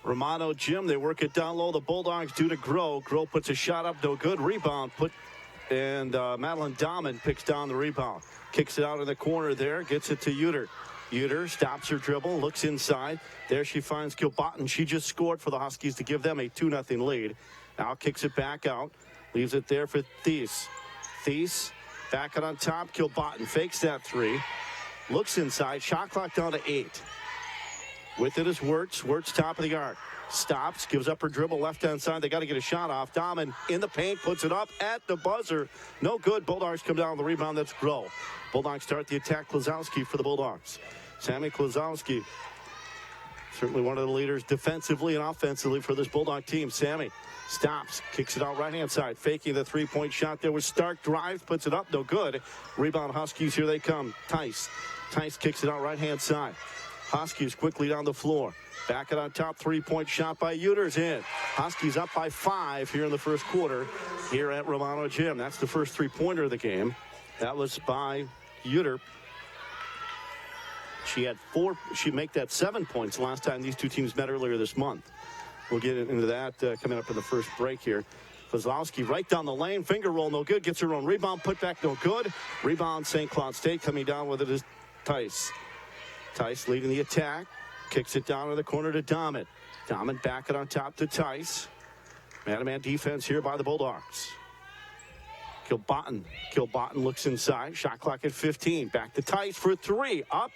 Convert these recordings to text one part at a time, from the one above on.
Romano Gym, they work it down low. The Bulldogs do to Groh. Groh puts a shot up, no good. Rebound and Madeline Dahman picks down the rebound. Kicks it out in the corner there, gets it to Uter. Uter stops her dribble, looks inside. There she finds Kilbotton. She just scored for the Huskies to give them a 2-0 lead. Now kicks it back out. Leaves it there for Thies. Thies back it on top. Kilbotton fakes that three. Looks inside. Shot clock down to 8. With it is Wirtz. Wirtz top of the arc. Stops, gives up her dribble left-hand side. They got to get a shot off. Dahman in the paint, puts it up at the buzzer. No good. Bulldogs come down on the rebound. That's Groh. Bulldogs start the attack. Klozowski for the Bulldogs. Sammy Klozowski, certainly one of the leaders defensively and offensively for this Bulldog team. Sammy stops, kicks it out right-hand side, faking the three-point shot. There was Stark, drives, puts it up, no good. Rebound Huskies, here they come. Tice kicks it out right-hand side. Huskies quickly down the floor. Back it on top, three-point shot by Uter's in. Huskies up by 5 here in the first quarter here at Romano Gym. That's the first three-pointer of the game. That was by Uter. She had 4. She'd make that 7 points last time these two teams met earlier this month. We'll get into that coming up in the first break here. Kozlowski right down the lane. Finger roll, no good. Gets her own rebound. Put back, no good. Rebound, St. Cloud State. Coming down with it is Tice. Tice leading the attack. Kicks it down to the corner to Dahman. Dahman back it on top to Tice. Man-to-man defense here by the Bulldogs. Kilbotton looks inside. Shot clock at 15. Back to Tice for 3. Up.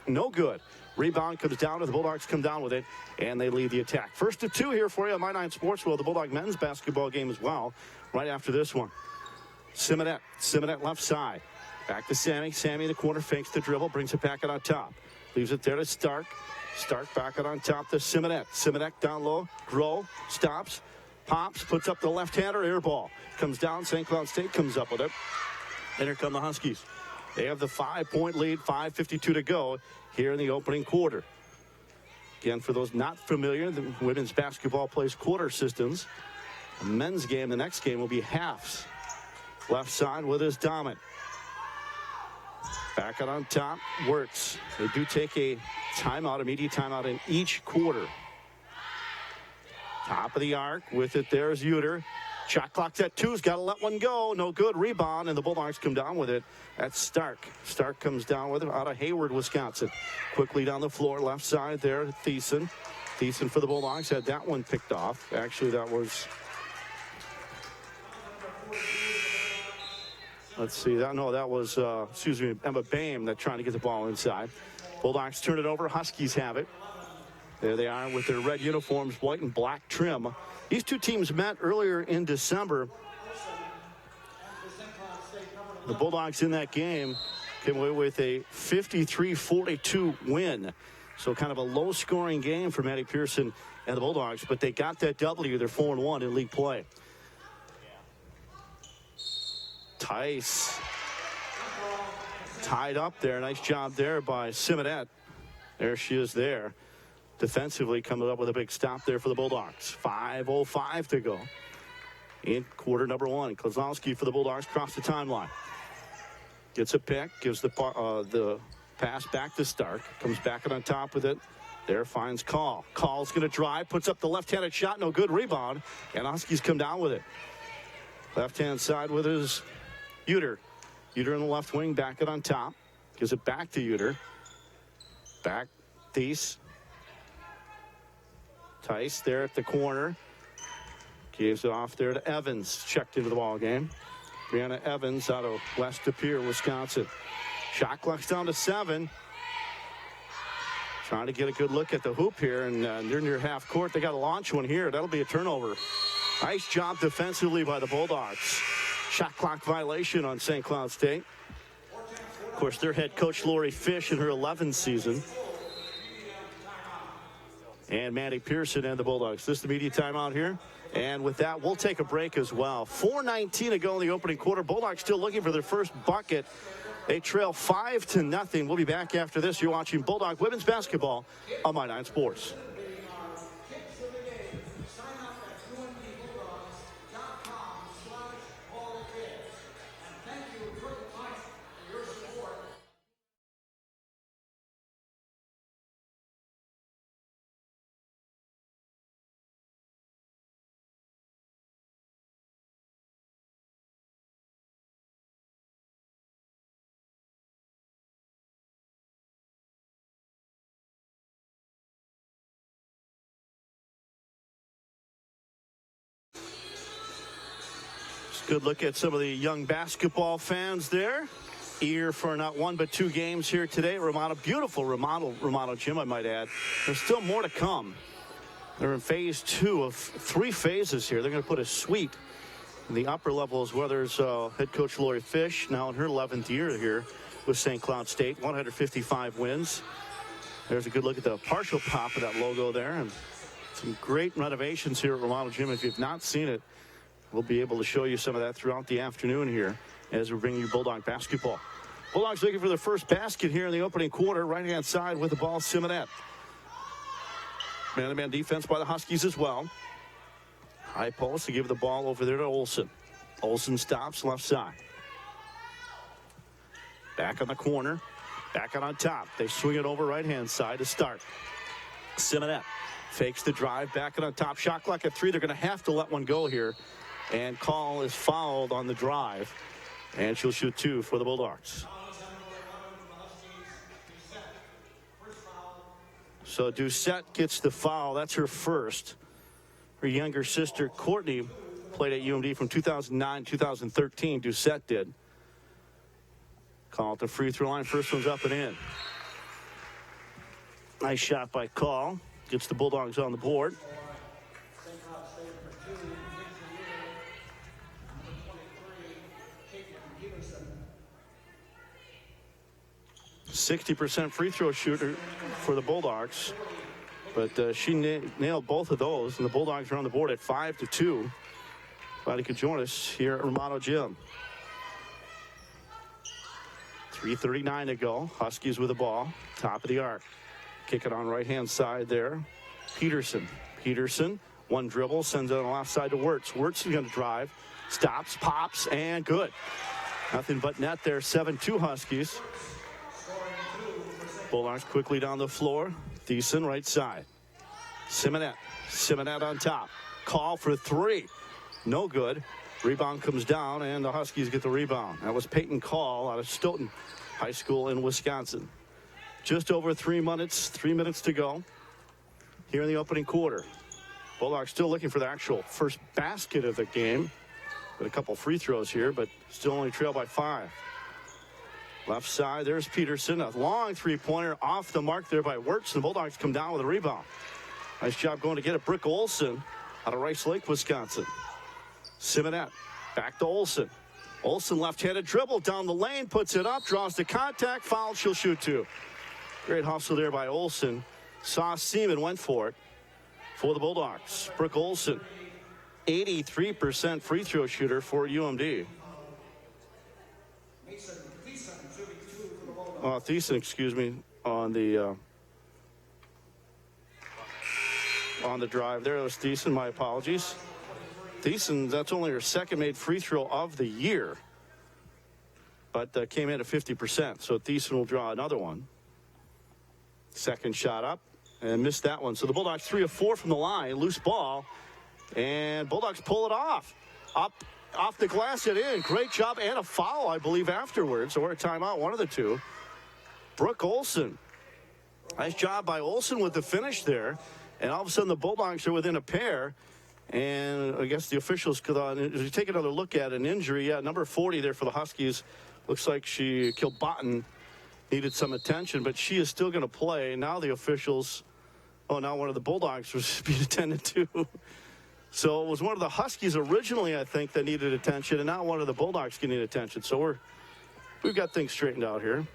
No good. Rebound comes down, and the Bulldogs come down with it, and they lead the attack. First of 2 here for you on My 9 Sports. Well, the Bulldog men's basketball game as well, right after this one. Simonet left side. Back to Sammy. Sammy in the corner, fakes the dribble, brings it back out on top. Leaves it there to Stark. Stark back out on top to Simonet. Simonet down low. Groh stops. Pops, puts up the left-hander, air ball. Comes down, St. Cloud State comes up with it. And here come the Huskies. They have the 5-point lead, 5:52 to go here in the opening quarter. Again, for those not familiar, the women's basketball plays quarter systems. The men's game, the next game, will be halves. Left side with his Dahman. Back out on top, Wirtz. They do take a timeout, immediate timeout in each quarter. Top of the arc, with it there's Uter. Shot clock's at 2, got to let one go. No good. Rebound, and the Bulldogs come down with it. That's Stark. Stark comes down with it out of Hayward, Wisconsin. Quickly down the floor, left side there, Thiessen. Thiessen for the Bulldogs had that one picked off. Actually, that was... Let's see. That was, Emma Boehm that trying to get the ball inside. Bulldogs turn it over. Huskies have it. There they are with their red uniforms, white and black trim. These two teams met earlier in December. The Bulldogs in that game came away with a 53-42 win. So kind of a low-scoring game for Maddie Pearson and the Bulldogs, but they got that W. They're 4-1 in league play. Tice tied up there. Nice job there by Simonet. There she is there. Defensively coming up with a big stop there for the Bulldogs. 5:05 to go in quarter number 1. Kozlowski for the Bulldogs across the timeline. Gets a pick, gives the pass back to Stark. Comes back on top with it. There finds Call. Call's going to drive, puts up the left-handed shot, no good. Rebound, and Huskies come down with it. Left-hand side with his Uter. Uter in the left wing, back it on top. Gives it back to Uter. Back, Thies. Tice there at the corner. Gives it off there to Evans. Checked into the ball game. Brianna Evans out of West De Pere, Wisconsin. Shot clock's down to 7. Trying to get a good look at the hoop here, and they're near half court. They got to launch one here. That'll be a turnover. Nice job defensively by the Bulldogs. Shot clock violation on St. Cloud State. Of course, their head coach, Lori Fish, in her 11th season. And Maddie Pearson and the Bulldogs. This is the media timeout here. And with that, we'll take a break as well. 4:19 to go in the opening quarter. Bulldogs still looking for their first bucket. They trail 5-0. We'll be back after this. You're watching Bulldog Women's Basketball on My 9 Sports. Good look at some of the young basketball fans there. Eager for not one but two games here today. Romano, beautiful Romano gym, I might add. There's still more to come. They're in phase 2 of 3 phases here. They're going to put a suite in the upper levels where there's head coach Lori Fish, now in her 11th year here with St. Cloud State, 155 wins. There's a good look at the partial pop of that logo there, and some great renovations here at Romano Gym. If you've not seen it, we'll be able to show you some of that throughout the afternoon here as we bring you Bulldog basketball. Bulldogs looking for their first basket here in the opening quarter. Right-hand side with the ball, Simonette. Man-to-man defense by the Huskies as well. High post to give the ball over there to Olsen. Olsen stops left side. Back on the corner. Back on top. They swing it over right-hand side to start. Simonette fakes the drive. Back on top. Shot clock at 3. They're going to have to let one go here. And Call is fouled on the drive. And she'll shoot 2 for the Bulldogs. So Doucette gets the foul. That's her first. Her younger sister, Courtney, played at UMD from 2009, 2013. Doucette did. Call at the free throw line. First one's up and in. Nice shot by Call. Gets the Bulldogs on the board. 60% free throw shooter for the Bulldogs. But she nailed both of those, and the Bulldogs are on the board at 5-2. Glad he could join us here at Romano Gym. 3:39 to go. Huskies with the ball. Top of the arc. Kick it on right-hand side there. Peterson. Peterson, one dribble, sends it on the left side to Wirtz. Wirtz is going to drive. Stops, pops, and good. Nothing but net there. 7-2 Huskies. Bulldogs quickly down the floor. Thiessen right side. Simonette. Simonette on top. Call for 3. No good. Rebound comes down, and the Huskies get the rebound. That was Peyton Call out of Stoughton High School in Wisconsin. Just over 3 minutes. 3 minutes to go here in the opening quarter. Bulldogs still looking for the actual first basket of the game. With a couple free throws here, but still only trail by 5. Left side, there's Peterson. A long three-pointer off the mark there by Wirtz. The Bulldogs come down with a rebound. Nice job going to get it. Brick Olsen out of Rice Lake, Wisconsin. Simonette back to Olsen. Olsen left-handed dribble down the lane, puts it up, draws the contact, foul, she'll shoot 2. Great hustle there by Olsen. Saw Seaman, went for it for the Bulldogs. Brick Olsen, 83% free throw shooter for UMD. Thiessen, excuse me, on the drive there. That was Thiessen, my apologies. Thiessen, that's only her second made free throw of the year, but came in at 50%. So Thiessen will draw another one. Second shot up and missed that one. So the Bulldogs 3 of 4 from the line. Loose ball, and Bulldogs pull it off. Up off the glass and in. Great job, and a foul, I believe, afterwards, or a timeout, one of the two. Brooke Olsen. Nice job by Olsen with the finish there. And all of a sudden the Bulldogs are within a pair. And I guess the officials could, as you take another look at an injury, yeah, number 40 there for the Huskies. Looks like Kilbotton needed some attention, but she is still going to play. Now the officials, now one of the Bulldogs was being attended to. So it was one of the Huskies originally, I think, that needed attention, and now one of the Bulldogs getting attention. So we've got things straightened out here.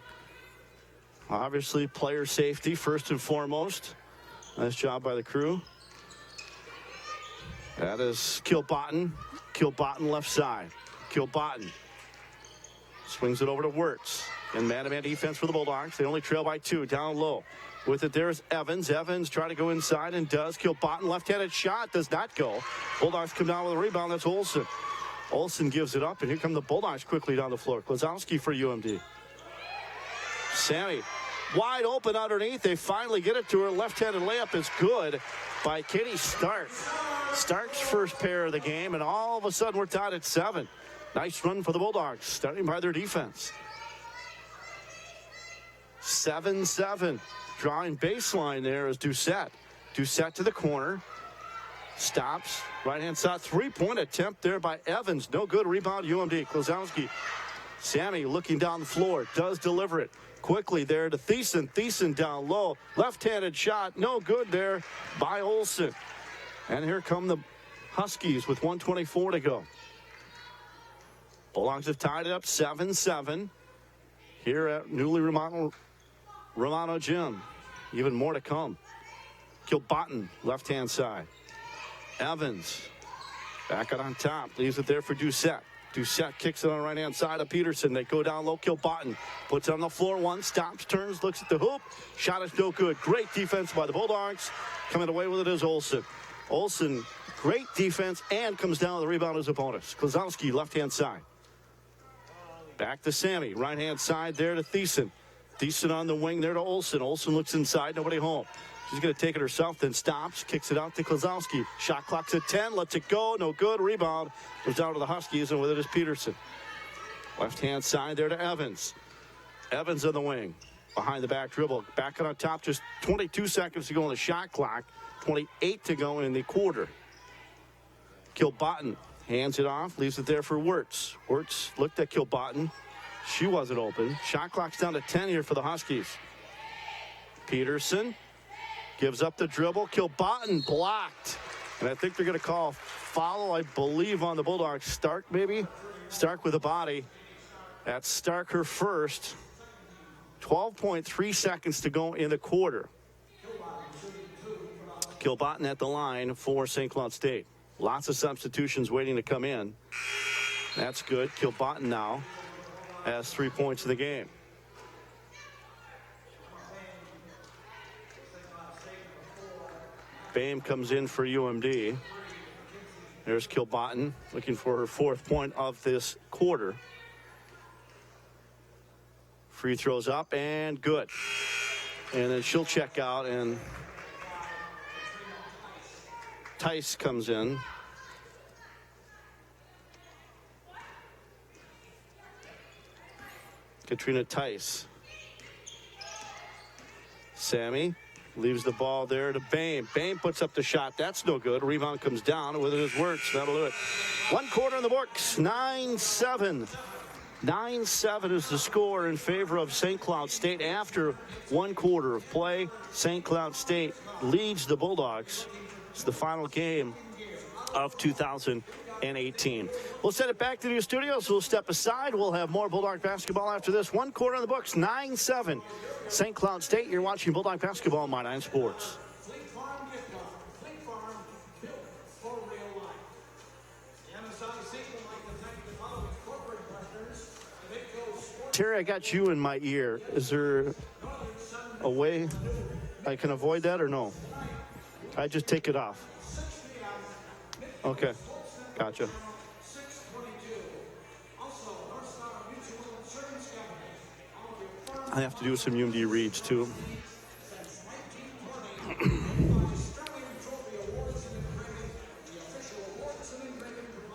Obviously, player safety first and foremost. Nice job by the crew. That is Kilbotton. Kilbotton left side. Kilbotton swings it over to Wirtz. And man-to-man defense for the Bulldogs. They only trail by 2, down low. With it, there's Evans. Evans trying to go inside and does. Kilbotton, left-handed shot, does not go. Bulldogs come down with a rebound. That's Olsen. Olsen gives it up, and here come the Bulldogs quickly down the floor. Klazowski for UMD. Sammy wide open underneath. They finally get it to her. Left-handed layup is good by Katie Stark. Stark's first pair of the game, and all of a sudden we're tied at 7. Nice run for the Bulldogs, starting by their defense. 7-7. Drawing baseline there is Doucette. Doucette to the corner. Stops. Right-hand side. Three-point attempt there by Evans. No good. Rebound UMD. Klozowski. Sammy looking down the floor. Does deliver it. Quickly there to Thiessen. Thiessen down low. Left-handed shot. No good there by Olsen. And here come the Huskies with 1:24 to go. Bulldogs have tied it up 7-7 here at newly remodeled Romano Gym. Even more to come. Kilbotton, left-hand side. Evans back out on top. Leaves it there for Doucette. Doucette kicks it on the right-hand side of Peterson. They go down low. Kilbotton puts it on the floor. One stops, turns, looks at the hoop. Shot is no good. Great defense by the Bulldogs. Coming away with it is Olsen. Olsen, great defense, and comes down with the rebound as opponents. Klozowski, left-hand side. Back to Sammy. Right-hand side there to Thiessen. Thiessen on the wing there to Olsen. Olsen looks inside. Nobody home. She's going to take it herself, then stops, kicks it out to Klozowski. Shot clock's at 10, lets it go, no good. Rebound goes down to the Huskies, and with it is Peterson. Left-hand side there to Evans. Evans on the wing, behind the back dribble. Back on top, just 22 seconds to go on the shot clock. 28 to go in the quarter. Kilbotton hands it off, leaves it there for Wirtz. Wirtz looked at Kilbotton. She wasn't open. Shot clock's down to 10 here for the Huskies. Peterson gives up the dribble. Kilbotton blocked. And I think they're going to call foul, I believe, on the Bulldogs. Stark, maybe? Stark with a body. That's Stark, her first. 12.3 seconds to go in the quarter. Kilbotton at the line for St. Cloud State. Lots of substitutions waiting to come in. That's good. Kilbotton now has 3 points in the game. Boehm comes in for UMD. There's Kilbotton looking for her 4th point of this quarter. Free throws up and good. And then she'll check out, and Tice comes in. Katrina Tice. Sammy leaves the ball there to Boehm. Boehm puts up the shot. That's no good. Rebound comes down. With it is Wirtz. That'll do it. 1 quarter in the books. 9-7. 9-7 is the score in favor of St. Cloud State. After 1 quarter of play, St. Cloud State leads the Bulldogs. It's the final game of 2018. We'll send it back to the studios. We'll step aside. We'll have more Bulldog basketball after this. 1 quarter in the books. 9-7. St. Cloud State, you're watching Bulldog basketball on My 9 Sports. Terry, I got you in my ear. Is there a way I can avoid that or no? I just take it off. Okay, gotcha. I have to do some UMD reads too.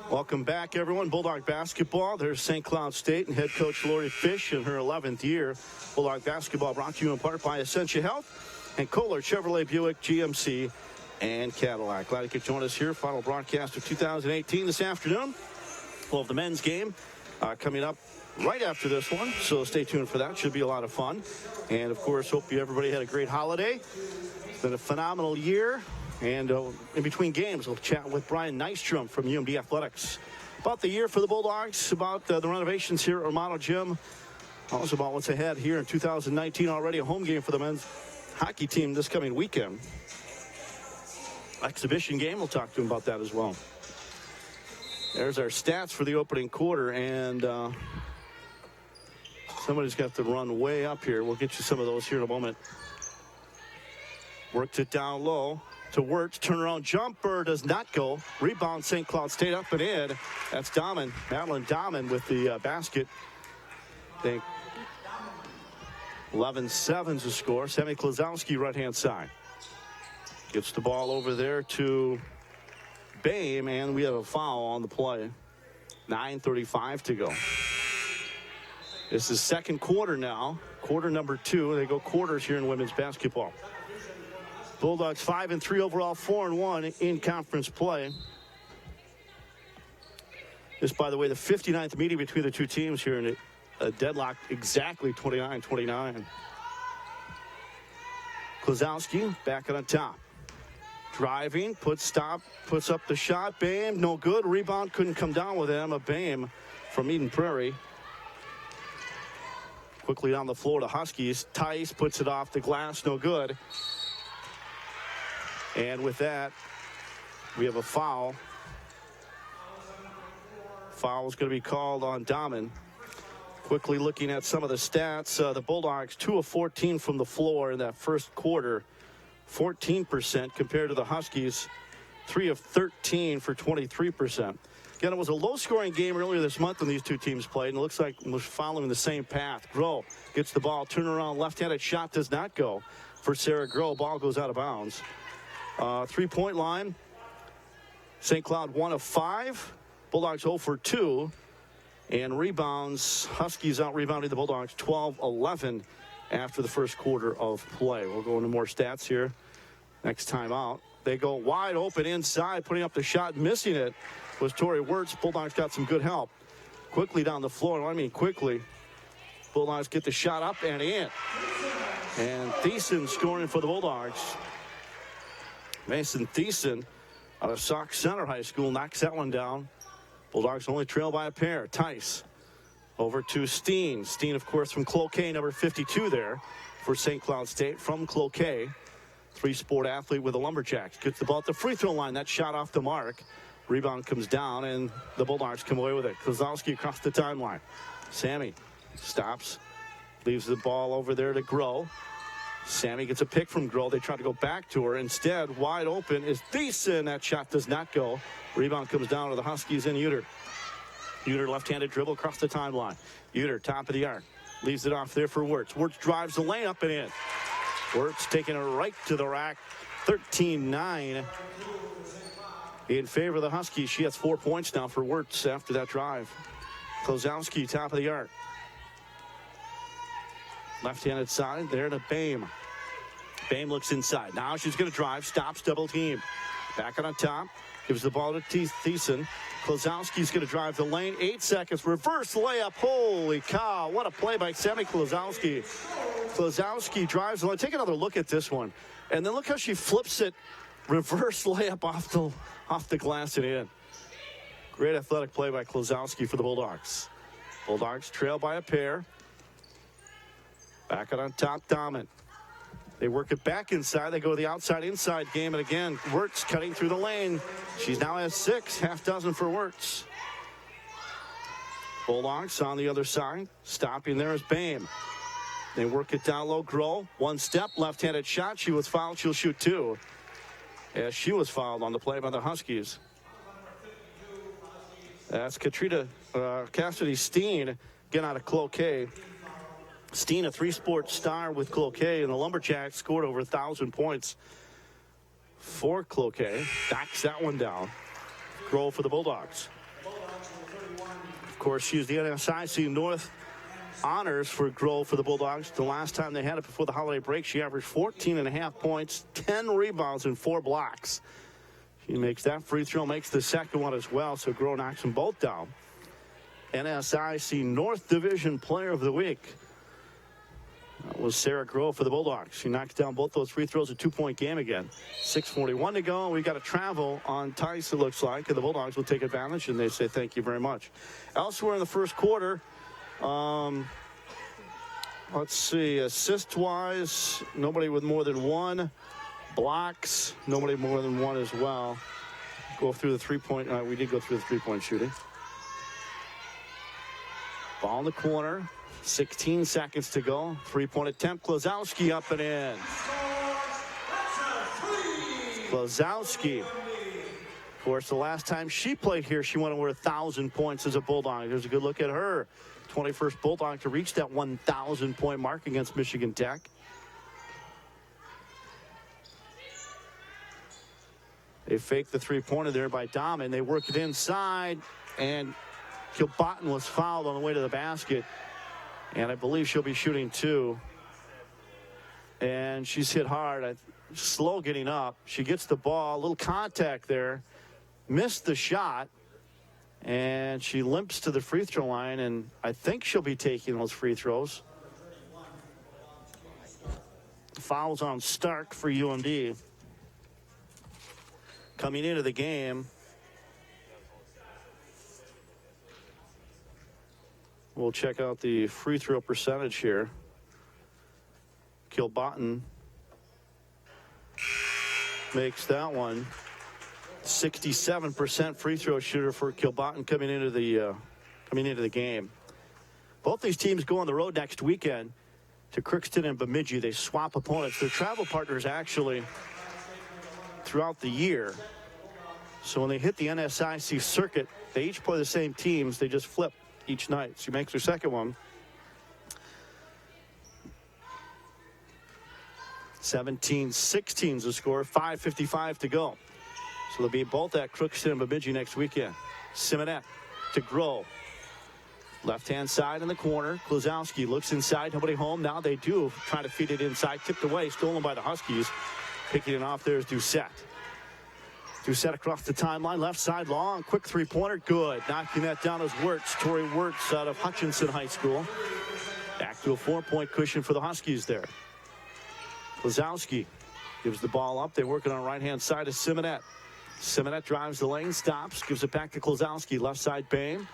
Welcome back, everyone. Bulldog basketball. There's St. Cloud State and head coach Lori Fish in her 11th year. Bulldog basketball brought to you in part by Essentia Health and Kohler Chevrolet Buick GMC and Cadillac. Glad you could join us here. Final broadcast of 2018 this afternoon. We'll have the men's game coming up right after this one, so stay tuned for that. Should be a lot of fun. And, of course, hope everybody had a great holiday. It's been a phenomenal year. And in between games, we'll chat with Brian Nystrom from UMD Athletics about the year for the Bulldogs, about the renovations here at Romano Gym, also about what's ahead here in 2019. Already a home game for the men's hockey team this coming weekend. Exhibition game, we'll talk to him about that as well. There's our stats for the opening quarter, and somebody's got to run way up here. We'll get you some of those here in a moment. Worked it down low to Wirtz. Turnaround jumper does not go. Rebound St. Cloud State up and in. That's Dahmen. Madeline Dahmen with the basket. I think 11-7 is the score. Sammy Klozowski, right-hand side. Gets the ball over there to Boehm, and we have a foul on the play. 9:35 to go. This is second quarter now. Quarter number 2. They go quarters here in women's basketball. Bulldogs 5-3 overall, 4-1 in conference play. This, by the way, the 59th meeting between the two teams here in a deadlock, exactly 29-29. Klozowski back on top. Driving, puts up the shot. Bame, no good. Rebound couldn't come down with Emma Bame from Eden Prairie. Quickly down the floor to Huskies. Tice puts it off the glass, no good. And with that, we have a foul. Foul is going to be called on Dahmen. Quickly looking at some of the stats, the Bulldogs 2 of 14 from the floor in that first quarter, 14% compared to the Huskies 3 of 13 for 23%. Again, it was a low-scoring game earlier this month when these two teams played, and it looks like we're following the same path. Groh gets the ball, turn around, left-handed shot does not go for Sarah Groh. Ball goes out of bounds. Three-point line, St. Cloud 1 of 5. Bulldogs 0 for 2. And rebounds, Huskies out-rebounding the Bulldogs 12-11 after the first quarter of play. We'll go into more stats here next time out. They go wide open inside, putting up the shot, missing it was Tori Wirtz. Bulldogs got some good help. Quickly down the floor, quickly. Bulldogs get the shot up and in. And Thiessen scoring for the Bulldogs. Mason Thiessen out of Sauk Center High School knocks that one down. Bulldogs only trail by a pair. Tice over to Steen. Steen, of course, from Cloquet, number 52 there for St. Cloud State from Cloquet. Three-sport athlete with the Lumberjacks. Gets the ball at the free throw line. That shot off the mark. Rebound comes down, and the Bulldogs come away with it. Klozowski across the timeline. Sammy stops. Leaves the ball over there to Groh. Sammy gets a pick from Groh. They try to go back to her. Instead, wide open is Thiessen. That shot does not go. Rebound comes down to the Huskies and Uter. Uter left-handed dribble across the timeline. Uter, top of the arc. Leaves it off there for Wirtz. Wirtz drives the lane up and in. Wirtz taking it right to the rack. 13-9 in favor of the Huskies. She has 4 points now for Wirtz after that drive. Klozowski, top of the arc. Left-handed side there to Bame. Bame looks inside. Now she's going to drive. Stops, double team. Back on top. Gives the ball to Thiessen. Klozowski's going to drive the lane. 8 seconds. Reverse layup. Holy cow. What a play by Sammy Klozowski. Klozowski drives the lane. Take another look at this one. And then look how she flips it. Reverse layup off the glass and in. Great athletic play by Klozowski for the Bulldogs. Bulldogs trail by a pair. Back on top, Dahmen. They work it back inside. They go to the outside-inside game. And again, Wirtz cutting through the lane. She's now has 6, half dozen for Wirtz. Bulldogs on the other side. Stopping there is Bame. They work it down low. Groh, one step, left-handed shot. She was fouled. She'll shoot 2. As she was fouled on the play by the Huskies. That's Katrina Cassidy Steen, again out of Cloquet. Steen, a 3-sport star with Cloquet, and the Lumberjacks scored over 1,000 points for Cloquet. Backs that one down. Groh for the Bulldogs. Of course, she's the NSIC North honors for Groh for the Bulldogs. The last time they had it before the holiday break, she averaged 14.5 points, 10 rebounds, and 4 blocks. She makes that free throw, makes the second one as well, so Groh knocks them both down. NSIC North Division Player of the Week. That was Sarah Groh for the Bulldogs. She knocks down both those free throws, a 2-point game again. 6:41 to go. We got a travel on Tice, it looks like, and the Bulldogs will take advantage, and they say thank you very much. Elsewhere in the first quarter, let's see, assist-wise, nobody with more than 1. Blocks, nobody more than 1 as well. Go through the three-point, we did go through the three-point shooting. Ball in the corner. 16 seconds to go. 3-point attempt. Klozowski up and in. Klozowski. Of course, the last time she played here, she went over 1,000 points as a Bulldog. There's a good look at her. 21st Bulldog to reach that 1,000-point mark against Michigan Tech. They fake the three-pointer there by Dahmen. They work it inside, and Kilbotten was fouled on the way to the basket. And I believe she'll be shooting 2. And she's hit hard. Slow getting up. She gets the ball. A little contact there. Missed the shot. And she limps to the free throw line. And I think she'll be taking those free throws. Fouls on Stark for UMD. Coming into the game, we'll check out the free throw percentage here. Kilbotton makes that one. 67% free throw shooter for Kilbotton coming into the game. Both these teams go on the road next weekend to Crookston and Bemidji. They swap opponents. They're travel partners actually throughout the year. So when they hit the NSIC circuit, they each play the same teams. They just flip each night. She makes her second one. 17-16 is the score. 5:55 to go. So they'll be both at Crookston and Bemidji next weekend. Simonet to Grow. Left-hand side in the corner. Klozowski looks inside. Nobody home. Now they do try to feed it inside. Tipped away. Stolen by the Huskies. Picking it off there is Doucette. Doucette across the timeline. Left side long. Quick three-pointer. Good. Knocking that down is Wirtz. Tori Wirtz out of Hutchinson High School. Back to a 4-point cushion for the Huskies there. Klozowski gives the ball up. They're working on the right-hand side of Simonet. Simonet drives the lane. Stops. Gives it back to Klozowski. Left side Bame.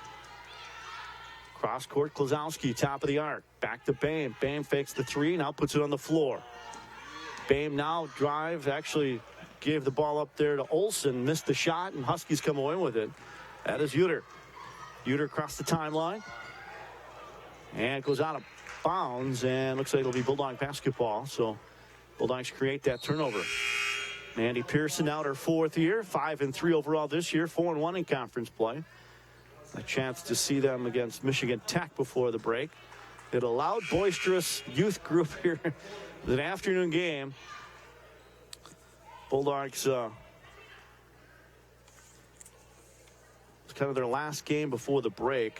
Cross court, Klozowski, top of the arc. Back to Bame. Bame fakes the three, now puts it on the floor. Bame now drives, actually gave the ball up there to Olsen, missed the shot, and Huskies come away with it. That is Uter. Uter across the timeline. And goes out of bounds, and looks like it'll be Bulldog basketball. So Bulldogs create that turnover. Mandy Pearson out her fourth year, 5-3 overall this year, 4-1 in conference play. A chance to see them against Michigan Tech before the break. It allowed boisterous youth group here. An afternoon game. Bulldogs, it's kind of their last game before the break.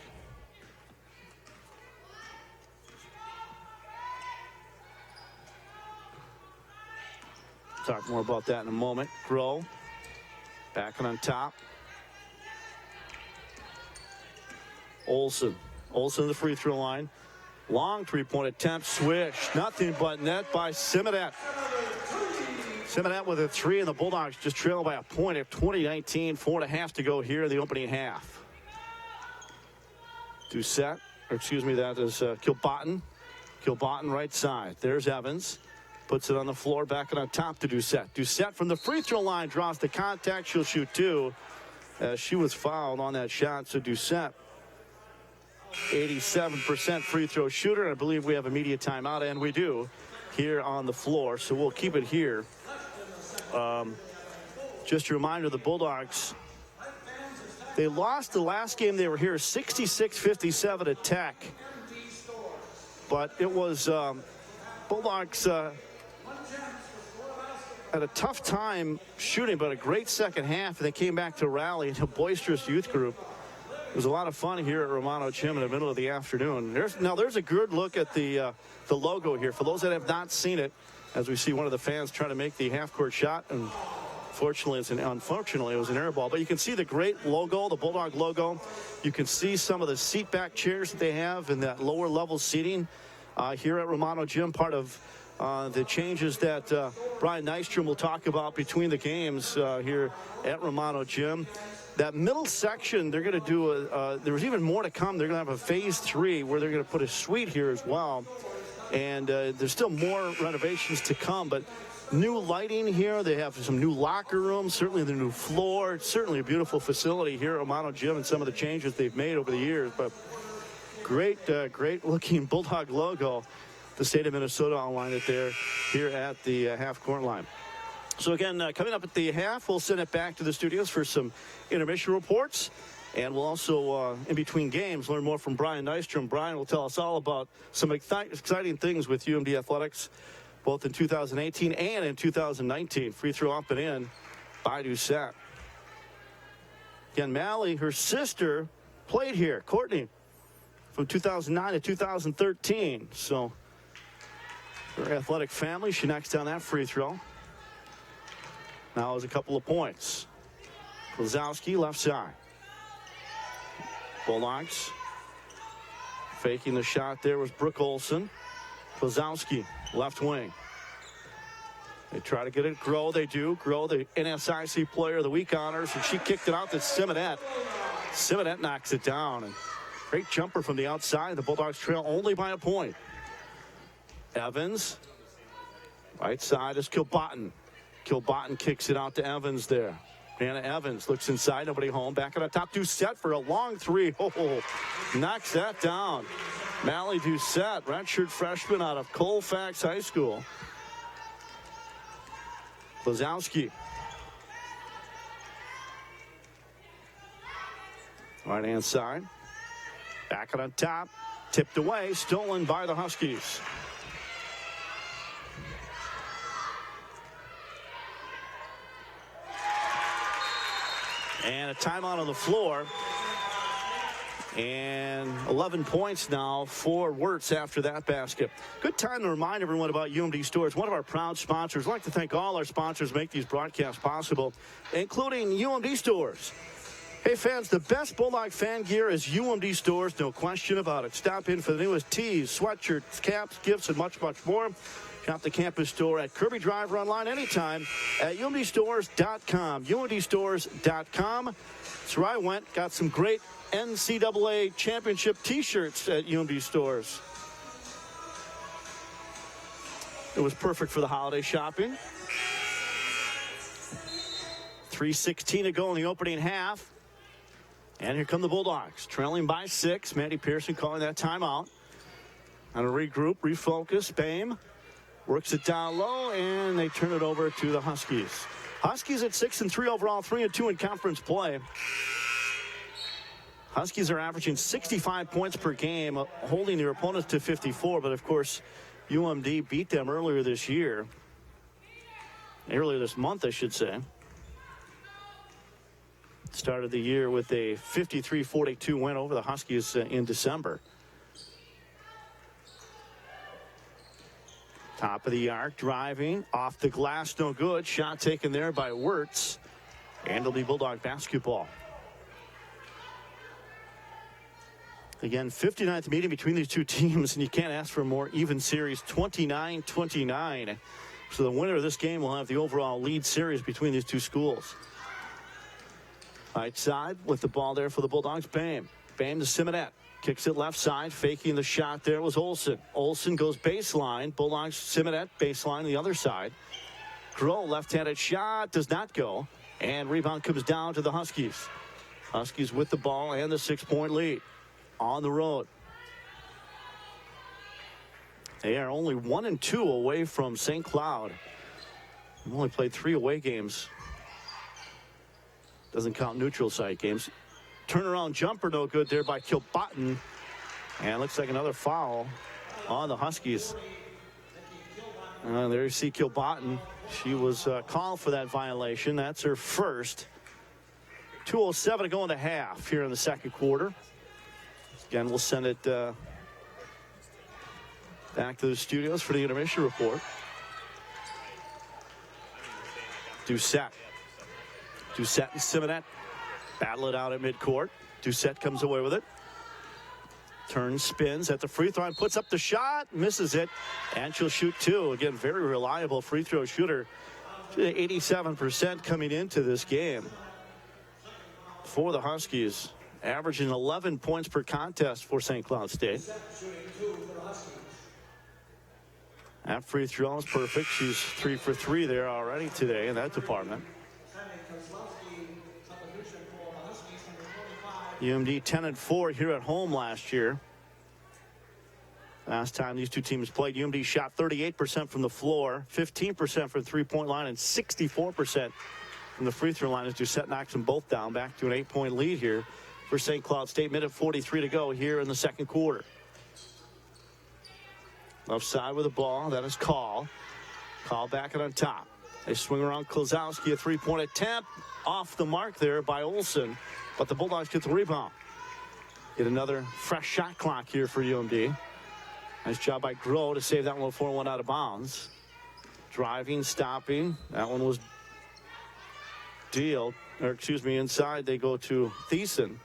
Talk more about that in a moment. Grow back on top. Olsen the free throw line. Long three-point attempt. Swish. Nothing but net by Simonet. Simonet with a three, and the Bulldogs just trail by a point at 20-19. 4.5 to go here in the opening half. Doucette, or excuse me, that is Kilbotton. Kilbotton right side. There's Evans. Puts it on the floor, back and on top to Doucette. Doucette from the free throw line draws the contact. She'll shoot two. She was fouled on that shot, so Doucette, 87% free throw shooter. I believe we have a media timeout, and we do here on the floor, so we'll keep it here. Just a reminder, the Bulldogs, they lost the last game they were here 66-57 at Tech, but it was Bulldogs had a tough time shooting, but a great second half, and they came back to rally in a boisterous youth group. It was a lot of fun here at Romano Gym in the middle of the afternoon. There's a good look at the logo here. For those that have not seen it, as we see one of the fans trying to make the half-court shot, and unfortunately it was an air ball. But you can see the great logo, the Bulldog logo. You can see some of the seat back chairs that they have in that lower level seating here at Romano Gym, part of the changes that Brian Nystrom will talk about between the games here at Romano Gym. That middle section, they're going to do there's even more to come. They're going to have a phase 3 where they're going to put a suite here as well. And there's still more renovations to come, but new lighting here. They have some new locker rooms, certainly the new floor. It's certainly a beautiful facility here at Romano Gym, and some of the changes they've made over the years. But great looking Bulldog logo. The state of Minnesota online it there here at the half-court line. So again, coming up at the half, we'll send it back to the studios for some intermission reports. And we'll also, in between games, learn more from Brian Nystrom. Brian will tell us all about some exciting things with UMD Athletics, both in 2018 and in 2019. Free throw up and in by Doucette. Again, Mally, her sister, played here. Courtney, from 2009 to 2013. So Very athletic family. She knocks down that free throw. Now is a couple of points. Klazowski left side. Bulldogs faking the shot there was Brooke Olson. Klazowski left wing. They try to get it. Grow, they do. Grow, the NSIC player of the week honors, and she kicked it out to Simonette. Simonette knocks it down. And great jumper from the outside. The Bulldogs trail only by a point. Evans. Right side is Kilbotton. Kilbotton kicks it out to Evans there. Anna Evans looks inside, nobody home. Back on the top, Doucette for a long three. Oh, knocks that down. Mally Doucette, redshirt freshman out of Colfax High School. Klazowski. Right hand side. Back on top. Tipped away. Stolen by the Huskies. And a timeout on the floor. And 11 points now for Wirtz after that basket. Good time to remind everyone about UMD Stores, one of our proud sponsors. I'd like to thank all our sponsors make these broadcasts possible, including UMD Stores. Hey fans, the best Bulldog fan gear is UMD Stores, no question about it. Stop in for the newest tees, sweatshirts, caps, gifts, and much, much more. Shop the campus store at Kirby Drive or online anytime at umdstores.com. umdstores.com. That's where I went. Got some great NCAA championship t-shirts at UMD Stores. It was perfect for the holiday shopping. 3:16 to go in the opening half. And here come the Bulldogs, trailing by 6. Mandy Pearson calling that timeout. On a regroup, refocus, Bame works it down low, and they turn it over to the Huskies. Huskies at 6-3 overall, 3-2 in conference play. Huskies are averaging 65 points per game, holding their opponents to 54. But of course, UMD beat them earlier this month, I should say. Started the year with a 53-42 win over the Huskies in December. Top of the arc, driving off the glass, no good. Shot taken there by Wirtz, and it'll be Bulldog basketball. Again, 59th meeting between these two teams, and you can't ask for a more even series, 29-29. So the winner of this game will have the overall lead series between these two schools. Right side with the ball there for the Bulldogs. Bame to Simonette. Kicks it left side. Faking the shot there was Olson. Olson goes baseline. Bulldogs Simonette baseline the other side. Groh left-handed shot does not go. And rebound comes down to the Huskies. Huskies with the ball and the 6-point lead on the road. They are only 1-2 away from St. Cloud. They've only played 3 away games. Doesn't count neutral site games. Turnaround jumper, no good there by Kilbotton. And looks like another foul on the Huskies. There you see Kilbotton. She was called for that violation. That's her first. 2:07 to go in the half here in the second quarter. Again, we'll send it back to the studios for the intermission report. Doucette and Simonette battle it out at midcourt. Doucette comes away with it. Turns, spins at the free throw line, puts up the shot, misses it, and she'll shoot 2. Again, very reliable free throw shooter. 87% coming into this game for the Huskies, averaging 11 points per contest for St. Cloud State. That free throw is perfect. She's 3 for 3 there already today in that department. UMD 10-4 here at home last year. Last time these two teams played, UMD shot 38% from the floor, 15% from the three-point line, and 64% from the free throw line as Doucette knocks them both down. Back to an 8-point lead here for St. Cloud State. Minute 43 to go here in the second quarter. Left side with the ball. That is Call. Call back and on top. They swing around Klazowski. A three-point attempt off the mark there by Olson. But the Bulldogs get the rebound. Get another fresh shot clock here for UMD. Nice job by Groh to save that one before it went out of bounds. Driving, stopping. That one was inside. They go to Thiessen.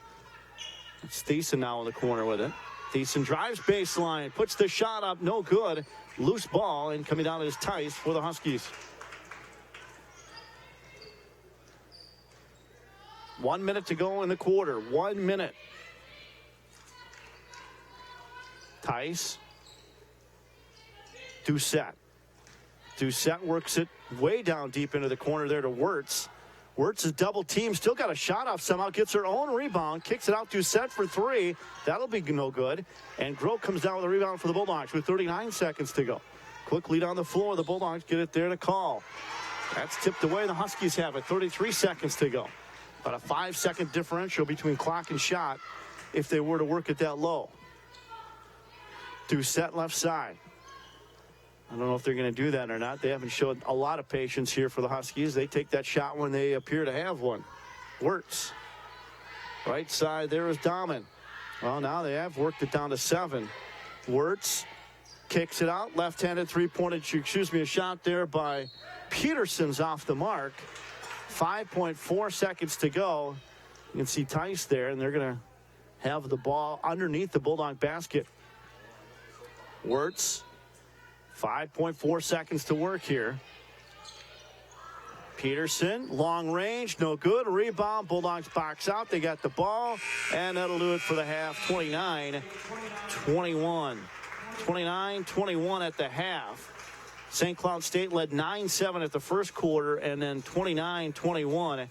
It's Thiessen now in the corner with it. Thiessen drives baseline, puts the shot up, no good. Loose ball, and coming down is Tice for the Huskies. 1 minute to go in the quarter. 1 minute. Tice. Doucette. Doucette works it way down deep into the corner there to Wirtz. Wirtz is double team, still got a shot off somehow, gets her own rebound, kicks it out to Doucette for three. That'll be no good. And Groh comes down with a rebound for the Bulldogs with 39 seconds to go. Quick lead on the floor. The Bulldogs get it there to call. That's tipped away. The Huskies have it. 33 seconds to go. About a 5-second differential between clock and shot if they were to work it that low. Doucette left side. I don't know if they're going to do that or not. They haven't showed a lot of patience here for the Huskies. They take that shot when they appear to have one. Wirtz. Right side there is Dahman. Well, now they have worked it down to 7. Wirtz kicks it out. Left-handed three-pointed, a shot there by Peterson's off the mark. 5.4 seconds to go. You can see Tice there, and they're going to have the ball underneath the Bulldog basket. Wirtz. 5.4 seconds to work here. Peterson, long range, no good. Rebound, Bulldogs box out. They got the ball, and that'll do it for the half. 29-21. 29-21 at the half. St. Cloud State led 9-7 at the first quarter, and then 29-21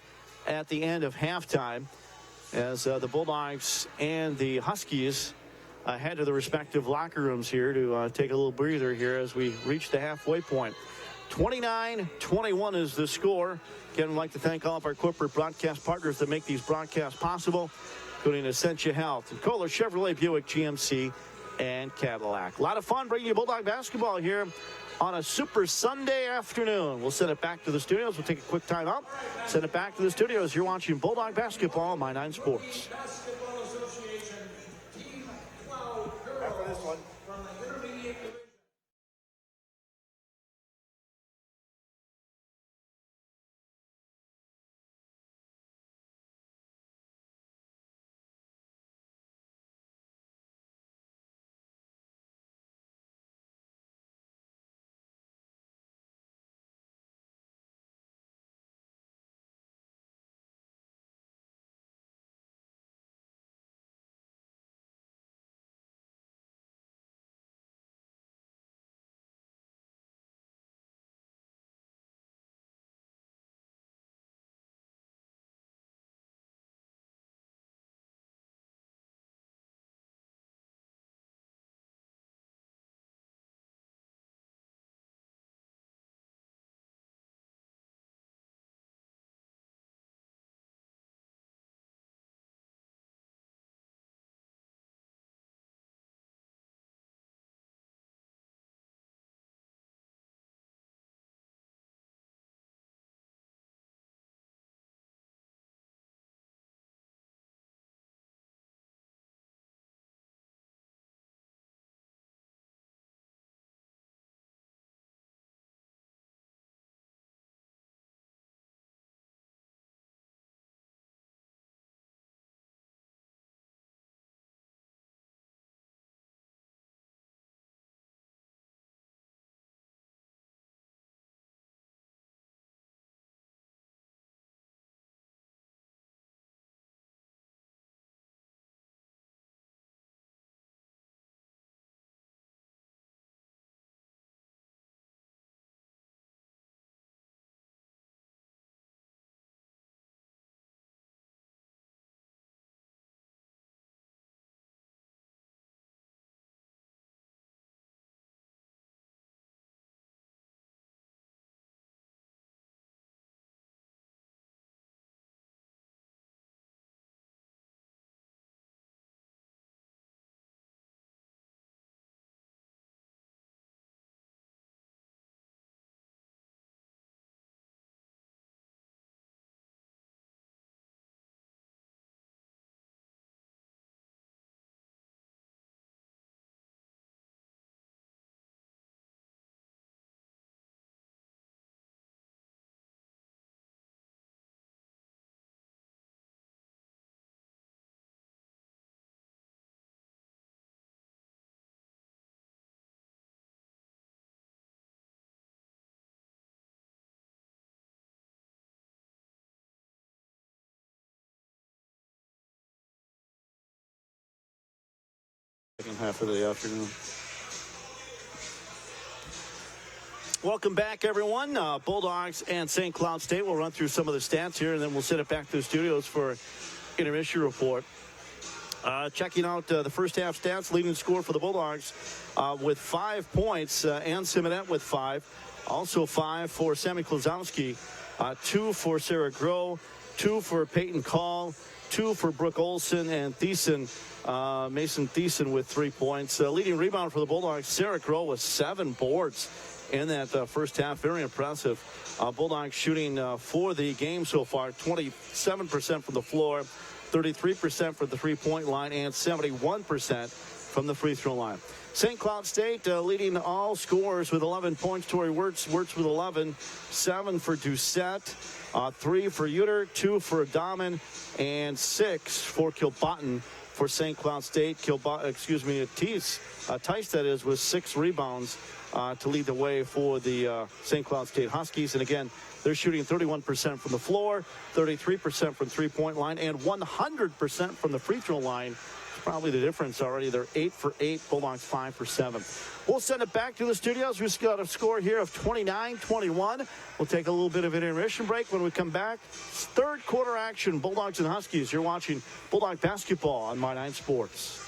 at the end of halftime as the Bulldogs and the Huskies head to the respective locker rooms here to take a little breather here as we reach the halfway point. 29-21 is the score. Again, I'd like to thank all of our corporate broadcast partners that make these broadcasts possible, including Essentia Health, and Kohler Chevrolet, Buick, GMC, and Cadillac. A lot of fun bringing you Bulldog basketball here on a Super Sunday afternoon. We'll send it back to the studios. We'll take a quick time out. Send it back to the studios. You're watching Bulldog basketball on My 9 Sports. half of the afternoon. Welcome back, everyone. Bulldogs and St. Cloud State. We'll run through some of the stats here, and then we'll send it back to the studios for intermission report. Checking out the first half stats, leading score for the Bulldogs with 5 points. Ann Simonet with 5. Also 5 for Sammy Klozowski. 2 for Sarah Groh. 2 for Peyton Call. 2 for Brooke Olson, and Thiessen, Mason Thiessen with 3 points. Leading rebound for the Bulldogs, Sarah Groh with 7 boards in that first half. Very impressive. Bulldogs shooting for the game so far, 27% from the floor, 33% from the three-point line, and 71% from the free throw line. St. Cloud State leading all scorers with 11 points. Tori Wirtz with 11, 7 for Doucette, 3 for Uter, 2 for Dahmen, and 6 for Kilbotton for St. Cloud State. Tice, that is, with 6 rebounds to lead the way for the St. Cloud State Huskies. And again, they're shooting 31% from the floor, 33% from three-point line, and 100% from the free throw line. Probably the difference already. They're 8 for 8, Bulldogs 5 for 7. We'll send it back to the studios. We've got a score here of 29-21. We'll take a little bit of an intermission break. When we come back, third quarter action, Bulldogs and Huskies. You're watching Bulldog basketball on My 9 Sports.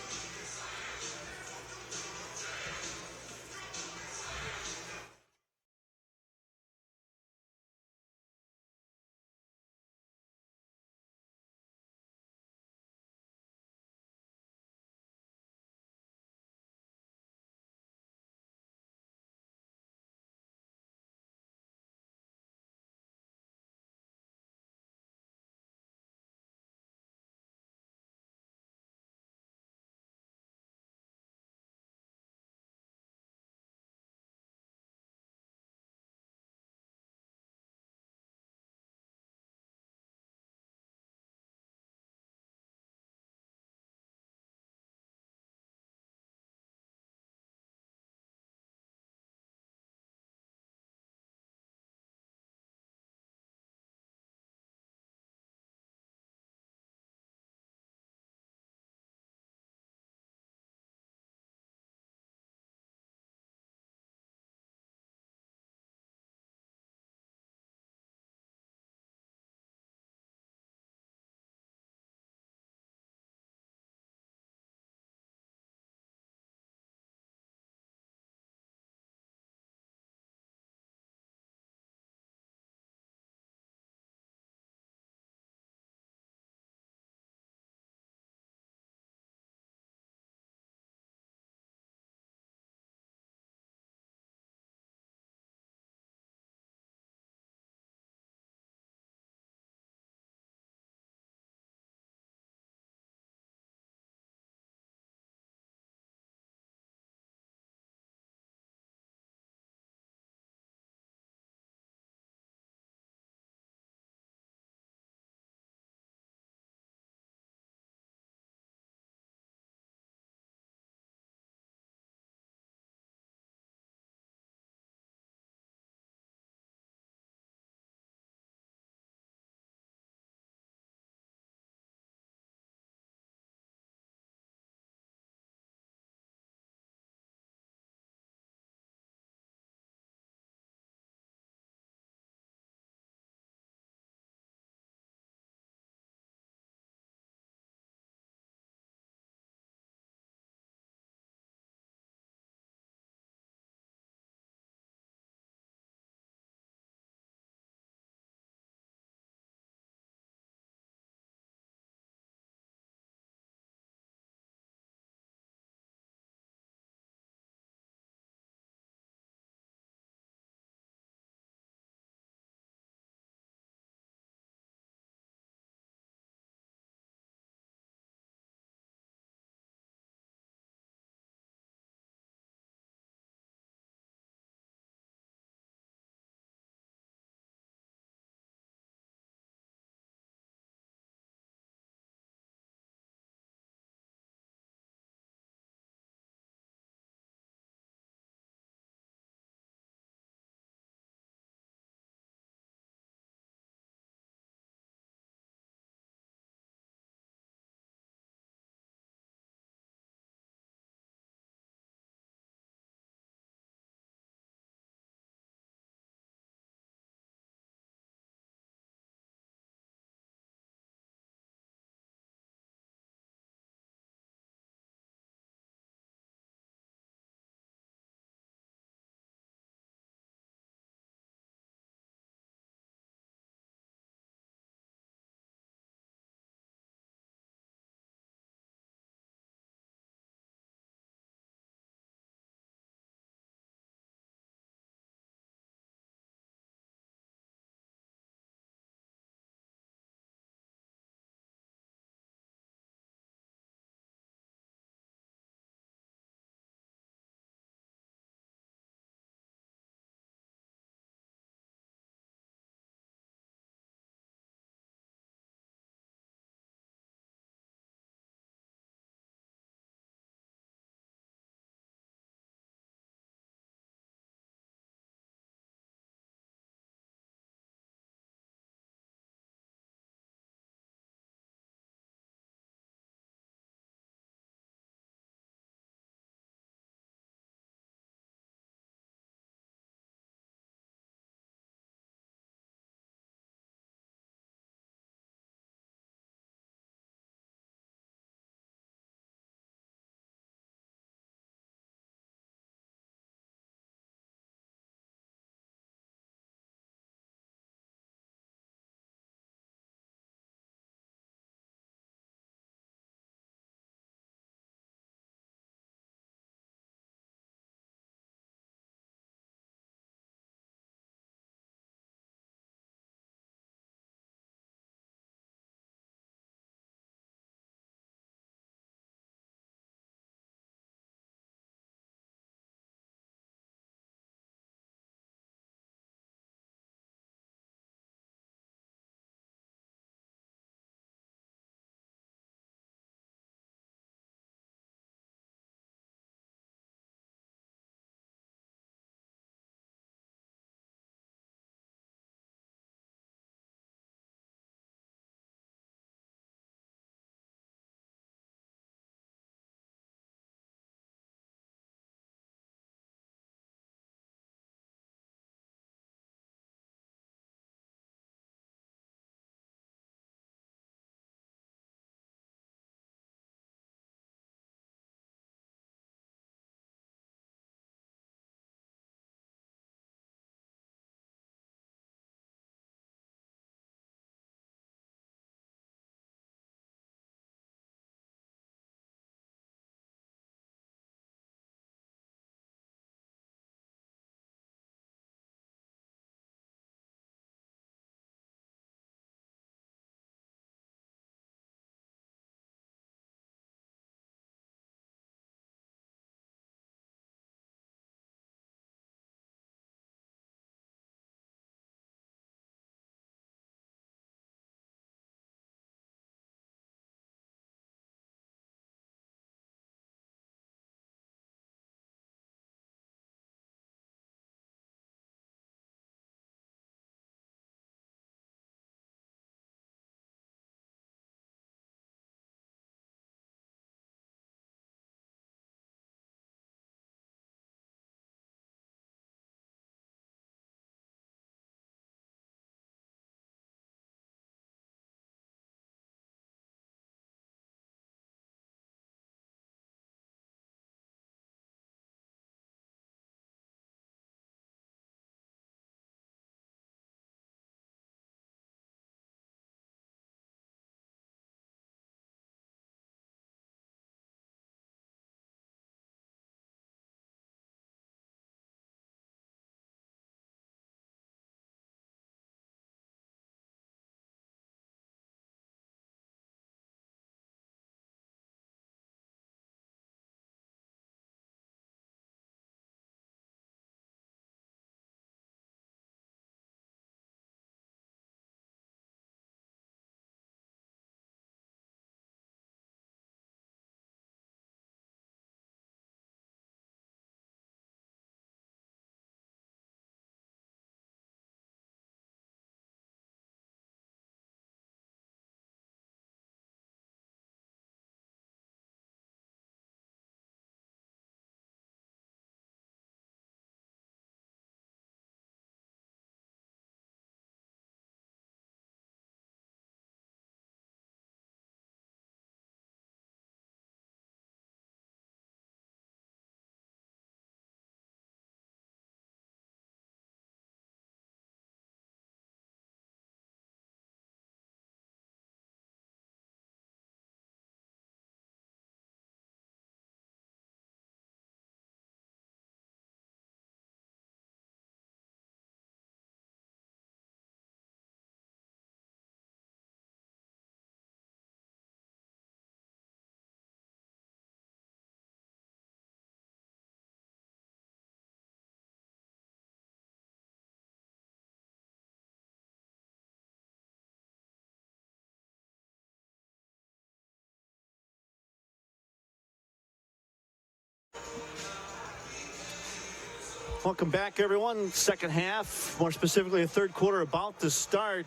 Welcome back, everyone. Second half, more specifically, the third quarter about to start.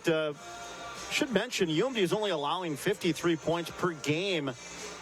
Should mention, UMD is only allowing 53 points per game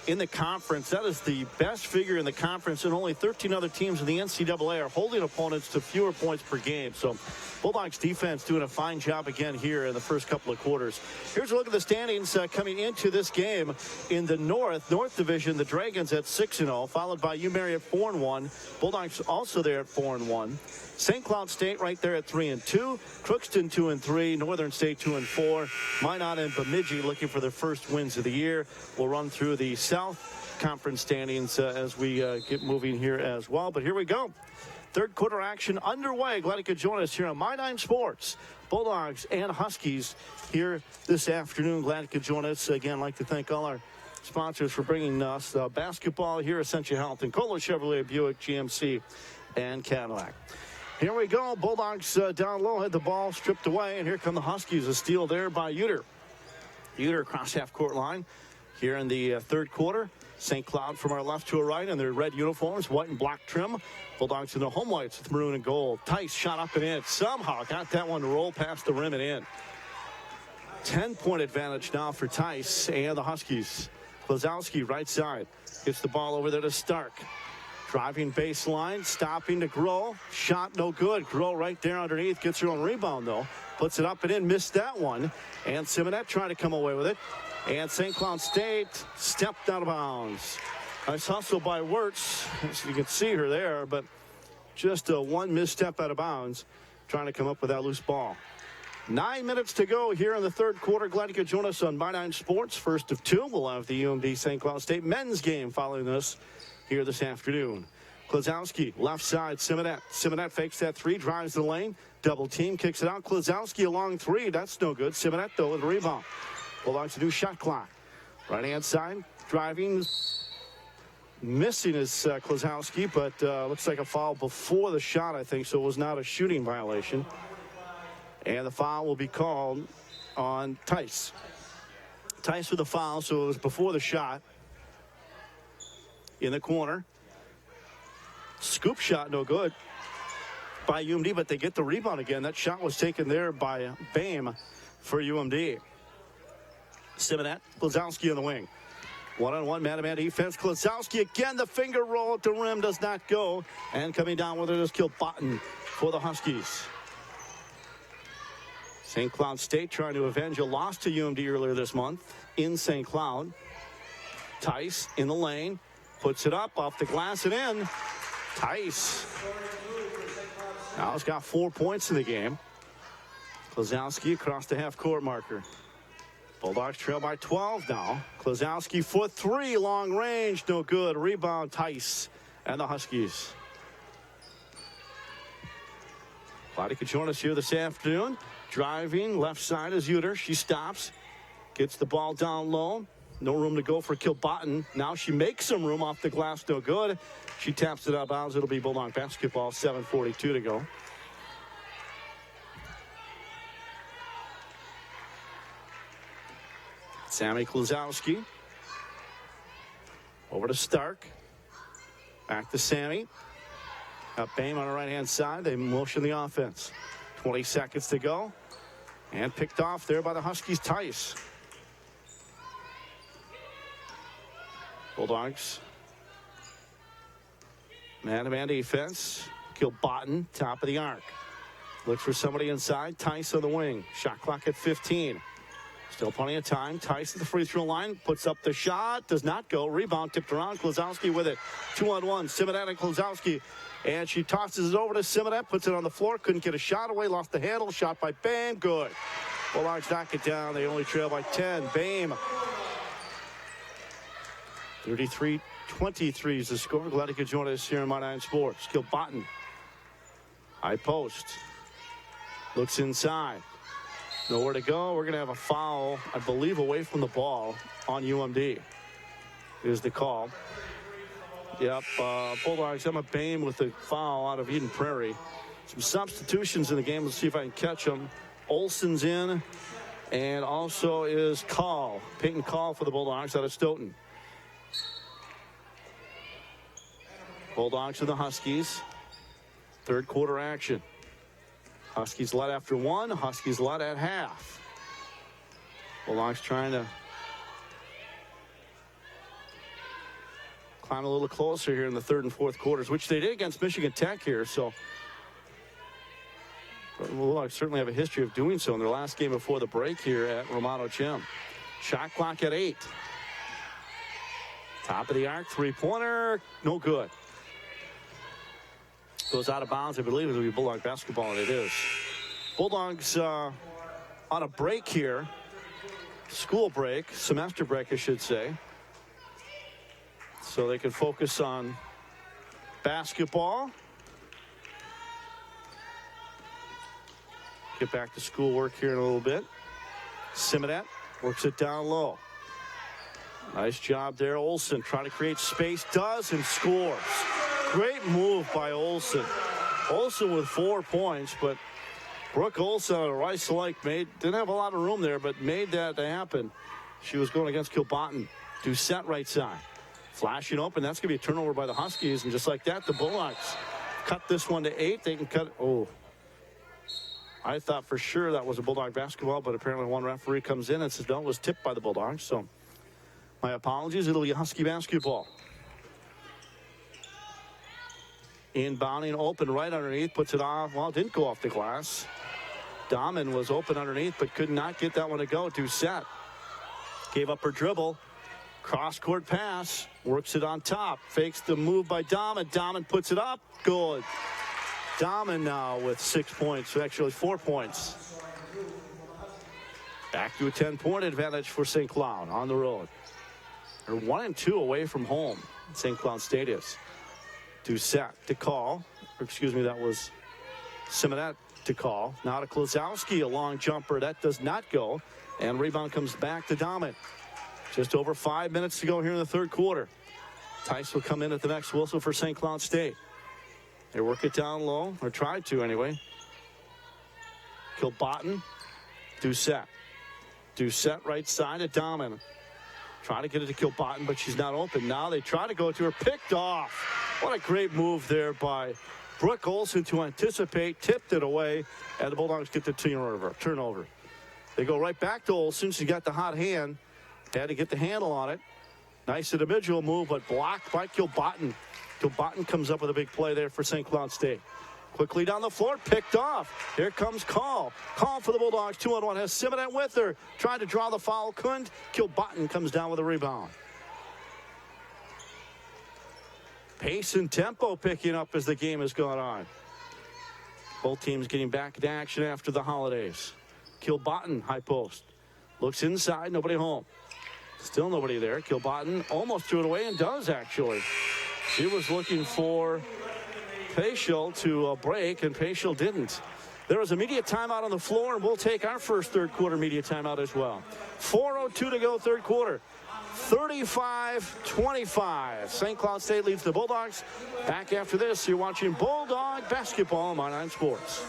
in the conference. That is the best figure in the conference, and only 13 other teams in the NCAA are holding opponents to fewer points per game. So Bulldogs defense doing a fine job again here in the first couple of quarters. Here's a look at the standings coming into this game. In the North Division, the Dragons at 6-0, followed by UMary at 4-1. Bulldogs also there at 4-1. St. Cloud State right there at 3-2. Crookston 2-3. Northern State 2-4. Minot and Bemidji looking for their first wins of the year. We'll run through the South Conference standings as we get moving here as well. But here we go. Third quarter action underway. Glad you could join us here on My Nine Sports. Bulldogs and Huskies here this afternoon. Glad you could join us. Again, I'd like to thank all our sponsors for bringing us basketball here, Essentia Health and Kohler Chevrolet, Buick, GMC, and Cadillac. Here we go. Bulldogs down low, had the ball stripped away, and here come the Huskies. A steal there by Uter. Uter across half-court line here in the third quarter. St. Cloud from our left to our right in their red uniforms, white and black trim. Bulldogs in the home whites with maroon and gold. Tice shot up and in. Somehow got that one to roll past the rim and in. 10-point advantage now for Tice and the Huskies. Klazowski right side. Gets the ball over there to Stark. Driving baseline, stopping to Grohl. Shot no good. Grohl right there underneath. Gets her own rebound, though. Puts it up and in. Missed that one. And Simonet trying to come away with it. And St. Cloud State stepped out of bounds. Nice hustle by Wirtz. As you can see her there, but just a one misstep out of bounds. Trying to come up with that loose ball. 9 minutes to go here in the third quarter. Glad you could join us on My Nine Sports. First of two, we'll have the UMD St. Cloud State men's game following this here this afternoon. Klazowski, left side, Simonet. Simonet fakes that three, drives the lane. Double team, kicks it out. Klazowski a long three. That's no good. Simonet, though, with a rebound. Bulldogs a new shot clock. Right-hand side, driving. Missing is Klazowski, but looks like a foul before the shot, I think, so it was not a shooting violation. And the foul will be called on Tice. Tice with the foul, so it was before the shot. In the corner. Scoop shot, no good by UMD, but they get the rebound again. That shot was taken there by Bame for UMD. Simonet, Klazowski on the wing. One-on-one, man-to-man defense. Klazowski again, the finger roll at the rim does not go. And coming down with it is Kilbotton for the Huskies. St. Cloud State trying to avenge a loss to UMD earlier this month in St. Cloud. Tice in the lane. Puts it up off the glass and in. Tice. Now he's got 4 points in the game. Klazowski across the half-court marker. Bulldogs trail by 12 now. Klazowski for three, long range, no good. Rebound, Tice and the Huskies. Glad you could join us here this afternoon. Driving, left side is Uter. She stops, gets the ball down low. No room to go for Kilbotton. Now she makes some room off the glass, no good. She taps it out of bounds. It'll be Bulldog basketball, 7:42 to go. Sammy Klazowski. Over to Stark. Back to Sammy. Got Bame on the right-hand side. They motion the offense. 20 seconds to go. And picked off there by the Huskies, Tice. Bulldogs. Man-to-man defense. Kilbotton, top of the arc. Looks for somebody inside. Tice on the wing. Shot clock at 15. Still plenty of time. Tice at the free throw line. Puts up the shot. Does not go. Rebound tipped around. Klazowski with it. 2-on-1. Simonet and Klazowski. And she tosses it over to Simonet. Puts it on the floor. Couldn't get a shot away. Lost the handle. Shot by Bame. Good. Bulldogs knock it down. They only trail by 10. Bame. 33-23 is the score. Glad you could join us here in My Nine Sports. Kilbotton. High post. Looks inside. Nowhere to go. We're going to have a foul, I believe, away from the ball on UMD. Is the call. Yep, Bulldogs, Emma Bame with the foul out of Eden Prairie. Some substitutions in the game. Let's see if I can catch them. Olson's in, and also is Call. Peyton Call for the Bulldogs out of Stoughton. Bulldogs and the Huskies. Third quarter action. Huskies led after one. Huskies led at half. Bulldogs trying to climb a little closer here in the third and fourth quarters, which they did against Michigan Tech here. So Bulldogs certainly have a history of doing so in their last game before the break here at Romano Gym. Shot clock at 8. Top of the arc, three-pointer, no good. Goes out of bounds. I believe it'll be Bulldog basketball, and it is. Bulldogs on a break here. School break, semester break, I should say. So they can focus on basketball. Get back to schoolwork here in a little bit. Simonet works it down low. Nice job there, Olsen. Trying to create space, does, and scores. Great move by Olsen. Olsen with 4 points, but Brooke Olsen on a Rice Lake didn't have a lot of room there, but made that happen. She was going against Kilbotton. Doucette right side. Flashing open. That's going to be a turnover by the Huskies, and just like that, the Bulldogs cut this one to 8. They can cut it. Oh. I thought for sure that was a Bulldog basketball, but apparently one referee comes in and says no, it was tipped by the Bulldogs. So my apologies. It'll be Husky basketball. Inbounding open right underneath, puts it off. Well, it didn't go off the glass. Dahman was open underneath, but could not get that one to go. Doucette gave up her dribble. Cross-court pass, works it on top. Fakes the move by Dahman. Dahman puts it up. Good. Dahman now with 6 points, actually 4 points. Back to a 10-point advantage for St. Cloud on the road. They're 1-2 away from home at St. Cloud Stadium. Doucette to call. Or excuse me, that was Simonet to call. Now to Klosowski, a long jumper. That does not go. And rebound comes back to Dahman. Just over 5 minutes to go here in the third quarter. Tice will come in at the next whistle for St. Cloud State. They work it down low, or tried to anyway. Kilbotton, Doucette. Doucette right side at Dahman. Trying to get it to Kilbotton, but she's not open. Now they try to go to her, picked off. What a great move there by Brooke Olsen to anticipate, tipped it away, and the Bulldogs get the turnover. They go right back to Olsen. She got the hot hand. Had to get the handle on it. Nice individual move, but blocked by Kilbotton. Kilbotton comes up with a big play there for St. Cloud State. Quickly down the floor, picked off. Here comes Call. Call for the Bulldogs, 2-on-1. Has Simonet with her. Tried to draw the foul, couldn't. Kilbotton comes down with a rebound. Pace and tempo picking up as the game has gone on. Both teams getting back into action after the holidays. Kilbotton, high post. Looks inside, nobody home. Still nobody there. Kilbotton almost threw it away and does, actually. She was looking for Paschal to break, and Paschal didn't. There was a media timeout on the floor, and we'll take our first third quarter media timeout as well. 4:02 to go, third quarter. 35-25. St. Cloud State leads the Bulldogs. Back after this, you're watching Bulldog basketball on My 9 Sports.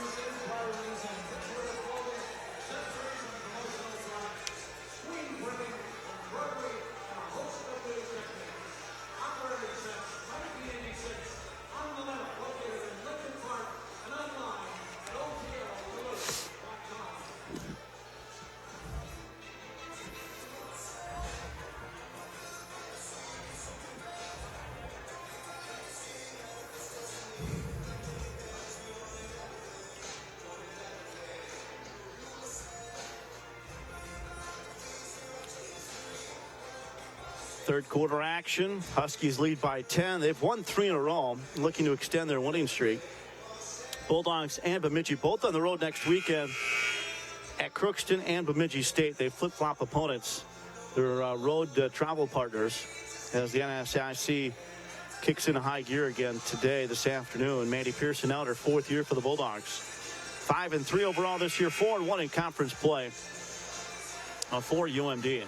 Third quarter action. Huskies lead by 10. They've won 3 in a row, looking to extend their winning streak. Bulldogs and Bemidji both on the road next weekend at Crookston and Bemidji State. They flip-flop opponents. They're road travel partners as the NSIC kicks into high gear again today, this afternoon. Mandy Pearson out her 4th year for the Bulldogs. 5-3 overall this year, 4-1 in conference play for UMD.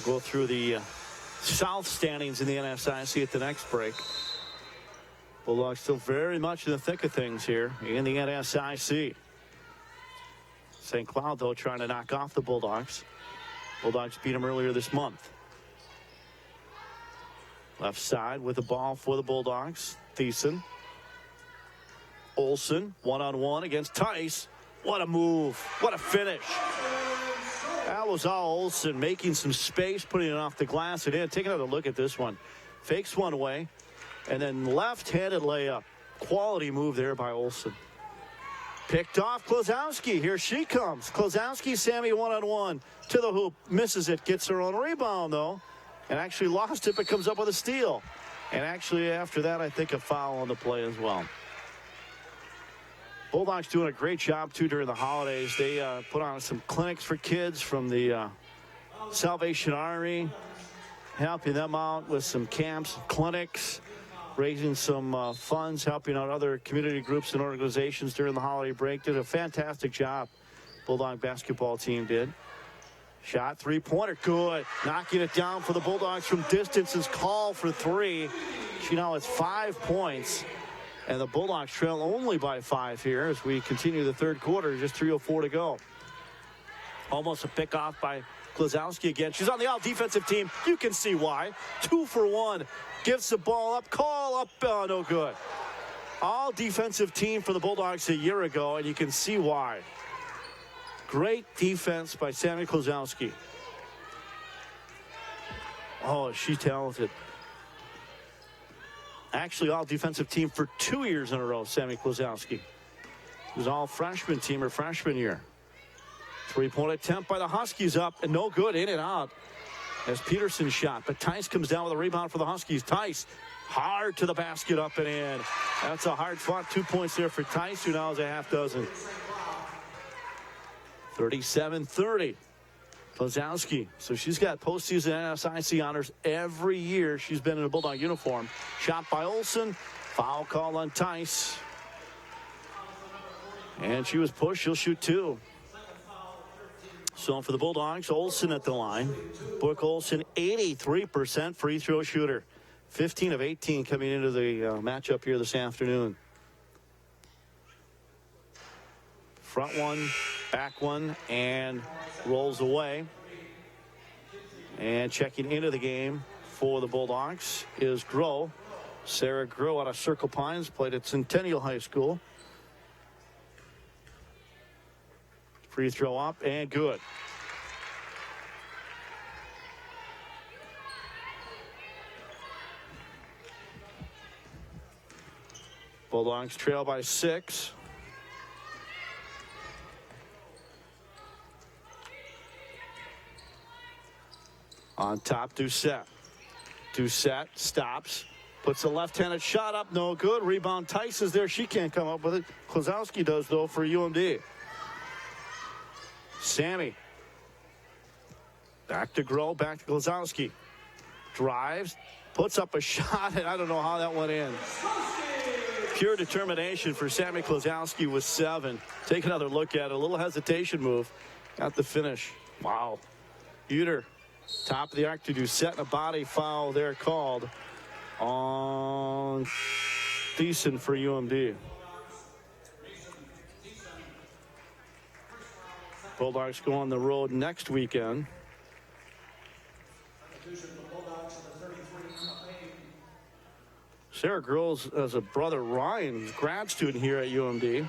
We'll go through the South standings in the NSIC at the next break. Bulldogs still very much in the thick of things here in the NSIC. St. Cloud, though, trying to knock off the Bulldogs. Bulldogs beat them earlier this month. Left side with the ball for the Bulldogs. Thiessen. Olsen, one-on-one against Tice. What a move. What a finish. That was all Olsen making some space, putting it off the glass and in. Take another look at this one. Fakes one way, and then left-handed layup. Quality move there by Olsen. Picked off Klozowski. Here she comes. Klozowski, Sammy one-on-one to the hoop. Misses it. Gets her own rebound, though. And actually lost it, but comes up with a steal. And actually, after that, I think a foul on the play as well. Bulldogs doing a great job, too, during the holidays. They put on some clinics for kids from the Salvation Army, helping them out with some camps, clinics, raising some funds, helping out other community groups and organizations during the holiday break. Did a fantastic job, Bulldog basketball team did. Shot, three-pointer, good. Knocking it down for the Bulldogs from distance is called for three. She now has 5 points. And the Bulldogs trail only by 5 here as we continue the third quarter. Just 3:04 to go. Almost a pick off by Klozowski again. She's on the all-defensive team. You can see why. 2 for 1. Gives the ball up. Call up. No good. All-defensive team for the Bulldogs a year ago, and you can see why. Great defense by Sammy Klozowski. Oh, she's talented. Actually, all defensive team for 2 years in a row, Sammy Klozowski. It was all freshman team her freshman year. Three-point attempt by the Huskies up and no good, in and out as Peterson shot. But Tice comes down with a rebound for the Huskies. Tice hard to the basket, up and in. That's a hard fought 2 points there for Tice, who now has a half dozen. 37-30. Klozowski. So she's got postseason NSIC honors every year she's been in a Bulldog uniform. Shot by Olsen. Foul call on Tice. And she was pushed. She'll shoot 2. So for the Bulldogs, Olsen at the line. Brooke Olsen, 83% free throw shooter. 15 of 18 coming into the matchup here this afternoon. Front one, back one, and rolls away. And checking into the game for the Bulldogs is Groh. Sarah Groh out of Circle Pines, played at Centennial High School. Free throw up and good. Bulldogs trail by 6. On top, Doucette. Doucette stops. Puts a left-handed shot up. No good. Rebound. Tice is there. She can't come up with it. Klozowski does, though, for UMD. Sammy. Back to Groh. Back to Klozowski. Drives. Puts up a shot, and I don't know how that went in. Pure determination for Sammy Klozowski with 7. Take another look at it. A little hesitation move. Got the finish. Wow. Uter. Top of the arc to Doucette, and a body foul there called on Thiessen for UMD. Bulldogs go on the road next weekend. Sarah Groh has a brother, Ryan, grad student here at UMD.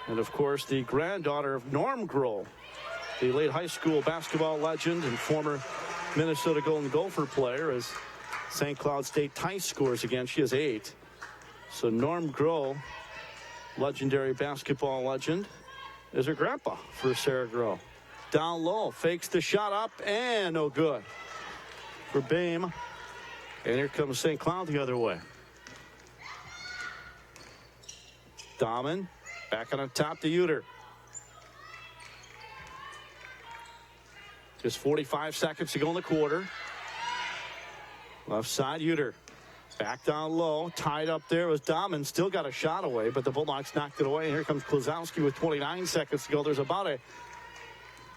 And, of course, the granddaughter of Norm Groh, the late high school basketball legend and former Minnesota Golden Gopher player, as St. Cloud State Tice scores again. She has 8. So Norm Groh, legendary basketball legend, is her grandpa for Sarah Groh. Down low, fakes the shot up, and no good for Boehm. And here comes St. Cloud the other way. Dahman back on top to Uter. Just 45 seconds to go in the quarter. Left side, Uter. Back down low. Tied up there was Dahman. Still got a shot away, but the Bulldogs knocked it away. And here comes Klozowski with 29 seconds to go. There's about a,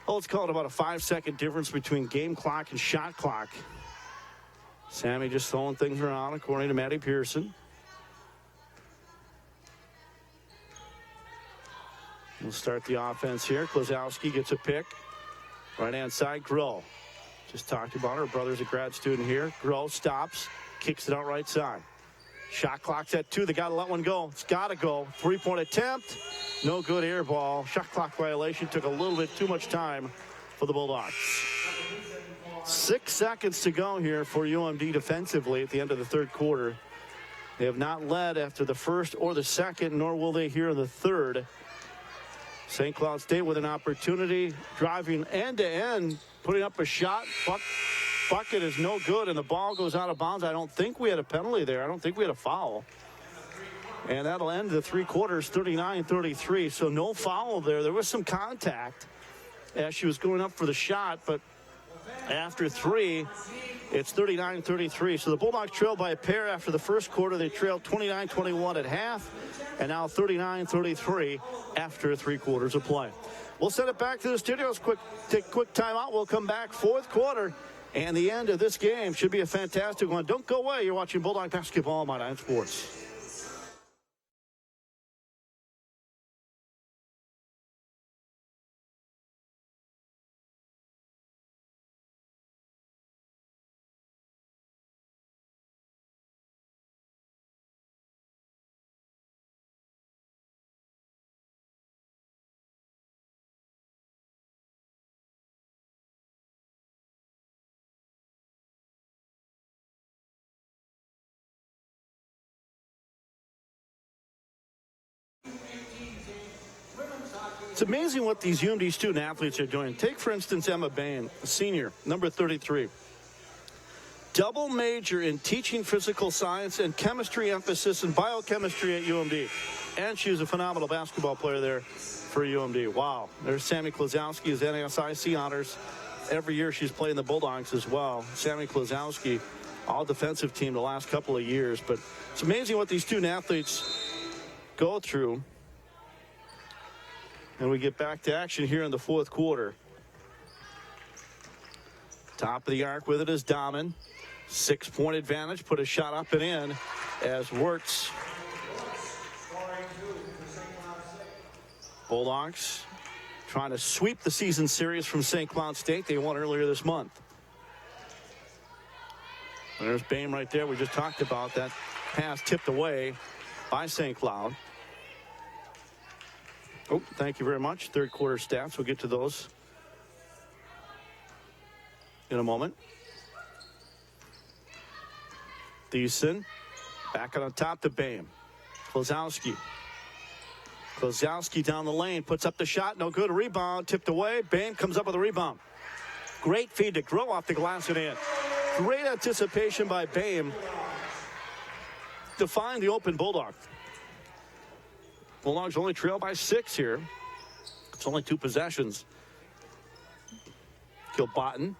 let's call it about a 5-second difference between game clock and shot clock. Sammy just throwing things around, according to Maddie Pearson. We'll start the offense here. Klozowski gets a pick. Right-hand side, Groh. Just talked about her brother's a grad student here. Gross stops, kicks it out right side. Shot clock's at 2. They got to let one go. It's got to go. 3-point attempt. No good, air ball. Shot clock violation. Took a little bit too much time for the Bulldogs. 6 seconds to go here for UMD defensively at the end of the third quarter. They have not led after the first or the second, nor will they here in the third. St. Cloud State with an opportunity, driving end-to-end, putting up a shot. Bucket is no good, and the ball goes out of bounds. I don't think we had a penalty there. I don't think we had a foul. And that'll end the three quarters, 39-33. So no foul there. There was some contact as she was going up for the shot, but after 3, it's 39-33. So the Bulldogs trailed by a pair after the first quarter. They trailed 29-21 at half, and now 39-33 after 3 quarters of play. We'll send it back to the studios. Take a quick timeout. We'll come back fourth quarter. And the end of this game should be a fantastic one. Don't go away. You're watching Bulldog Basketball on 9 Sports. It's amazing what these UMD student athletes are doing. Take, for instance, Emma Bain, a senior, number 33. Double major in teaching physical science and chemistry, emphasis in biochemistry at UMD. And she was a phenomenal basketball player there for UMD. Wow. There's Sammy Klozowski, his NSIC honors. Every year she's playing the Bulldogs as well. Sammy Klozowski, all defensive team the last couple of years. But it's amazing what these student athletes go through. And we get back to action here in the fourth quarter. Top of the arc with it is Dahmen. 6-point advantage. Put a shot up and in as Wirtz. Bulldogs trying to sweep the season series from St. Cloud State. They won earlier this month. And there's Bain right there. We just talked about that pass tipped away by St. Cloud. Oh, thank you very much. Third quarter stats. We'll get to those in a moment. Thiessen back on top to Bain. Klozowski. Klozowski down the lane. Puts up the shot. No good. Rebound. Tipped away. Bain comes up with a rebound. Great feed to Grow off the glass and in. Great anticipation by Bain to find the open Bulldog. Bulldogs only trail by 6 here. It's only 2 possessions. Kilbotton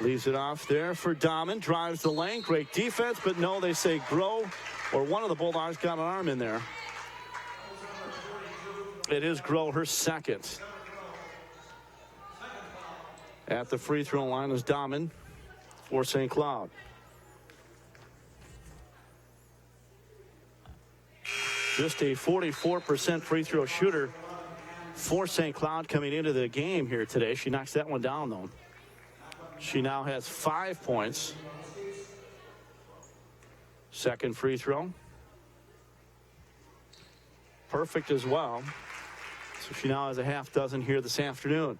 leaves it off there for Dahmen. Drives the lane. Great defense, but no, they say Grow, or one of the Bulldogs got an arm in there. It is Grow, her second. At the free throw line is Dahmen for St. Cloud. Just a 44% free throw shooter for St. Cloud coming into the game here today. She knocks that one down, though. She now has 5 points. Second free throw. Perfect as well. So she now has a half dozen here this afternoon.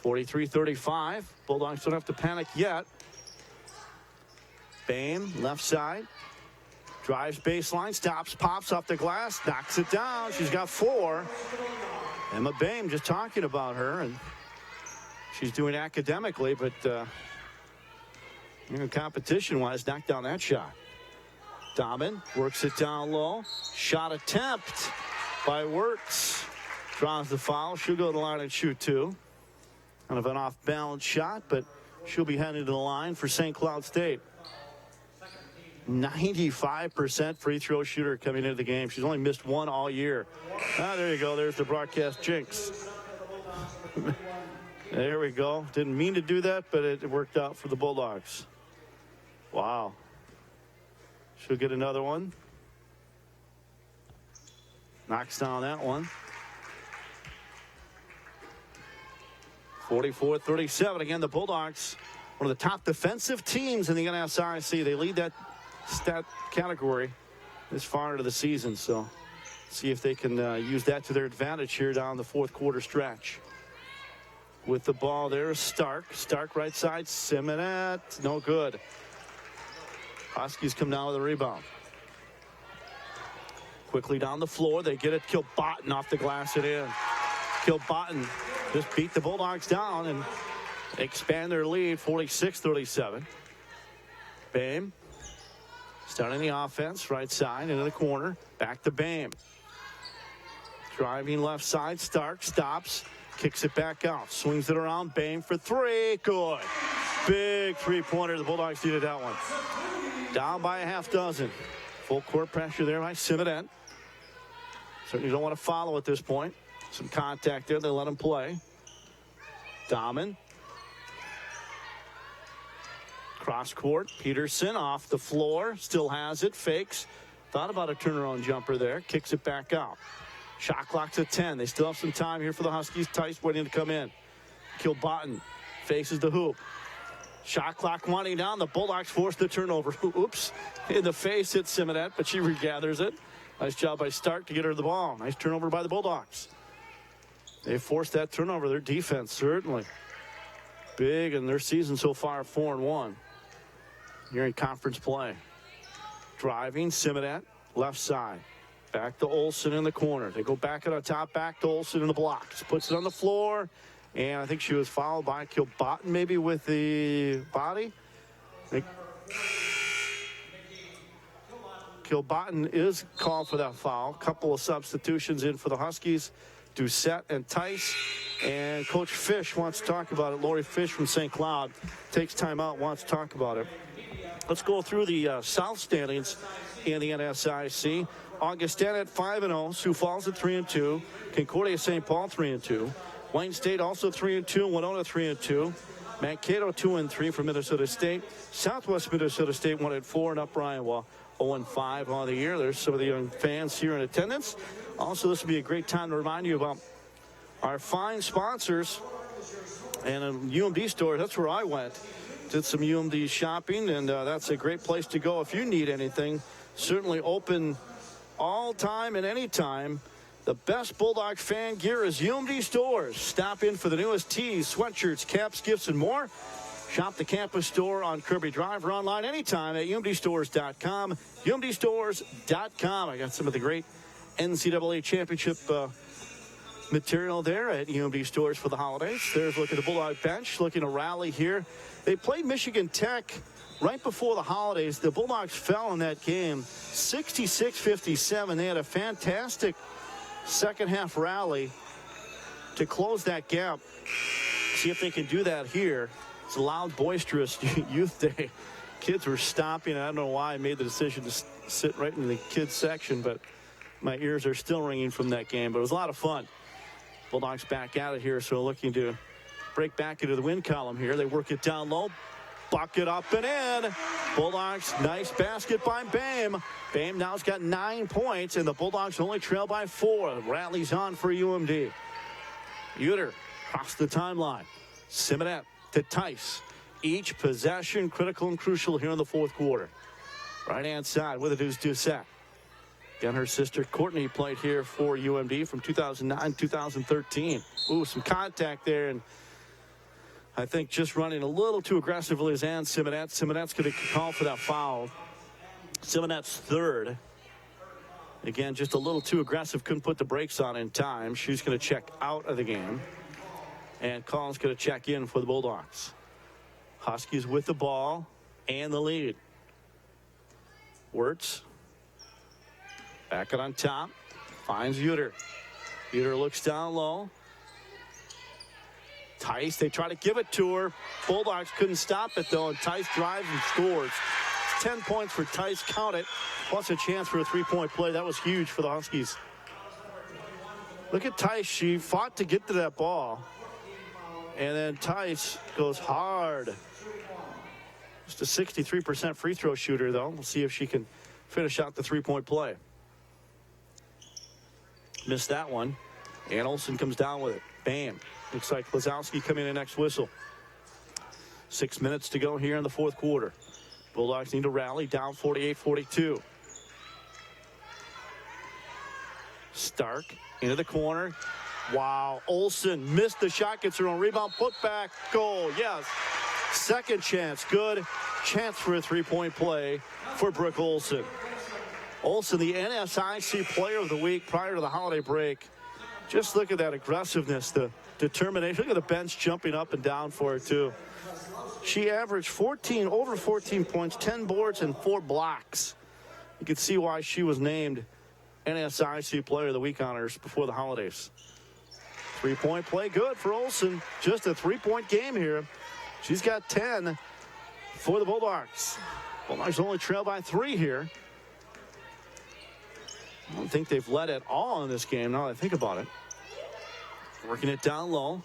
43-35. Bulldogs don't have to panic yet. Bain, left side. Drives baseline, stops, pops off the glass, knocks it down. She's got 4. Emma Bain, just talking about her, and she's doing academically, but competition-wise, knocked down that shot. Dahmen works it down low. Shot attempt by Wirtz. Draws the foul. She'll go to the line and shoot 2. Kind of an off-balance shot, but she'll be heading to the line for St. Cloud State. 95% free throw shooter coming into the game. She's only missed 1 all year. There you go. There's the broadcast jinx. There we go. Didn't mean to do that, but it worked out for the Bulldogs. Wow. She'll get another one. Knocks down that one. 44-37. Again, the Bulldogs, one of the top defensive teams in the NSIC. They lead that stat category this far into the season. So see if they can use that to their advantage here down the fourth quarter stretch. With the ball there is Stark. Stark right side. Simonette. No good. Huskies come down with a rebound. Quickly down the floor. They get it. Kilbotton off the glass and in. Kilbotton just beat the Bulldogs down and expand their lead 46-37. Bame starting the offense. Right side into the corner. Back to Bame. Driving left side. Stark stops. Kicks it back out. Swings it around. Bame for three. Good. Big three-pointer. The Bulldogs needed that one. Down by a half dozen. Full court pressure there by Simonette. Certainly don't want to follow at this point. Some contact there. They let him play. Dahman. Cross court. Peterson off the floor. Still has it. Fakes. Thought about a turnaround jumper there. Kicks it back out. Shot clock's at 10. They still have some time here for the Huskies. Tice waiting to come in. Kilbotton faces the hoop. Shot clock winding down. The Bulldogs force the turnover. Oops. In the face hits Simonette, but she regathers it. Nice job by Stark to get her the ball. Nice turnover by the Bulldogs. They forced that turnover. Their defense certainly big in their season so far, 4-1. Here in conference play. Driving, Simonette, left side. Back to Olsen in the corner. They go back on top, back to Olsen in the blocks. Puts it on the floor. And I think she was fouled by Kilbotton maybe with the body. Kilbotton is called for that foul. Couple of substitutions in for the Huskies. Doucette and Tice. And Coach Fish wants to talk about it. Lori Fish from St. Cloud takes time out, wants to talk about it. Let's go through the South standings in the NSIC. Augustana at 5-0. Sioux Falls at 3-2. Concordia St. Paul 3-2. Wayne State also 3-2. Winona 3-2. Mankato 2-3 for Minnesota State. Southwest Minnesota State 1-4, and Upper Iowa 0-5 on the year. There's some of the young fans here in attendance. Also, this would be a great time to remind you about our fine sponsors and a UMD store. That's where I went. Did some UMD shopping, and that's a great place to go if you need anything. Certainly open all time and any time. The best Bulldog fan gear is UMD stores. Stop in for the newest tees, sweatshirts, caps, gifts, and more. Shop the campus store on Kirby Drive or online anytime at umdstores.com. umdstores.com. I got some of the great NCAA championship material there at UMD stores for the holidays. There's a look at the Bulldog bench, looking to rally here. They played Michigan Tech right before the holidays. The Bulldogs fell in that game 66-57. They had a fantastic second half rally to close that gap. See if they can do that here. It's a loud, boisterous youth day. Kids were stomping. I don't know why I made the decision to sit right in the kids section, but my ears are still ringing from that game. But it was a lot of fun. Bulldogs back at it here, so looking to break back into the win column here. They work it down low. Bucket up and in. Bulldogs, nice basket by Bame. Bame now's got 9 points, and the Bulldogs only trail by 4. Rallies on for UMD. Uter across the timeline. Simonette to Tice. Each possession critical and crucial here in the fourth quarter. Right-hand side with it is Doucette. Again, her sister Courtney played here for UMD from 2009-2013. Ooh, some contact there, and I think just running a little too aggressively is Ann Simonette. Simonette's going to call for that foul. Simonette's third. Again, just a little too aggressive. Couldn't put the brakes on in time. She's going to check out of the game. And Collins going to check in for the Bulldogs. Huskies with the ball and the lead. Wirtz. Back it on top. Finds Uter. Uter looks down low. Tice, they try to give it to her. Bulldogs couldn't stop it, though, and Tice drives and scores. 10 points for Tice, count it, plus a chance for a three-point play. That was huge for the Huskies. Look at Tice. She fought to get to that ball, and then Tice goes hard. Just a 63% free throw shooter, though. We'll see if she can finish out the three-point play. Missed that one, and Olsen comes down with it. Bam. Looks like Lazowski coming in next whistle. 6 minutes to go here in the fourth quarter. Bulldogs need to rally, down 48-42. Stark into the corner. Wow, Olsen missed the shot, gets her own rebound, put back, goal, yes. Second chance, good chance for a three-point play for Brooke Olsen. Olsen, the NSIC Player of the Week prior to the holiday break. Just look at that aggressiveness, the determination. Look at the bench jumping up and down for her, too. She averaged over 14 points, 10 boards, and 4 blocks. You can see why she was named NSIC Player of the Week honors before the holidays. Three-point play, good for Olsen. Just a three-point game here. She's got 10 for the Bulldogs. Bulldogs only trail by 3 here. I don't think they've led at all in this game now that I think about it. Working it down low.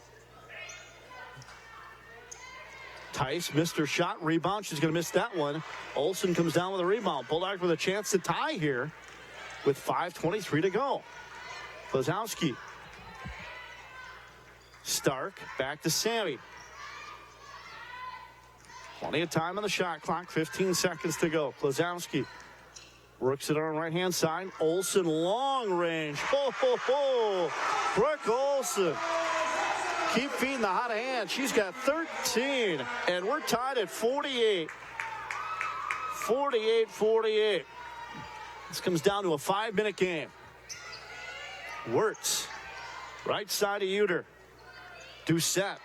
Tice missed her shot, rebound. She's going to miss that one. Olsen comes down with a rebound. Bulldogs with a chance to tie here with 5:23 to go. Lazowski. Stark back to Sammy. Plenty of time on the shot clock. 15 seconds to go. Lazowski works it on the right-hand side. Olsen long range. Ho, ho, ho. Brooke Olsen. Keep feeding the hot hand. She's got 13, and we're tied at 48. 48-48. This comes down to a 5-minute game. Wirtz, right side of Uter. Doucette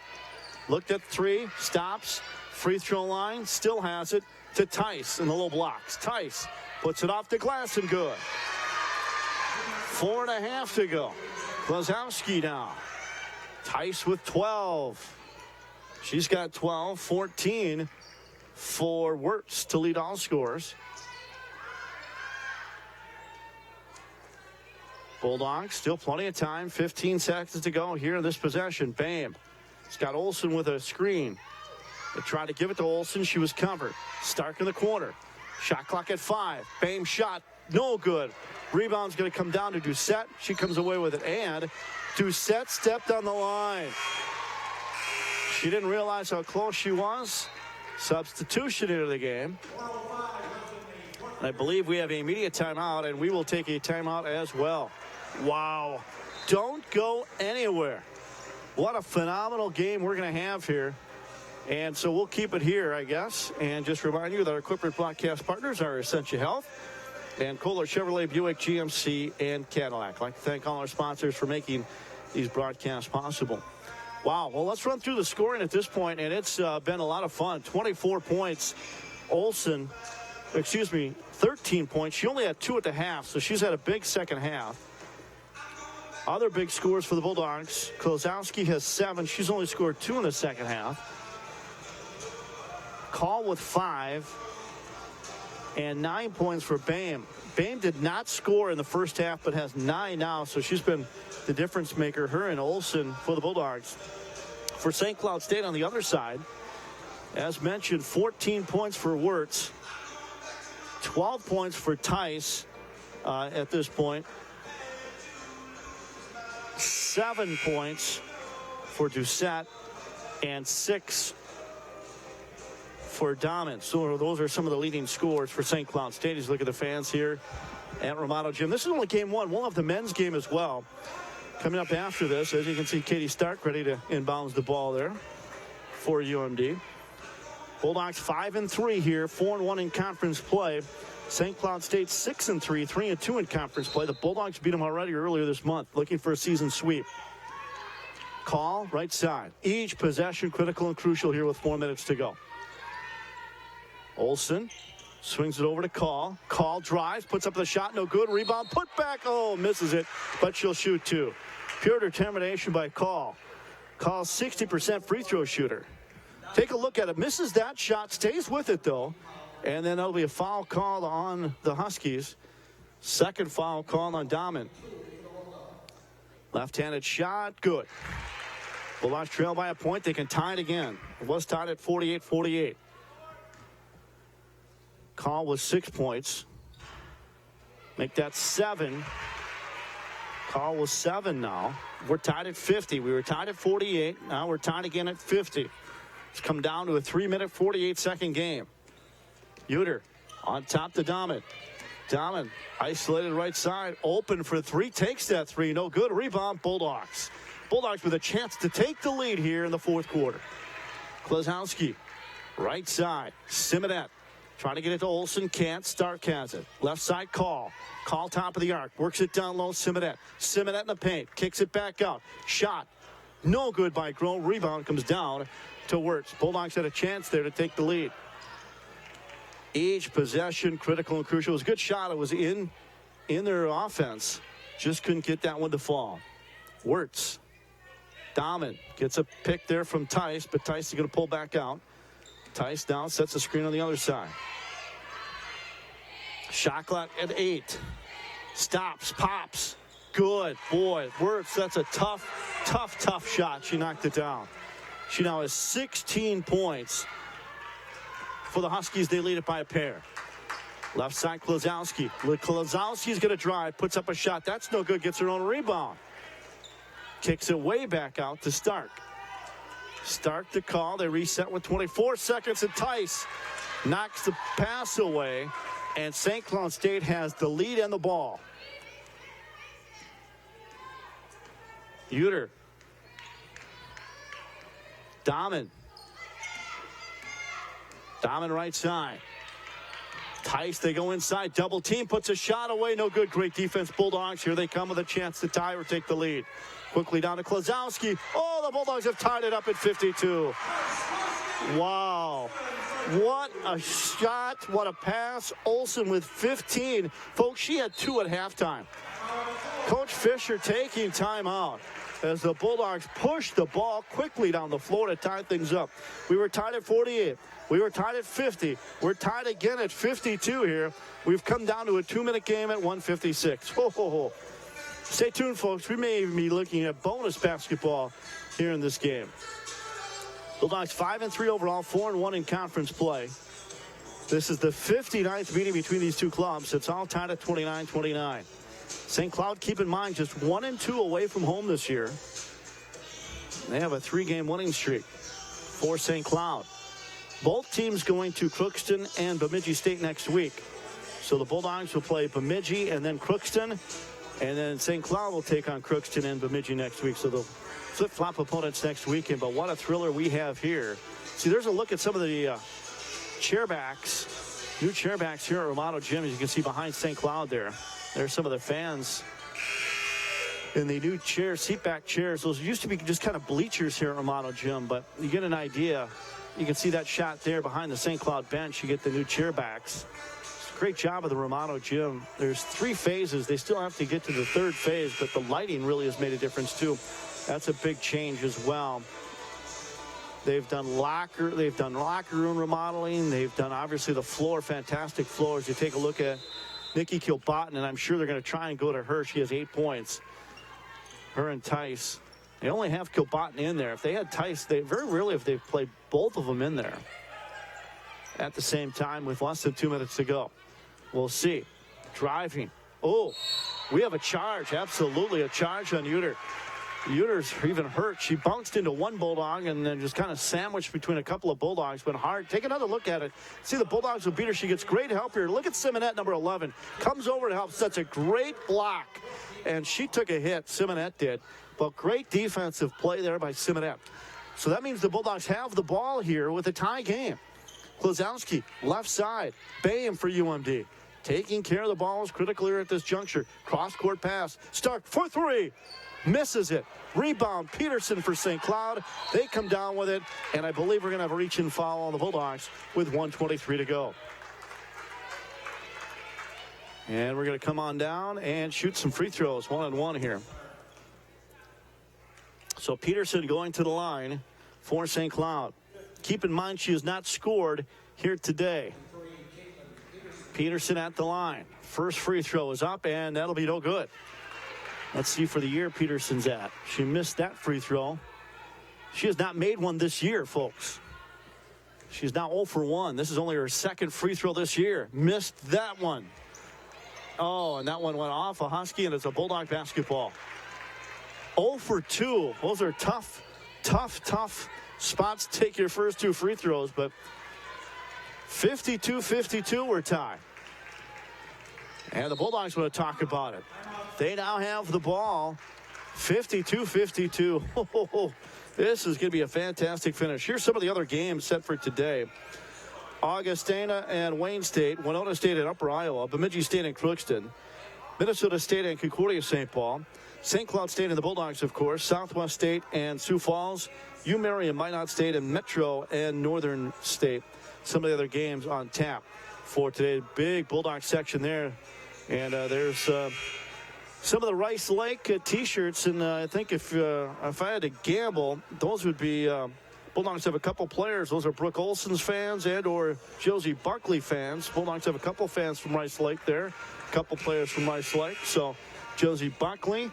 looked at 3, stops, free throw line, still has it to Tice in the low blocks. Tice puts it off the glass and good. 4.5 to go. Lazowski now. Tice with 12. She's got 12, 14 for Wirtz to lead all scorers. Bulldogs still plenty of time. 15 seconds to go here in this possession. Bam. It's got Olsen with a screen. They tried to give it to Olsen. She was covered. Stark in the corner. Shot clock at 5. Bam shot. No good. Rebound's going to come down to Doucette. She comes away with it. And Doucette stepped on the line. She didn't realize how close she was. Substitution into the game. I believe we have a media timeout, and we will take a timeout as well. Wow. Don't go anywhere. What a phenomenal game we're going to have here. And so we'll keep it here, I guess. And just remind you that our corporate broadcast partners are Essentia Health and Kohler Chevrolet, Buick, GMC, and Cadillac. I'd like to thank all our sponsors for making these broadcasts possible. Wow. Well, let's run through the scoring at this point, and it's been a lot of fun. 24 points. Olsen, 13 points. She only had 2 at the half, so she's had a big second half. Other big scores for the Bulldogs. Klozowski has 7. She's only scored 2 in the second half. Call with 5. And 9 points for Bam. Bam did not score in the first half, but has 9 now, so she's been the difference maker. Her and Olsen for the Bulldogs. For St. Cloud State on the other side, as mentioned, 14 points for Wirtz. 12 points for Tice at this point. 7 points for Doucette and 6 for Domin. So those are some of the leading scores for St. Cloud State. As you look at the fans here at Romano Gym. This is only game 1. We'll have the men's game as well coming up after this. As you can see, Katie Stark ready to inbounds the ball there for UMD. Bulldogs 5-3 here, 4-1 in conference play. St. Cloud State 6-3, 3-2 in conference play. The Bulldogs beat them already earlier this month, looking for a season sweep. Call right side. Each possession critical and crucial here with 4 minutes to go. Olsen swings it over to Call. Call drives, puts up the shot, no good. Rebound, put back. Oh, misses it, but she'll shoot 2. Pure determination by Call. Call's 60% free throw shooter. Take a look at it. Misses that shot, stays with it though. And then there'll be a foul call on the Huskies. Second foul call on Domin. Left-handed shot, good. Bulldogs trail by a point. They can tie it again. It was tied at 48-48. Call was 6 points. Make that 7. Carl was 7 now. We're tied at 50. We were tied at 48. Now we're tied again at 50. It's come down to a 3-minute, 48-second game. Uter on top to Dahmen. Dahmen isolated right side. Open for three. Takes that three. No good. Rebound, Bulldogs. Bulldogs with a chance to take the lead here in the fourth quarter. Klazowski, right side. Simonet trying to get it to Olsen. Can't. Stark has it. Left side call. Call top of the arc. Works it down low. Simonet. Simonet in the paint. Kicks it back out. Shot. No good by Groh. Rebound comes down to Wirtz. Bulldogs had a chance there to take the lead. Each possession critical and crucial. It was a good shot. It was in their offense. Just couldn't get that one to fall. Wirtz. Dahmen gets a pick there from Tice, but Tice is going to pull back out. Tice now sets the screen on the other side. Shot clock at 8. Stops, pops. Good. Boy, Wirtz, that's a tough shot. She knocked it down. She now has 16 points. For the Huskies, they lead it by a pair. Left side, Klazowski. Klazowski's going to drive, puts up a shot. That's no good, gets her own rebound. Kicks it way back out to Stark. Stark the call. They reset with 24 seconds, and Tice knocks the pass away, and St. Cloud State has the lead and the ball. Uter. Dahmen. Dahmen right side. Tice, they go inside. Double team, puts a shot away. No good. Great defense, Bulldogs. Here they come with a chance to tie or take the lead. Quickly down to Klazowski. Oh, the Bulldogs have tied it up at 52. Wow. What a shot. What a pass. Olsen with 15. Folks, she had 2 at halftime. Coach Fisher taking time out as the Bulldogs push the ball quickly down the floor to tie things up. We were tied at 48. We were tied at 50. We're tied again at 52 here. We've come down to a 2-minute game at 1:56. Ho, ho, ho. Stay tuned, folks. We may even be looking at bonus basketball here in this game. Bulldogs 5-3 overall, 4-1 in conference play. This is the 59th meeting between these two clubs. It's all tied at 29-29. St. Cloud, keep in mind, just 1-2 away from home this year. They have a 3-game winning streak for St. Cloud. Both teams going to Crookston and Bemidji State next week. So the Bulldogs will play Bemidji and then Crookston. And then St. Cloud will take on Crookston and Bemidji next week. So they'll flip-flop opponents next weekend. But what a thriller we have here. See, there's a look at some of the chairbacks. New chairbacks here at Romano Gym. As you can see behind St. Cloud there. There's some of the fans in the new chairs, seatback chairs. Those used to be just kind of bleachers here at Romano Gym. But you get an idea. You can see that shot there behind the St. Cloud bench. You get the new chairbacks. Great job of the Romano Gym. There's 3 phases. They still have to get to the 3rd phase, but the lighting really has made a difference too. That's a big change as well. They've done locker room remodeling. They've done obviously the floor, fantastic floors. You take a look at Nikki Kilbotton, and I'm sure they're going to try and go to her. She has 8 points. Her and Tice. They only have Kilbotton in there. If they had Tice, they very rarely if they played both of them in there at the same time with less than 2 minutes to go. We'll see. Driving. Oh, we have a charge. Absolutely a charge on Uter. Uter's even hurt. She bounced into one Bulldog and then just kind of sandwiched between a couple of Bulldogs. Went hard. Take another look at it. See the Bulldogs will beat her. She gets great help here. Look at Simonet, number 11. Comes over to help. Sets a great block. And she took a hit. Simonet did. But great defensive play there by Simonet. So that means the Bulldogs have the ball here with a tie game. Klazowski, left side. Bam for UMD. Taking care of the ball is critical here at this juncture. Cross-court pass. Stark for 3. Misses it. Rebound, Peterson for St. Cloud. They come down with it, and I believe we're going to have a reach-in foul on the Bulldogs with 1:23 to go. And we're going to come on down and shoot some free throws, 1-on-1 here. So Peterson going to the line for St. Cloud. Keep in mind she has not scored here today. Peterson at the line. First free throw is up, and that'll be no good. Let's see for the year Peterson's at. She missed that free throw. She has not made one this year, folks. She's now 0 for 1. This is only her second free throw this year. Missed that one. Oh, and that one went off a Husky, and it's a Bulldog basketball. 0 for 2. Those are tough spots to take your first 2 free throws, but 52-52, we're tied. And the Bulldogs want to talk about it. They now have the ball. 52-52. This is going to be a fantastic finish. Here's some of the other games set for today. Augustana and Wayne State, Winona State and Upper Iowa, Bemidji State and Crookston, Minnesota State and Concordia St. Paul, St. Cloud State and the Bulldogs, of course, Southwest State and Sioux Falls, UMary and Minot State, and Metro and Northern State. Some of the other games on tap for today. Big Bulldog section there. And there's some of the Rice Lake T-shirts. And I think if I had to gamble, those would be Bulldogs have a couple players. Those are Brooke Olson's fans and or Josie Buckley fans. Bulldogs have a couple fans from Rice Lake there. A couple players from Rice Lake. So Josie Buckley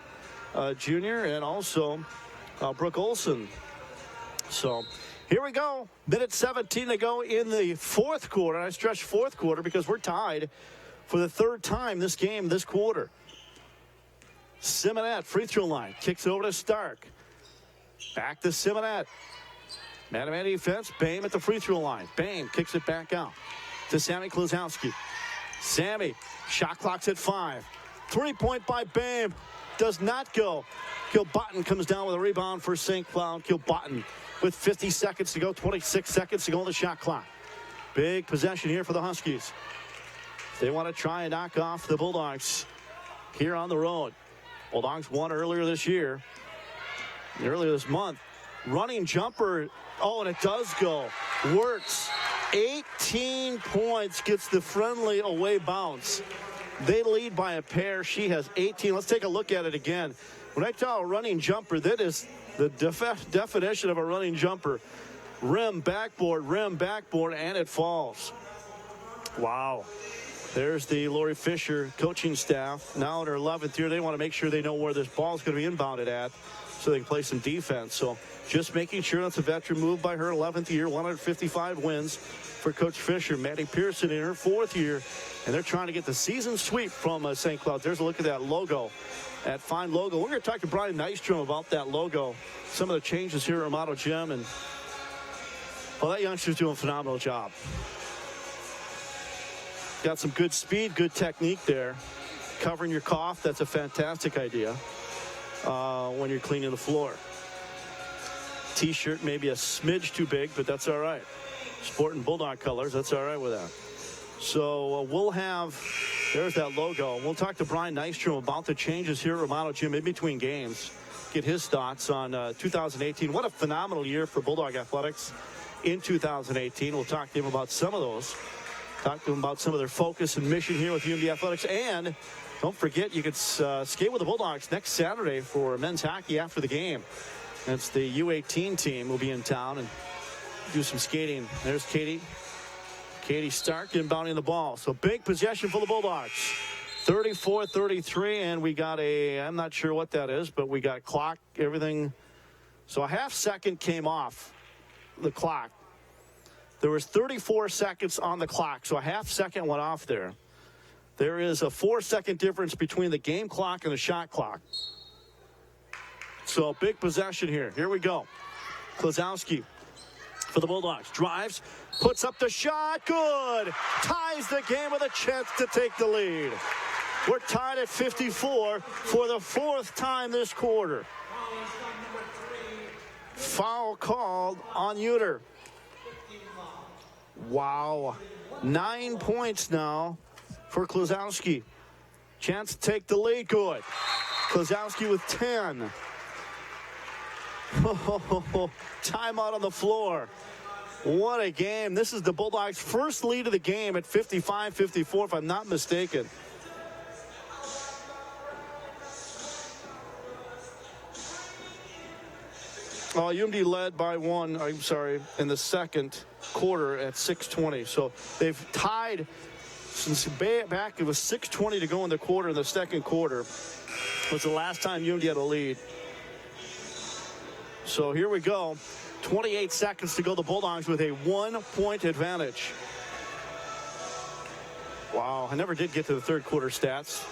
Jr. and also Brooke Olson. So here we go. Minute 17 to go in the fourth quarter. I stress fourth quarter because we're tied for the third time this game, this quarter. Simonette, free throw line. Kicks it over to Stark. Back to Simonette. Man-to-man defense. Bame at the free throw line. Bame kicks it back out to Sammy Kluzowski. Sammy, shot clock's at 5. 3-point by Bame. Does not go. Kilbottom comes down with a rebound for St. Cloud. Kilbottom with 50 seconds to go, 26 seconds to go on the shot clock. Big possession here for the Huskies. They want to try and knock off the Bulldogs here on the road. Bulldogs won earlier this year, earlier this month. Running jumper. Oh, and it does go. Works. 18 points, gets the friendly away bounce. They lead by a pair. She has 18. Let's take a look at it again. When I tell a running jumper, that is the definition of a running jumper. Rim, backboard, and it falls. Wow. There's the Lori Fisher coaching staff. Now in her 11th year, they want to make sure they know where this ball is going to be inbounded at so they can play some defense. So just making sure that's a veteran move by her 11th year, 155 wins for Coach Fisher. Maddie Pearson in her 4th year, and they're trying to get the season sweep from St. Cloud. There's a look at that logo, that fine logo. We're going to talk to Brian Nystrom about that logo, some of the changes here at Amato Gym, and well, that youngster's doing a phenomenal job. Got some good speed, good technique there. Covering your cough, that's a fantastic idea when you're cleaning the floor. T-shirt maybe a smidge too big, but that's all right. Sporting Bulldog colors, that's all right with that. So we'll have, there's that logo. We'll talk to Brian Nystrom about the changes here at Amato Gym in between games. Get his thoughts on 2018. What a phenomenal year for Bulldog Athletics in 2018. We'll talk to him about some of those. Talk to them about some of their focus and mission here with UMD Athletics. And don't forget, you could skate with the Bulldogs next Saturday for men's hockey after the game. That's the U18 team will be in town and do some skating. There's Katie Stark inbounding the ball. So big possession for the Bulldogs. 34-33, and we got I'm not sure what that is, but we got clock, everything. So a half second came off the clock. There was 34 seconds on the clock, so a half second went off there. There is a 4-second difference between the game clock and the shot clock. So big possession here. Here we go. Kluzowski for the Bulldogs. Drives, puts up the shot. Good. Ties the game with a chance to take the lead. We're tied at 54 for the 4th time this quarter. Foul called on Uter. Wow. 9 points now for Kluzowski. Chance to take the lead. Good. Kluzowski with 10. Timeout on the floor. What a game. This is the Bulldogs' first lead of the game at 55-54, if I'm not mistaken. UMD led by 1, in the second quarter at 6:20. So they've tied since back. It was 6:20 to go in the quarter. In the second quarter was the last time UMD had a lead. So here we go. 28 seconds to go. The Bulldogs with a 1-point advantage. Wow, I never did get to the third quarter stats.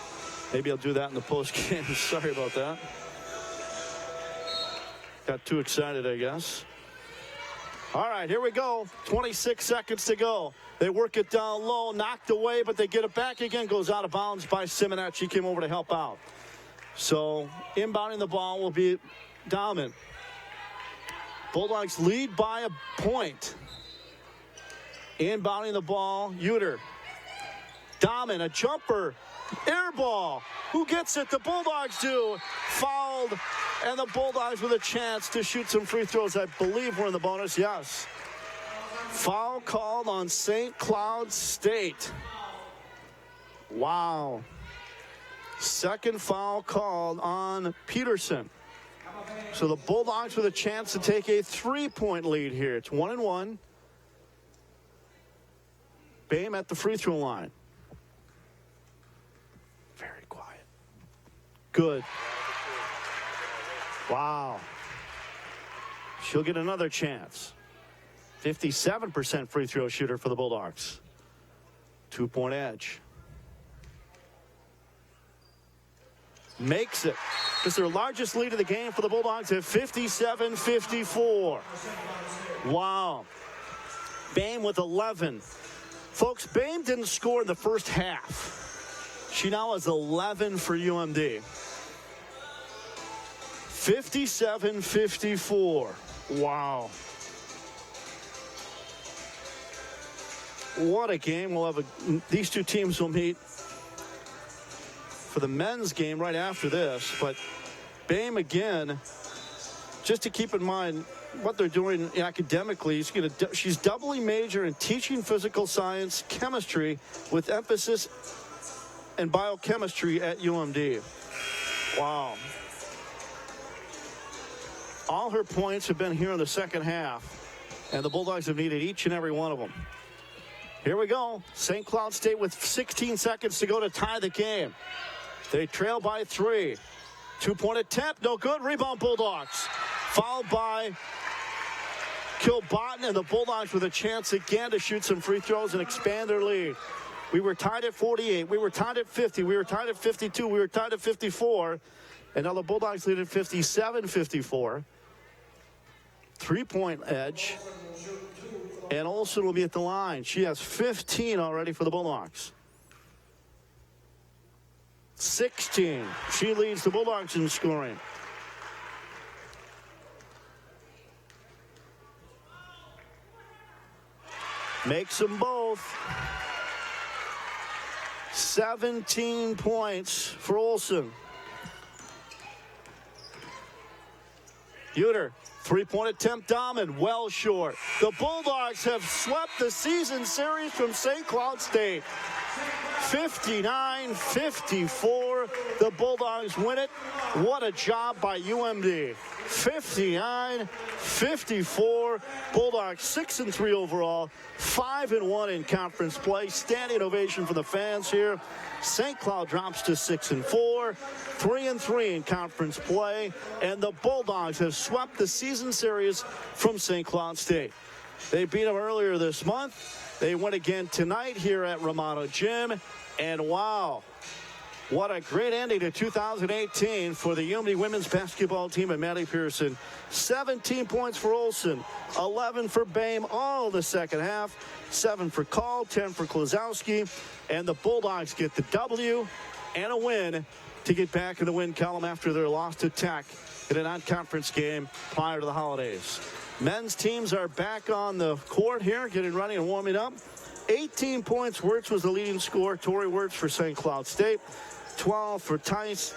Maybe I'll do that in the post game. Sorry about that. Got too excited, I guess. All right, here we go. 26 seconds to go. They work it down low, knocked away, but they get it back again. Goes out of bounds by Simonette. She came over to help out. So inbounding the ball will be Dahman. Bulldogs lead by a point. Inbounding the ball, Uter. Dahman, a jumper, air ball. Who gets it? The Bulldogs do. Fouled, and the Bulldogs with a chance to shoot some free throws. I believe we're in the bonus. Yes. Foul called on St. Cloud State. Wow. Second foul called on Peterson. So the Bulldogs with a chance to take a 3-point lead here. It's 1-1. Boehm at the free throw line. Very quiet. Good. Wow. She'll get another chance. 57% free throw shooter for the Bulldogs. 2-point edge. Makes it. This is their largest lead of the game for the Bulldogs at 57-54. Wow. Boehm with 11. Folks, Boehm didn't score in the first half. She now has 11 for UMD. 57-54. Wow. What a game. We'll have these two teams will meet for the men's game right after this. But Boehm again, just to keep in mind what they're doing academically, she's doubly major in teaching physical science, chemistry, with emphasis in biochemistry at UMD. Wow. All her points have been here in the second half, and the Bulldogs have needed each and every one of them. Here we go. St. Cloud State with 16 seconds to go to tie the game. They trail by 3. 2-point attempt, no good. Rebound Bulldogs. Fouled by Kilbotten, and the Bulldogs with a chance again to shoot some free throws and expand their lead. We were tied at 48. We were tied at 50. We were tied at 52. We were tied at 54. And now the Bulldogs lead at 57-54. 3-point edge. And Olsen will be at the line. She has 15 already for the Bulldogs. 16. She leads the Bulldogs in scoring. Makes them both. 17 points for Olsen. Uter, 3-point attempt, Dahman, well short. The Bulldogs have swept the season series from St. Cloud State. 59-54. The Bulldogs win it. What a job by UMD. 59-54. Bulldogs 6-3 overall, 5-1 in conference play. Standing ovation for the fans here. St. Cloud drops to 6-4, 3-3 in conference play, and the Bulldogs have swept the season series from St. Cloud State. They beat them earlier this month. They win again tonight here at Romano Gym, and wow, what a great ending to 2018 for the UMD women's basketball team and Maddie Pearson. 17 points for Olsen, 11 for Boehm, all the second half, 7 for Call, 10 for Klazowski, and the Bulldogs get the W and a win to get back in the win column after their loss to Tech in a non-conference game prior to the holidays. Men's teams are back on the court here, getting ready and warming up. 18 points. Wirtz was the leading scorer. Tori Wirtz for St. Cloud State. 12 for Tice.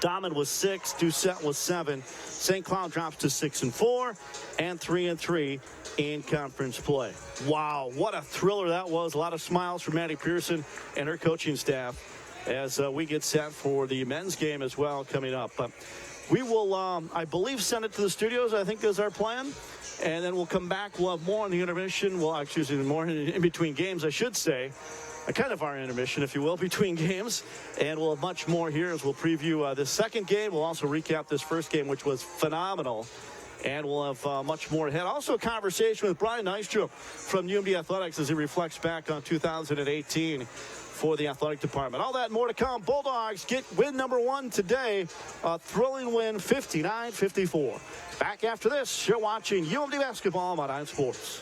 Dahman was 6. Doucette was 7. St. Cloud drops to 6-4 and 3-3 in conference play. Wow, what a thriller that was. A lot of smiles from Maddie Pearson and her coaching staff as we get set for the men's game as well coming up. But we will, I believe, send it to the studios. I think is our plan. And then we'll come back. We'll have more on the intermission. Well, excuse me, more in between games, I should say. Kind of our intermission, if you will, between games. And we'll have much more here as we'll preview this second game. We'll also recap this first game, which was phenomenal. And we'll have much more ahead. Also, a conversation with Brian Nystrom from UMD Athletics as he reflects back on 2018 for the athletic department. All that and more to come. Bulldogs get win number 1 today. A thrilling win, 59-54. Back after this, you're watching UMD basketball on 9 Sports.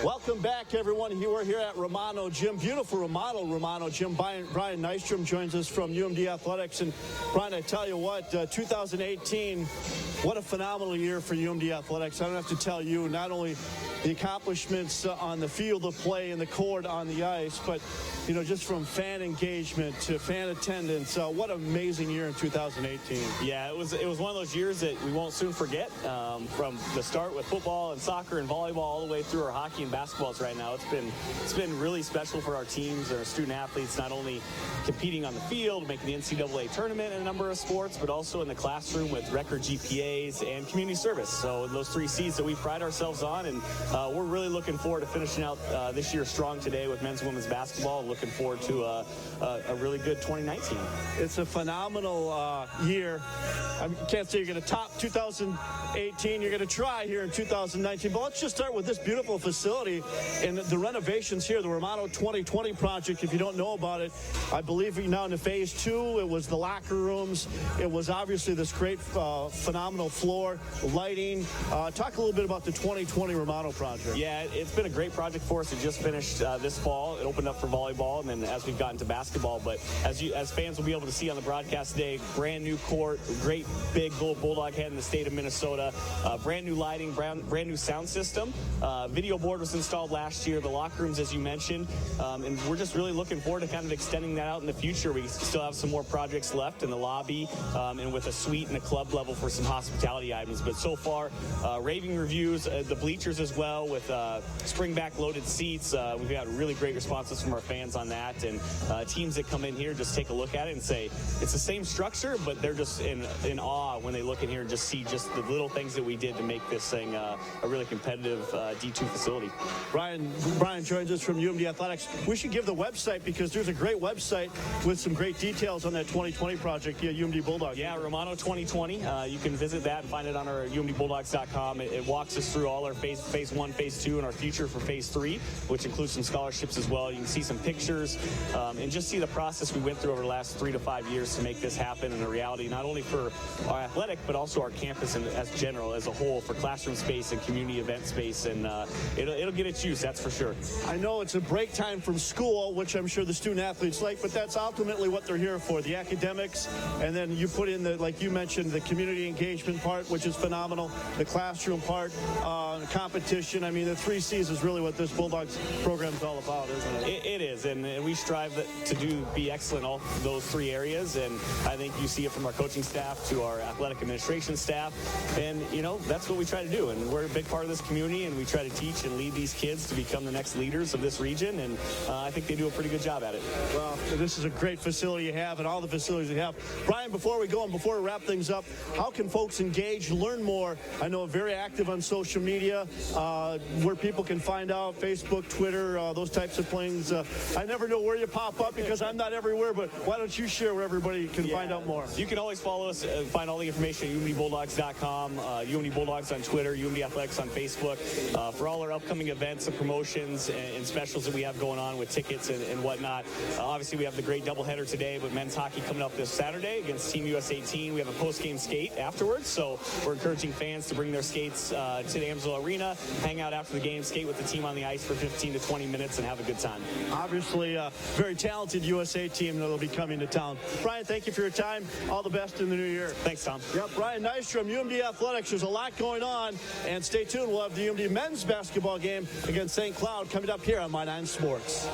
Welcome back, everyone. We're here at Romano Gym, beautiful Romano Gym. Brian Nystrom joins us from UMD Athletics. And Brian, I tell you what, 2018, what a phenomenal year for UMD Athletics. I don't have to tell you, not only the accomplishments on the field of play and the court on the ice, but, you know, just from fan engagement to fan attendance. What an amazing year in 2018. Yeah, it was one of those years that we won't soon forget. From the start with football and soccer and volleyball all the way through our hockey and basketballs right now. It's been really special for our teams and our student athletes, not only competing on the field, making the NCAA tournament in a number of sports, but also in the classroom with record GPAs and community service. So those 3 C's that we pride ourselves on, and we're really looking forward to finishing out this year strong today with men's and women's basketball. Looking forward to a really good 2019. It's a phenomenal year. I can't say you're going to top 2018. You're going to try here in 2019. But let's just start with this beautiful facility and the renovations here, the Romano 2020 project. If you don't know about it, I believe you're now into phase 2. It was the locker rooms. It was obviously this great, phenomenal floor, lighting. Talk a little bit about the 2020 Romano project. Yeah, it's been a great project for us. It just finished this fall. It opened up for volleyball, and then as we've gotten to basketball. But as fans will be able to see on the broadcast today, brand new court, great big gold bulldog head in the state of Minnesota, brand new lighting, brand new sound system. Video board was installed last year. The locker rooms, as you mentioned, and we're just really looking forward to kind of extending that out in the future. We still have some more projects left in the lobby, and with a suite and a club level for some hospitality items. But so far, raving reviews. The bleachers as well, with spring back loaded seats. We've got really great responses from our fans on that, and teams that come in here just take a look at it and say it's the same structure, but they're just in awe when they look in here and just see just the little things that we did to make this thing a really competitive D2 facility. Brian joins us from UMD Athletics. We should give the website, because there's a great website with some great details on that 2020 project. Yeah, UMD Bulldogs. Yeah, Romano 2020. You can visit that and find it on our umdbulldogs.com. It walks us through all our phase 1, phase 2, and our future for phase 3, which includes some scholarships as well. You can see some pictures and just see the process we went through over the last 3 to 5 years to make this happen in a reality, not only for our athletic, but also our campus and as a whole, for classroom space and community event space. And it'll get its use, that's for sure. I know it's a break time from school, which I'm sure the student athletes like, but that's ultimately what they're here for, the academics. And then you put in the, like you mentioned, the community engagement part, which is phenomenal, the classroom part, competition. I mean, the 3 C's is really what this Bulldogs program is all about, isn't it? It is, and we strive to be excellent in all those 3 areas, and I think you see it from our coaching staff to our athletic administration staff, and you know, that's what we try to do, and we're a big part of this community, and we try to teach and lead these kids to become the next leaders of this region, and I think they do a pretty good job at it. Well, this is a great facility you have, and all the facilities you have. Brian, before we go and before we wrap things up, how can folks engage, learn more? I know very active on social media, where people can find out, Facebook, Twitter, those types of things. I never know where you pop up because I'm not everywhere, but why don't you share where everybody can find out more? You can always follow us, find all the information at umdbulldogs.com, UMD Bulldogs on Twitter, UMD Athletics on Facebook, for all our upcoming events and promotions and specials that we have going on with tickets and whatnot. Obviously, we have the great doubleheader today, but men's hockey coming up this Saturday against Team US 18. We have a post-game skate afterwards, so we're encouraging fans to bring their skates to the Amsoil Arena, hang out after the game, skate with the team on the ice for 15 to 20 minutes, and have a good time. Obviously, a very talented USA team that will be coming to town. Brian, thank you for your time. All the best in the new year. Thanks, Tom. Yep, Brian Nystrom, UMD Athletics. There's a lot going on, and stay tuned. We'll have the UMD men's basketball game against St. Cloud coming up here on My 9 Sports.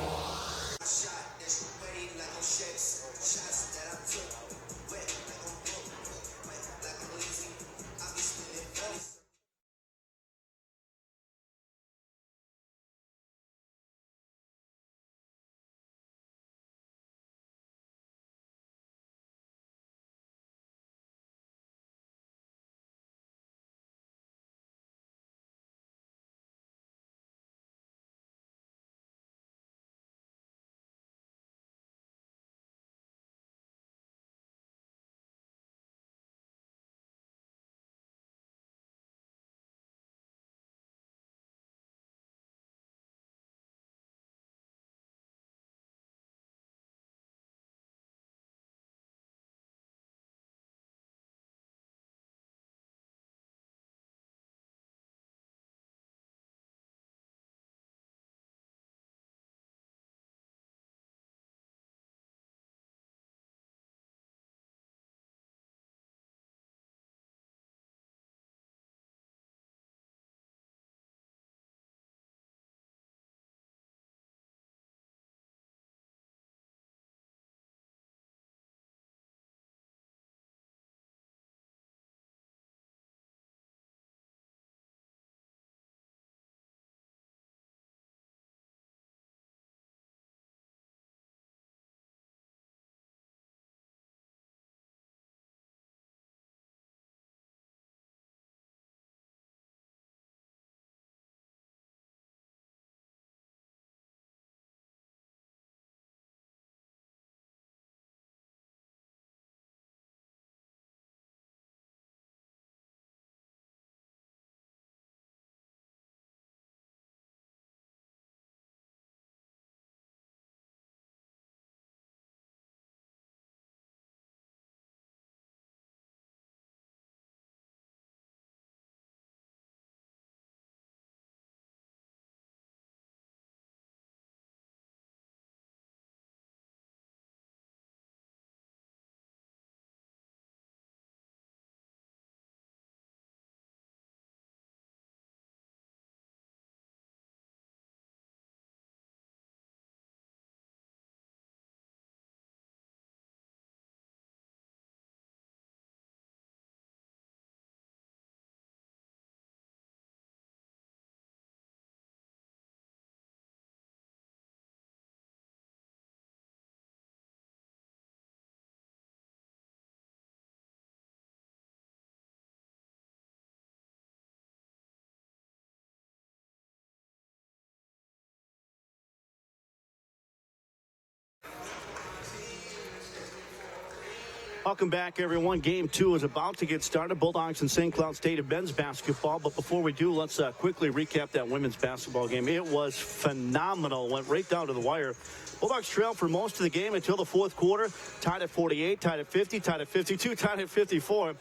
Welcome back, everyone. Game 2 is about to get started. Bulldogs and St. Cloud State of men's basketball. But before we do, let's quickly recap that women's basketball game. It was phenomenal. Went right down to the wire. Bulldogs trailed for most of the game until the fourth quarter. Tied at 48, tied at 50, tied at 52, tied at 54.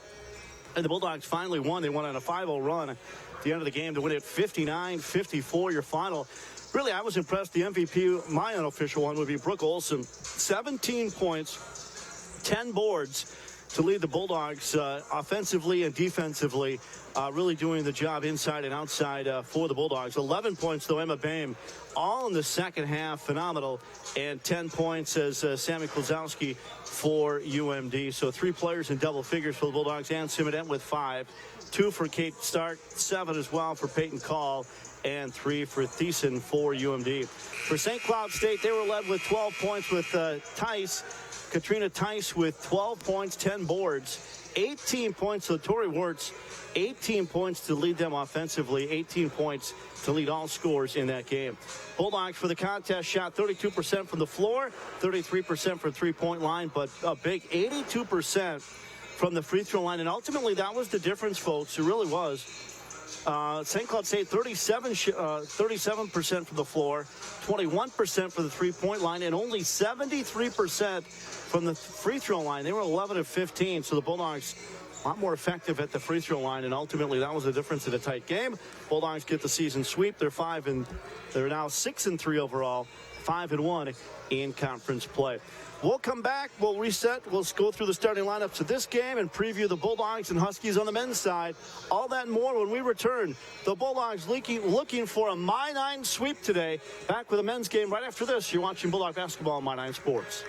And the Bulldogs finally won. They went on a 5-0 run at the end of the game to win it 59-54, your final. Really, I was impressed. The MVP, my unofficial one, would be Brooke Olson. 17 points. 10 boards to lead the Bulldogs offensively and defensively, really doing the job inside and outside for the Bulldogs. 11 points, though, Emma Boehm, all in the second half, phenomenal. And 10 points as Sammy Klozowski for UMD. So 3 players in double figures for the Bulldogs, and Simonette with 5. 2 for Kate Stark, 7 as well for Peyton Call, and 3 for Thiessen for UMD. For St. Cloud State, they were led with 12 points with Katrina Tice with 12 points, 10 boards, 18 points. So Tori Wirtz, 18 points to lead them offensively, 18 points to lead all scores in that game. Bulldogs for the contest shot 32% from the floor, 33% from three-point line, but a big 82% from the free throw line. And ultimately, that was the difference, folks. It really was. St. Cloud State 37% from the floor, 21% for the three-point line, and only 73% from the free throw line. They were 11 of 15, so the Bulldogs a lot more effective at the free throw line, and ultimately that was the difference in a tight game. Bulldogs get the season sweep. They're now 6-3 overall, 5-1 in conference play. We'll come back. We'll reset. We'll go through the starting lineups of this game and preview the Bulldogs and Huskies on the men's side. All that and more when we return. The Bulldogs looking for a My9 sweep today. Back with a men's game right after this. You're watching Bulldog Basketball on My9 Sports.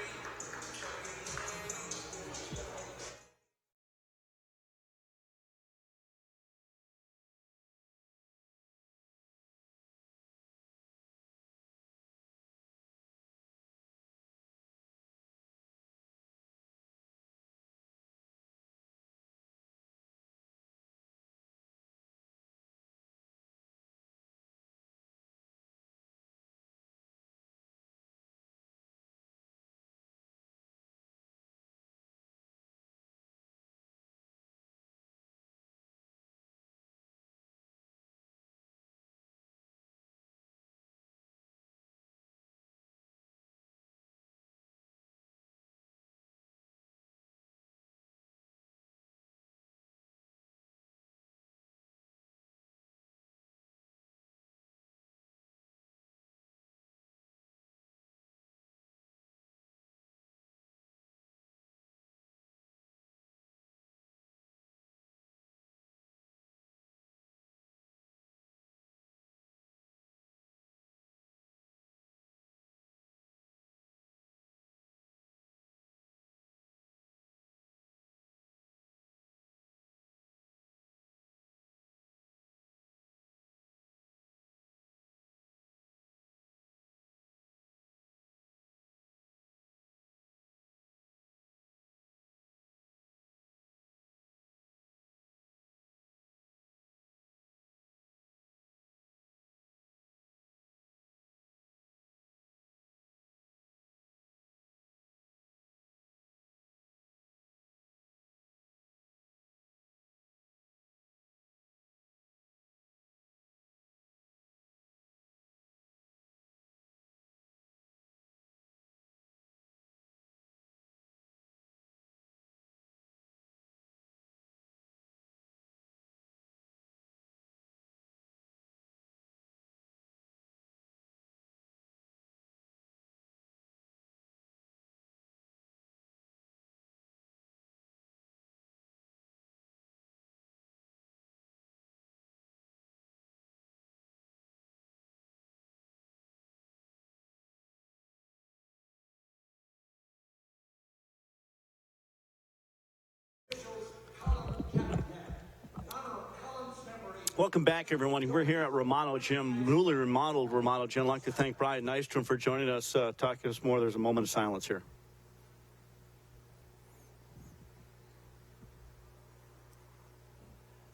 Welcome back, everyone. We're here at Romano Gym, newly remodeled Romano Gym. I'd like to thank Brian Nystrom for joining us, talking to us more. There's a moment of silence here.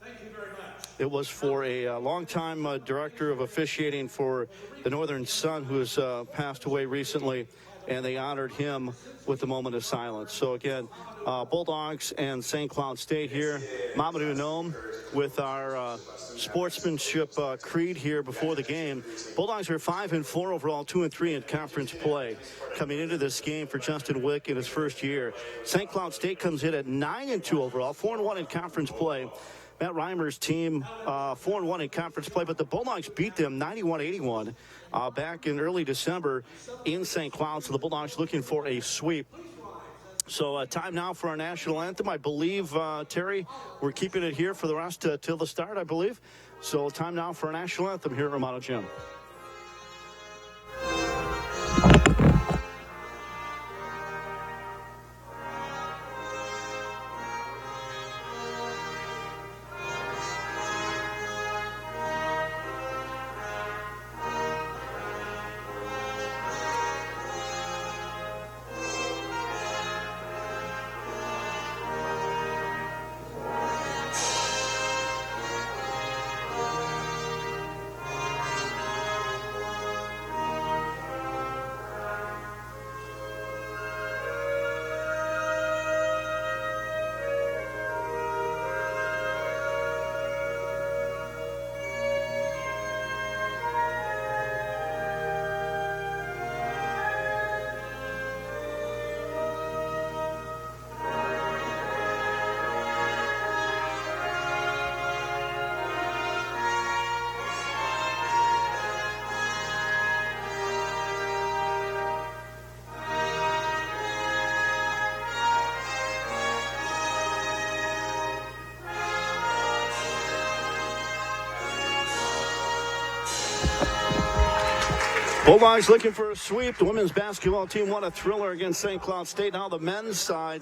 Thank you very much. It was for a longtime director of officiating for the Northern Sun, who has passed away recently, and they honored him with a moment of silence. So again, Bulldogs and St. Cloud State here. Mamadou Nome with our sportsmanship creed here before the game. Bulldogs are 5-4 overall, 2-3 in conference play coming into this game for Justin Wick in his first year. St. Cloud State comes in at 9-2 overall, 4-1 in conference play. Matt Reimer's team 4-1 in conference play, but the Bulldogs beat them 91-81 back in early December in St. Cloud. So the Bulldogs looking for a sweep. So time now for our national anthem. I believe, Terry, we're keeping it here for the rest till the start, I believe. So time now for our national anthem here at Romano Gym. Bulldogs looking for a sweep. The women's basketball team won a thriller against St. Cloud State. Now the men's side.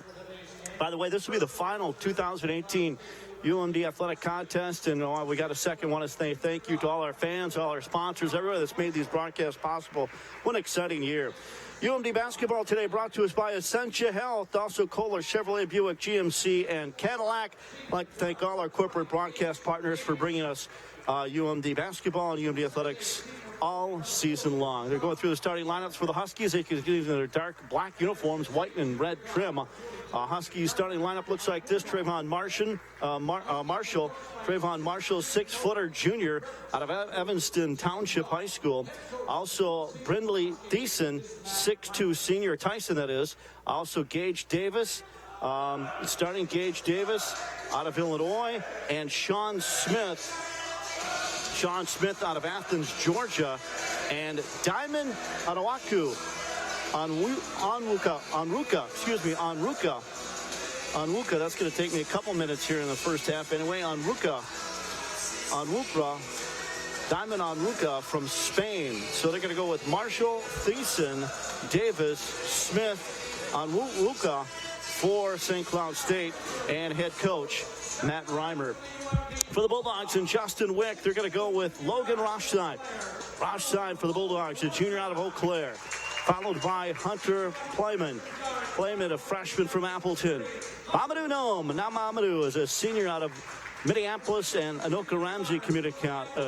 By the way, this will be the final 2018 UMD athletic contest, and we got a second. Want to say thank you to all our fans, all our sponsors, everybody that's made these broadcasts possible. What an exciting year. UMD basketball today brought to us by Essentia Health, also Kohler, Chevrolet, Buick, GMC, and Cadillac. I'd like to thank all our corporate broadcast partners for bringing us UMD basketball and UMD athletics all season long. They're going through the starting lineups for the Huskies. They can get in their dark black uniforms, white and red trim. Huskies starting lineup looks like this. Trayvon Marshall, Trayvon Marshall, 6-footer junior out of Evanston Township High School. Also, Brindley Thiessen, 6'2 senior, Tyson that is. Also, Gage Davis, starting Gage Davis out of Illinois, and Sean Smith out of Athens, Georgia, and Diamond Anawaku Onwuka. That's going to take me a couple minutes here in the first half. Anyway, Onwuka, Diamond Onwuka from Spain. So they're going to go with Marshall, Thiessen, Davis, Smith, Onwuka for St. Cloud State, and head coach Matt Reimer. For the Bulldogs and Justin Wick, they're going to go with Logan Rothschild. Rothschild for the Bulldogs, a junior out of Eau Claire. Followed by Hunter Playman, a freshman from Appleton. Mamadou Nome. Now Mamadou is a senior out of Minneapolis and Anoka Ramsey Community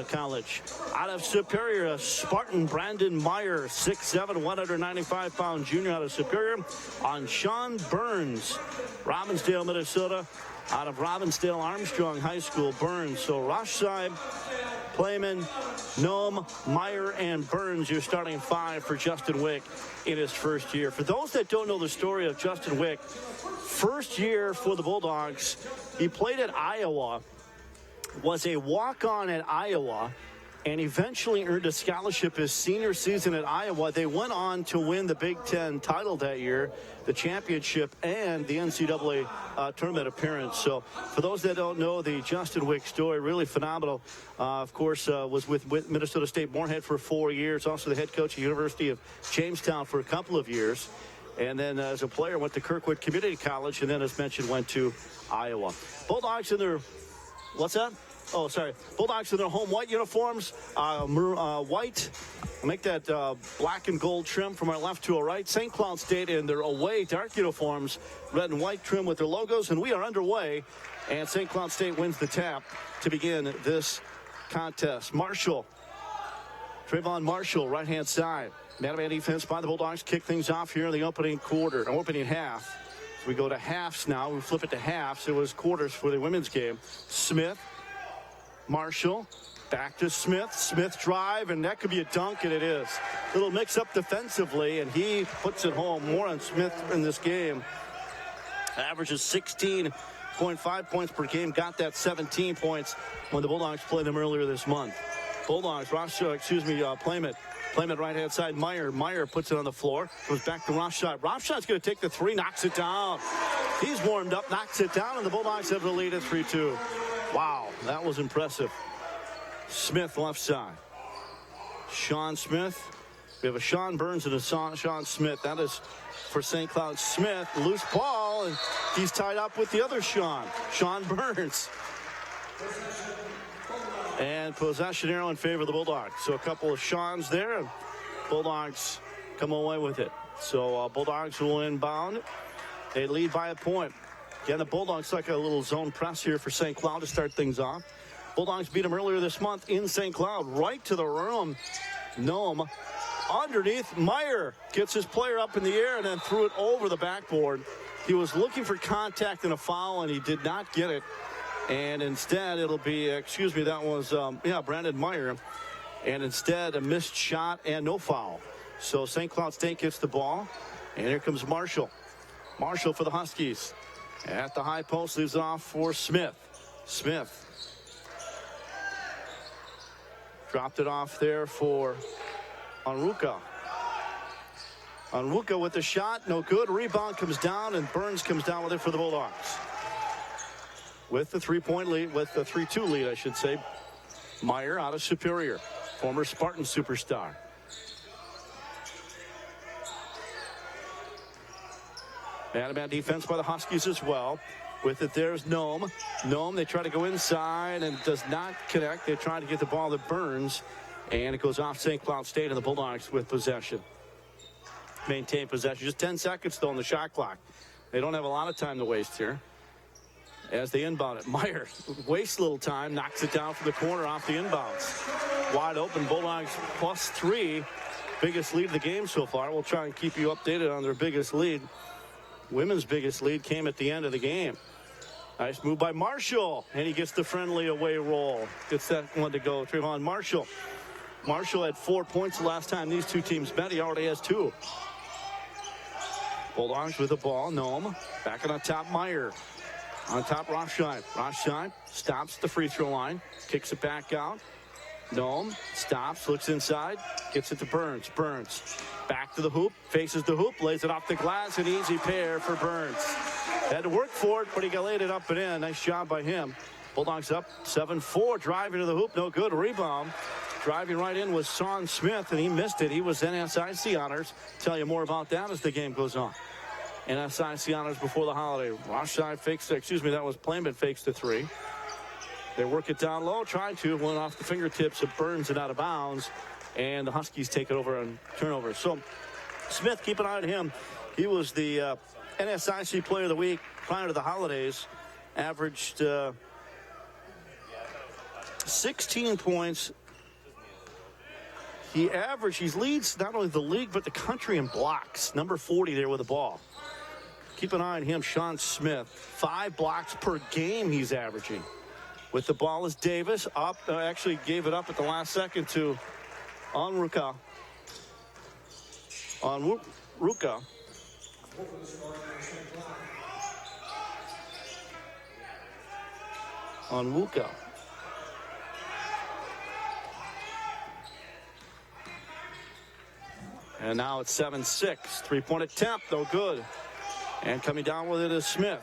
College. Out of Superior, a Spartan Brandon Meyer, 6'7", 195-pound junior out of Superior. On Sean Burns, Robbinsdale, Minnesota. Out of Robbinsdale Armstrong High School, Burns. So Rothschild, Playman, Nome, Meyer, and Burns, your starting five for Justin Wick in his first year. For those that don't know the story of Justin Wick, first year for the Bulldogs, he played at Iowa, was a walk-on at Iowa, and eventually earned a scholarship his senior season at Iowa. They went on to win the Big Ten title that year, the championship, and the NCAA tournament appearance. So for those that don't know the Justin Wick story, really phenomenal. Of course, was with Minnesota State Moorhead for 4 years, also the head coach at the University of Jamestown for a couple of years. And then as a player, went to Kirkwood Community College, and then, as mentioned, went to Iowa. Bulldogs in their, what's that? Oh, sorry. Bulldogs in their home white uniforms, white. Make that black and gold trim from our left to our right. St. Cloud State in their away dark uniforms, red and white trim with their logos. And we are underway, and St. Cloud State wins the tap to begin this contest. Trayvon Marshall, right-hand side. Man-to-man defense by the Bulldogs. Kick things off here in the opening half. So we go to halves now. We flip it to halves. It was quarters for the women's game. Smith, Marshall, back to Smith. Smith drive, and that could be a dunk, and it is. Little mix-up defensively, and he puts it home. More on Smith in this game. Averages 16.5 points per game. Got that 17 points when the Bulldogs played them earlier this month. Bulldogs, Playman. Playman right-hand side, Meyer. Meyer puts it on the floor. Goes back to Rothschild. Rothschild's going to take the three, knocks it down. He's warmed up, knocks it down, and the Bulldogs have the lead at 3-2. Wow, that was impressive. Smith left side. Sean Smith. We have a Sean Burns and a Sean Smith. That is for St. Cloud. Smith, loose ball, and he's tied up with the other Sean Burns. And possession arrow in favor of the Bulldogs. So a couple of Seans there, and Bulldogs come away with it. So Bulldogs will inbound. They lead by a point. Again, the Bulldogs like a little zone press here for St. Cloud to start things off. Bulldogs beat them earlier this month in St. Cloud, right to the rim. Noam underneath. Meyer gets his player up in the air and then threw it over the backboard. He was looking for contact and a foul, and he did not get it. And instead, it'll be, that was, Brandon Meyer. And instead, a missed shot and no foul. So St. Cloud State gets the ball. And here comes Marshall. Marshall for the Huskies. At the high post, leaves it off for Smith. Smith. Dropped it off there for Onwuka. Onwuka with the shot, no good. Rebound comes down, and Burns comes down with it for the Bulldogs. With the 3-point lead, with the 3-2 lead, I should say. Meyer out of Superior, former Spartan superstar. Man-to-man defense by the Huskies as well. With it, there's Noam. Noam, they try to go inside and does not connect. They try to get the ball to Burns, and it goes off St. Cloud State, and the Bulldogs with possession. Maintain possession. Just 10 seconds, though, on the shot clock. They don't have a lot of time to waste here. As they inbound it, Meyer wastes a little time, knocks it down from the corner off the inbounds. Wide open, Bulldogs +3. Biggest lead of the game so far. We'll try and keep you updated on their biggest lead. Women's biggest lead came at the end of the game. Nice move by Marshall, and he gets the friendly away roll. Gets that one to go. Trayvon Marshall. Marshall had 4 points the last time these two teams met. He already has 2. Bulldogs with the ball. Noam back on top. Meyer. On top, Rothschild. Rothschild stops the free throw line. Kicks it back out. Noam stops, looks inside, gets it to Burns. Burns back to the hoop, faces the hoop, lays it off the glass. An easy pair for Burns. Had to work for it, but he laid it up and in. Nice job by him. Bulldogs up 7-4, driving to the hoop, no good. Rebound. Driving right in was Sean Smith, and he missed it. He was NSIC honors. Tell you more about that as the game goes on. NSIC honors before the holiday. Rothschild fakes, that was Playman fakes the 3. They work it down low, trying to, went off the fingertips of Burns and out of bounds, and the Huskies take it over on turnover. So Smith, keep an eye on him. He was the NSIC Player of the Week prior to the holidays. Averaged 16 points. He leads not only the league, but the country in blocks. Number 40 there with the ball. Keep an eye on him, Sean Smith. 5 blocks per game he's averaging. With the ball is Davis up. Actually gave it up at the last second to Onwuka. Onwuka. Onwuka. And now it's 7-6. 3-point attempt, no good. And coming down with it is Smith.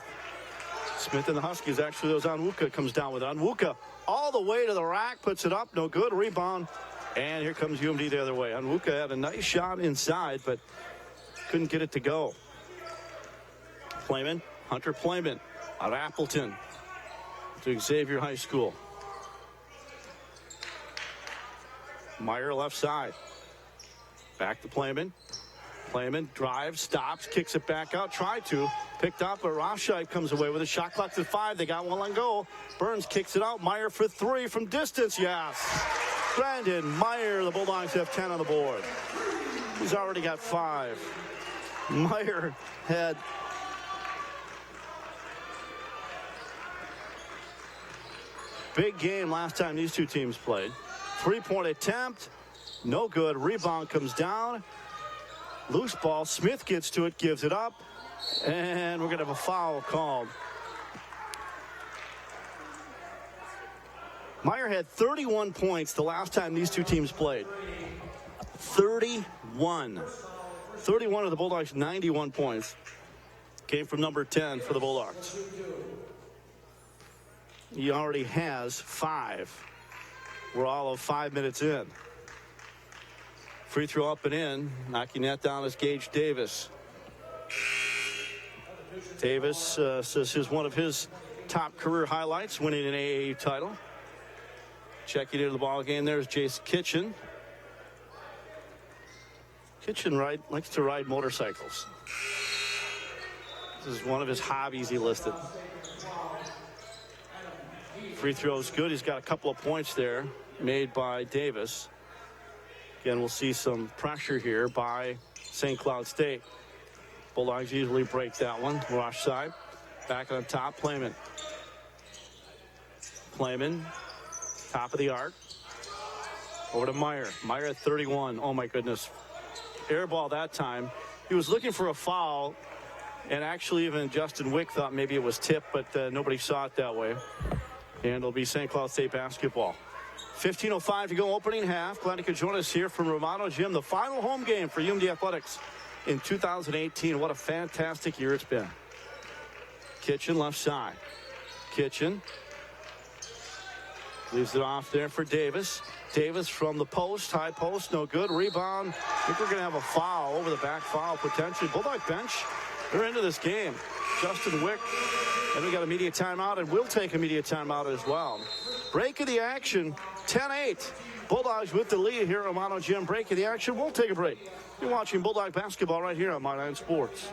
Smith and the Huskies, actually, those Onwuka comes down with it. Onwuka all the way to the rack, puts it up, no good. Rebound, and here comes UMD the other way. Onwuka had a nice shot inside, but couldn't get it to go. Playman, Hunter Playman, out of Appleton to Xavier High School. Meyer left side. Back to Playman. Playman drives, stops, kicks it back out, tried to. Picked up, but Rothschild comes away with a shot clock at 5. They got one on go. Burns kicks it out. Meyer for 3 from distance. Yes. Brandon Meyer. The Bulldogs have 10 on the board. He's already got 5. Meyer had big game last time these two teams played. 3-point attempt, no good. Rebound comes down. Loose ball. Smith gets to it, gives it up, and we're going to have a foul called. Meyer had 31 points the last time these two teams played. 31. 31 of the Bulldogs' 91 points came from number 10 for the Bulldogs. He already has 5. We're all of 5 minutes in. Free throw up and in. Knocking that down is Gage Davis. Davis says here's one of his top career highlights, winning an AAU title. Checking into the ball game, there's Jace Kitchen. Kitchen likes to ride motorcycles. This is one of his hobbies he listed. Free throw is good. He's got a couple of points there made by Davis. Again, we'll see some pressure here by St. Cloud State. Bulldogs easily break that one. Rush side. Back on top, Playman. Playman, top of the arc. Over to Meyer. Meyer at 31. Oh, my goodness. Air ball that time. He was looking for a foul, and actually even Justin Wick thought maybe it was tipped, but nobody saw it that way. And it'll be St. Cloud State basketball. 15:05 to go, opening half. Glad you could join us here from Romano Gym, the final home game for UMD Athletics in 2018. What a fantastic year it's been. Kitchen left side. Kitchen leaves it off there for Davis. Davis from the post, high post, no good. Rebound. I think we're going to have a foul, over the back foul potentially. Bulldog bench, they're into this game. Justin Wick, and we got a media timeout, and we'll take a media timeout as well. Break of the action, 10-8. Bulldogs with the lead here at Romano Gym. Break of the action, we'll take a break. You're watching Bulldog basketball right here on My Nine Sports.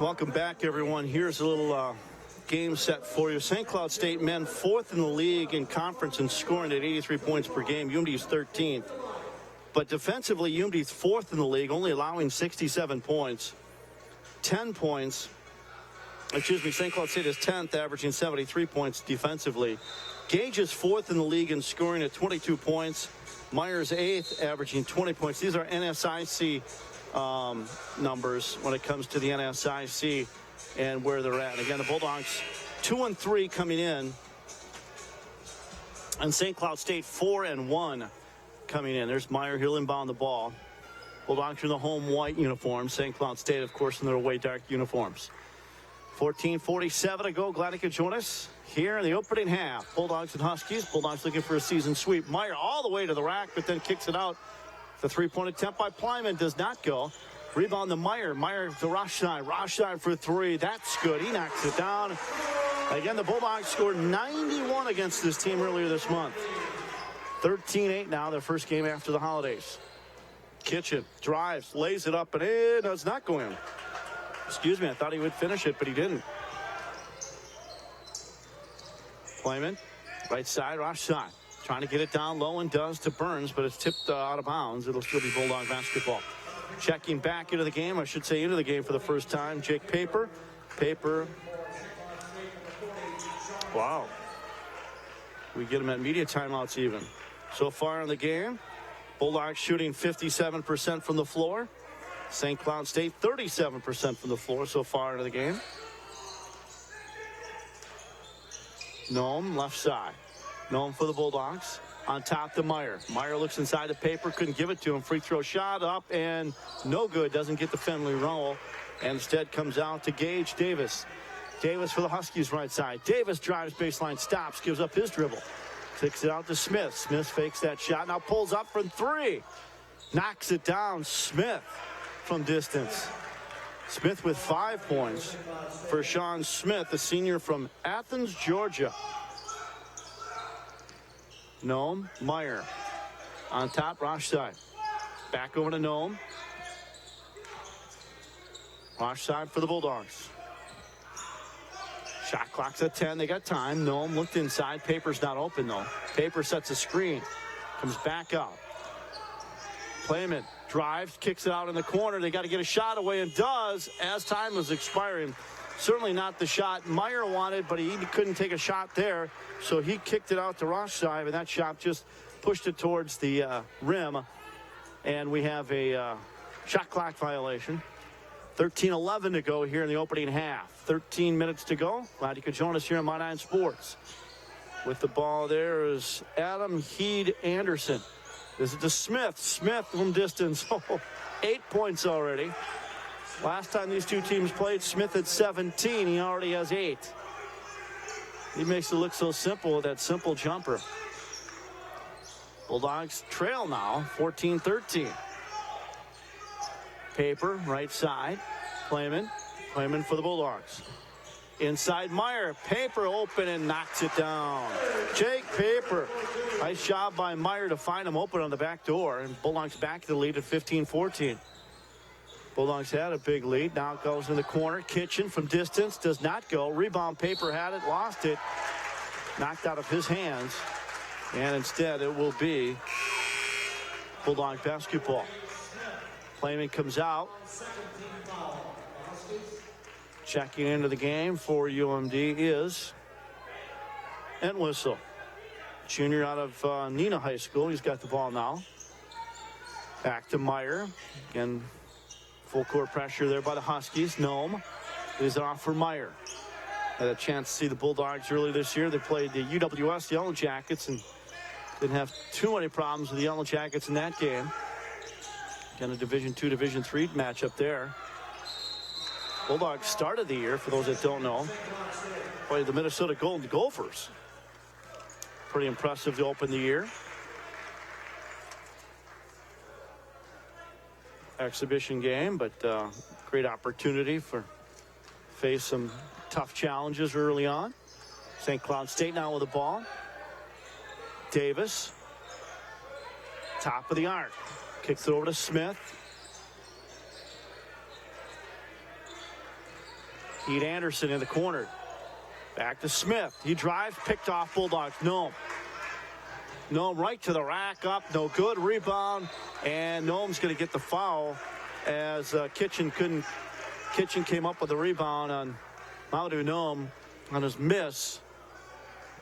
Welcome back, everyone. Here's a little game set for you. St. Cloud State men 4th in the league in conference in scoring at 83 points per game. UMD's 13th. But defensively, UMD's 4th in the league, only allowing 67 points. 10 points. St. Cloud State is 10th, averaging 73 points defensively. Gage is 4th in the league in scoring at 22 points. Myers 8th, averaging 20 points. These are NSIC numbers when it comes to the NSIC and where they're at. And again, the Bulldogs 2-3 coming in, and St. Cloud State 4-1 coming in. There's Meyer. He'll inbound the ball. Bulldogs in the home white uniforms. St. Cloud State, of course, in their away dark uniforms. 14:47 to go. Glad you could join us here in the opening half. Bulldogs and Huskies. Bulldogs looking for a season sweep. Meyer all the way to the rack, but then kicks it out. The three-point attempt by Plyman does not go. Rebound to Meyer. Meyer to Rothstein. Rothstein for 3. That's good. He knocks it down. Again, the Bulldogs scored 91 against this team earlier this month. 13-8 now, their first game after the holidays. Kitchen drives, lays it up, and it does not go in. Excuse me, I thought he would finish it, but he didn't. Plyman, right side, Rothstein. Trying to get it down low, and does to Burns, but it's tipped out of bounds. It'll still be Bulldog basketball. Checking back into the game, I should say into the game for the first time, Jake Paper. Paper. Wow. We get him at media timeouts even. So far in the game, Bulldogs shooting 57% from the floor. St. Cloud State 37% from the floor so far into the game. Noam left side. Noam for the Bulldogs. On top to Meyer. Meyer looks inside the Paper. Couldn't give it to him. Free throw shot up and no good. Doesn't get the Finley roll. And instead comes out to Gage Davis. Davis for the Huskies right side. Davis drives baseline, stops, gives up his dribble. Kicks it out to Smith. Smith fakes that shot. Now pulls up from 3. Knocks it down. Smith from distance. Smith with 5 points for Sean Smith, a senior from Athens, Georgia. Noam, Meyer on top, Rosh side. Back over to Noam. Rosh side for the Bulldogs. Shot clock's at 10. They got time. Noam looked inside. Paper's not open, though. Paper sets a screen. Comes back out. Playman drives, kicks it out in the corner. They got to get a shot away, and does as time was expiring. Certainly not the shot Meyer wanted, but he couldn't take a shot there. So he kicked it out to Rosh side, and that shot just pushed it towards the rim. And we have a shot clock violation. 13-11 to go here in the opening half. 13 minutes to go. Glad you could join us here on My 9 Sports. With the ball there is Adam Heed Anderson. This is to Smith. Smith from distance. 8 points already. Last time these two teams played, Smith had 17. He already has 8. He makes it look so simple with that simple jumper. Bulldogs trail now, 14-13. Paper, right side. Playman for the Bulldogs. Inside Meyer. Paper open and knocks it down. Jake Paper. Nice job by Meyer to find him open on the back door. And Bulldogs back to the lead at 15-14. Bulldogs had a big lead. Now it goes in the corner. Kitchen from distance. Does not go. Rebound. Paper had it. Lost it. Knocked out of his hands. And instead it will be Bulldog basketball. Playman comes out. Checking into the game for UMD is Entwistle, junior out of Neenah High School. He's got the ball now. Back to Meyer. Again, full court pressure there by the Huskies. Noam is off for Meyer. Had a chance to see the Bulldogs early this year. They played the UWS Yellow Jackets and didn't have too many problems with the Yellow Jackets in that game. Again, a Division II, Division III matchup there. Bulldogs started the year, for those that don't know, played the Minnesota Golden Gophers. Pretty impressive to open the year. Exhibition game, but great opportunity for face some tough challenges early on. St. Cloud State now with the ball. Davis, top of the arc, kicks it over to Smith. Heed Anderson in the corner. Back to Smith. He drives, picked off Bulldogs. Noam right to the rack, up, no good. Rebound, and Noam's going to get the foul as Kitchen came up with the rebound on Mamadou Noam on his miss,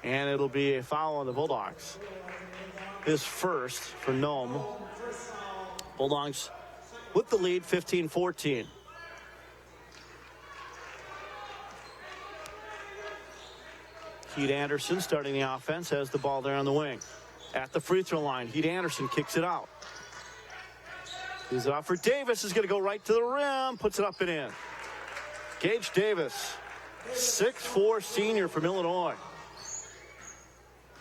and it'll be a foul on the Bulldogs. His first for Noam. Bulldogs with the lead, 15-14. Heed Anderson starting the offense, has the ball there on the wing. At the free throw line, Heed Anderson kicks it out. He's off for Davis, is going to go right to the rim, puts it up and in. Gage Davis, 6'4" senior from Illinois.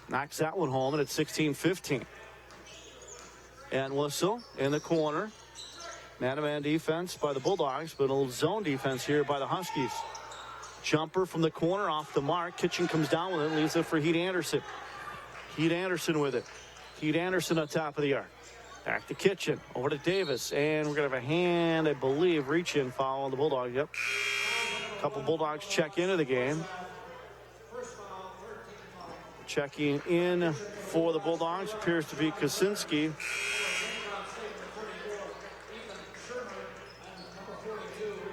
Knocks that one home, and it's 16-15. And Whistle in the corner. Man-to-man defense by the Bulldogs, but a little zone defense here by the Huskies. Jumper from the corner off the mark. Kitchen comes down with it, leaves it for Heed Anderson. Heed Anderson with it. Heed Anderson on top of the arc. Back to Kitchen, over to Davis, and we're going to have a hand, I believe, reach-in foul on the Bulldogs. Yep. A couple Bulldogs check into the game. Checking in for the Bulldogs appears to be Kosinski.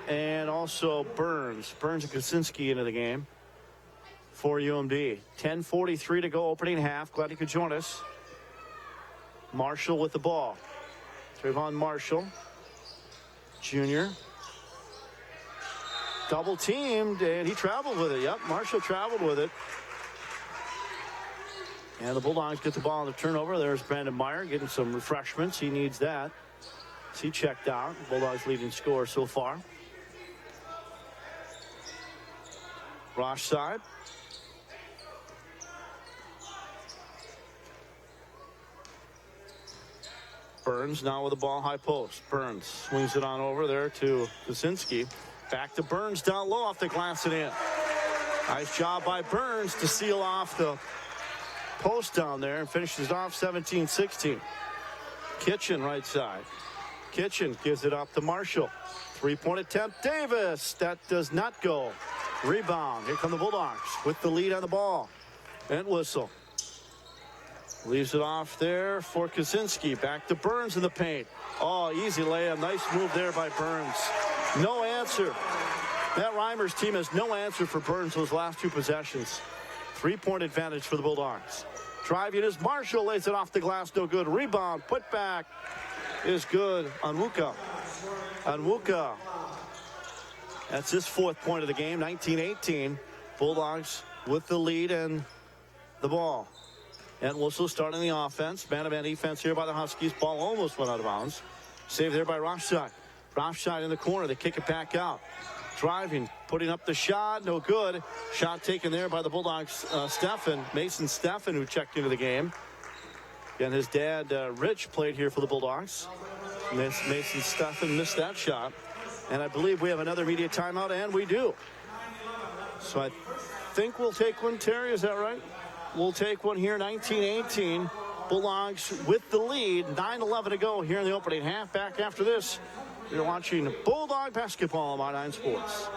And also Burns and Kosinski into the game for UMD. 10:43 to go, opening half. Glad you could join us. Marshall with the ball. Trayvon Marshall, junior. Double teamed, and he traveled with it. Yep, Marshall traveled with it. And the Bulldogs get the ball on the turnover. There's Brandon Meyer getting some refreshments. He needs that. He checked out. Bulldogs leading scorer so far. Rosh side. Burns now with the ball high post. Burns swings it on over there to Kuczynski. Back to Burns down low off the glass and in. Nice job by Burns to seal off the post down there and finishes off 17-16. Kitchen right side. Kitchen gives it up to Marshall. Three-point attempt. Davis. That does not go. Rebound. Here come the Bulldogs with the lead on the ball. Entwistle leaves it off there for Kuczynski. Back to Burns in the paint. Oh, easy layup. Nice move there by Burns. No answer. Matt Reimer's team has no answer for Burns those last two possessions. Three-point advantage for the Bulldogs. Driving is Marshall. Lays it off the glass. No good. Rebound. Put back is good. Onwuka. That's his fourth point of the game. 19-18. Bulldogs with the lead and the ball. Entwistle starting the offense. Man-to-man defense here by the Huskies. Ball almost went out of bounds. Saved there by Rothschild. Rothschild in the corner. They kick it back out. Driving, putting up the shot. No good. Shot taken there by the Bulldogs. Mason Steffen, who checked into the game. And his dad, Rich, played here for the Bulldogs. Mason Steffen missed that shot. And I believe we have another media timeout, and we do. So I think we'll take one, Terry. Is that right? We'll take one here, 19-18. Bulldogs with the lead. 9:11 to go here in the opening half. Back after this, you're watching Bulldog basketball on My9 Sports.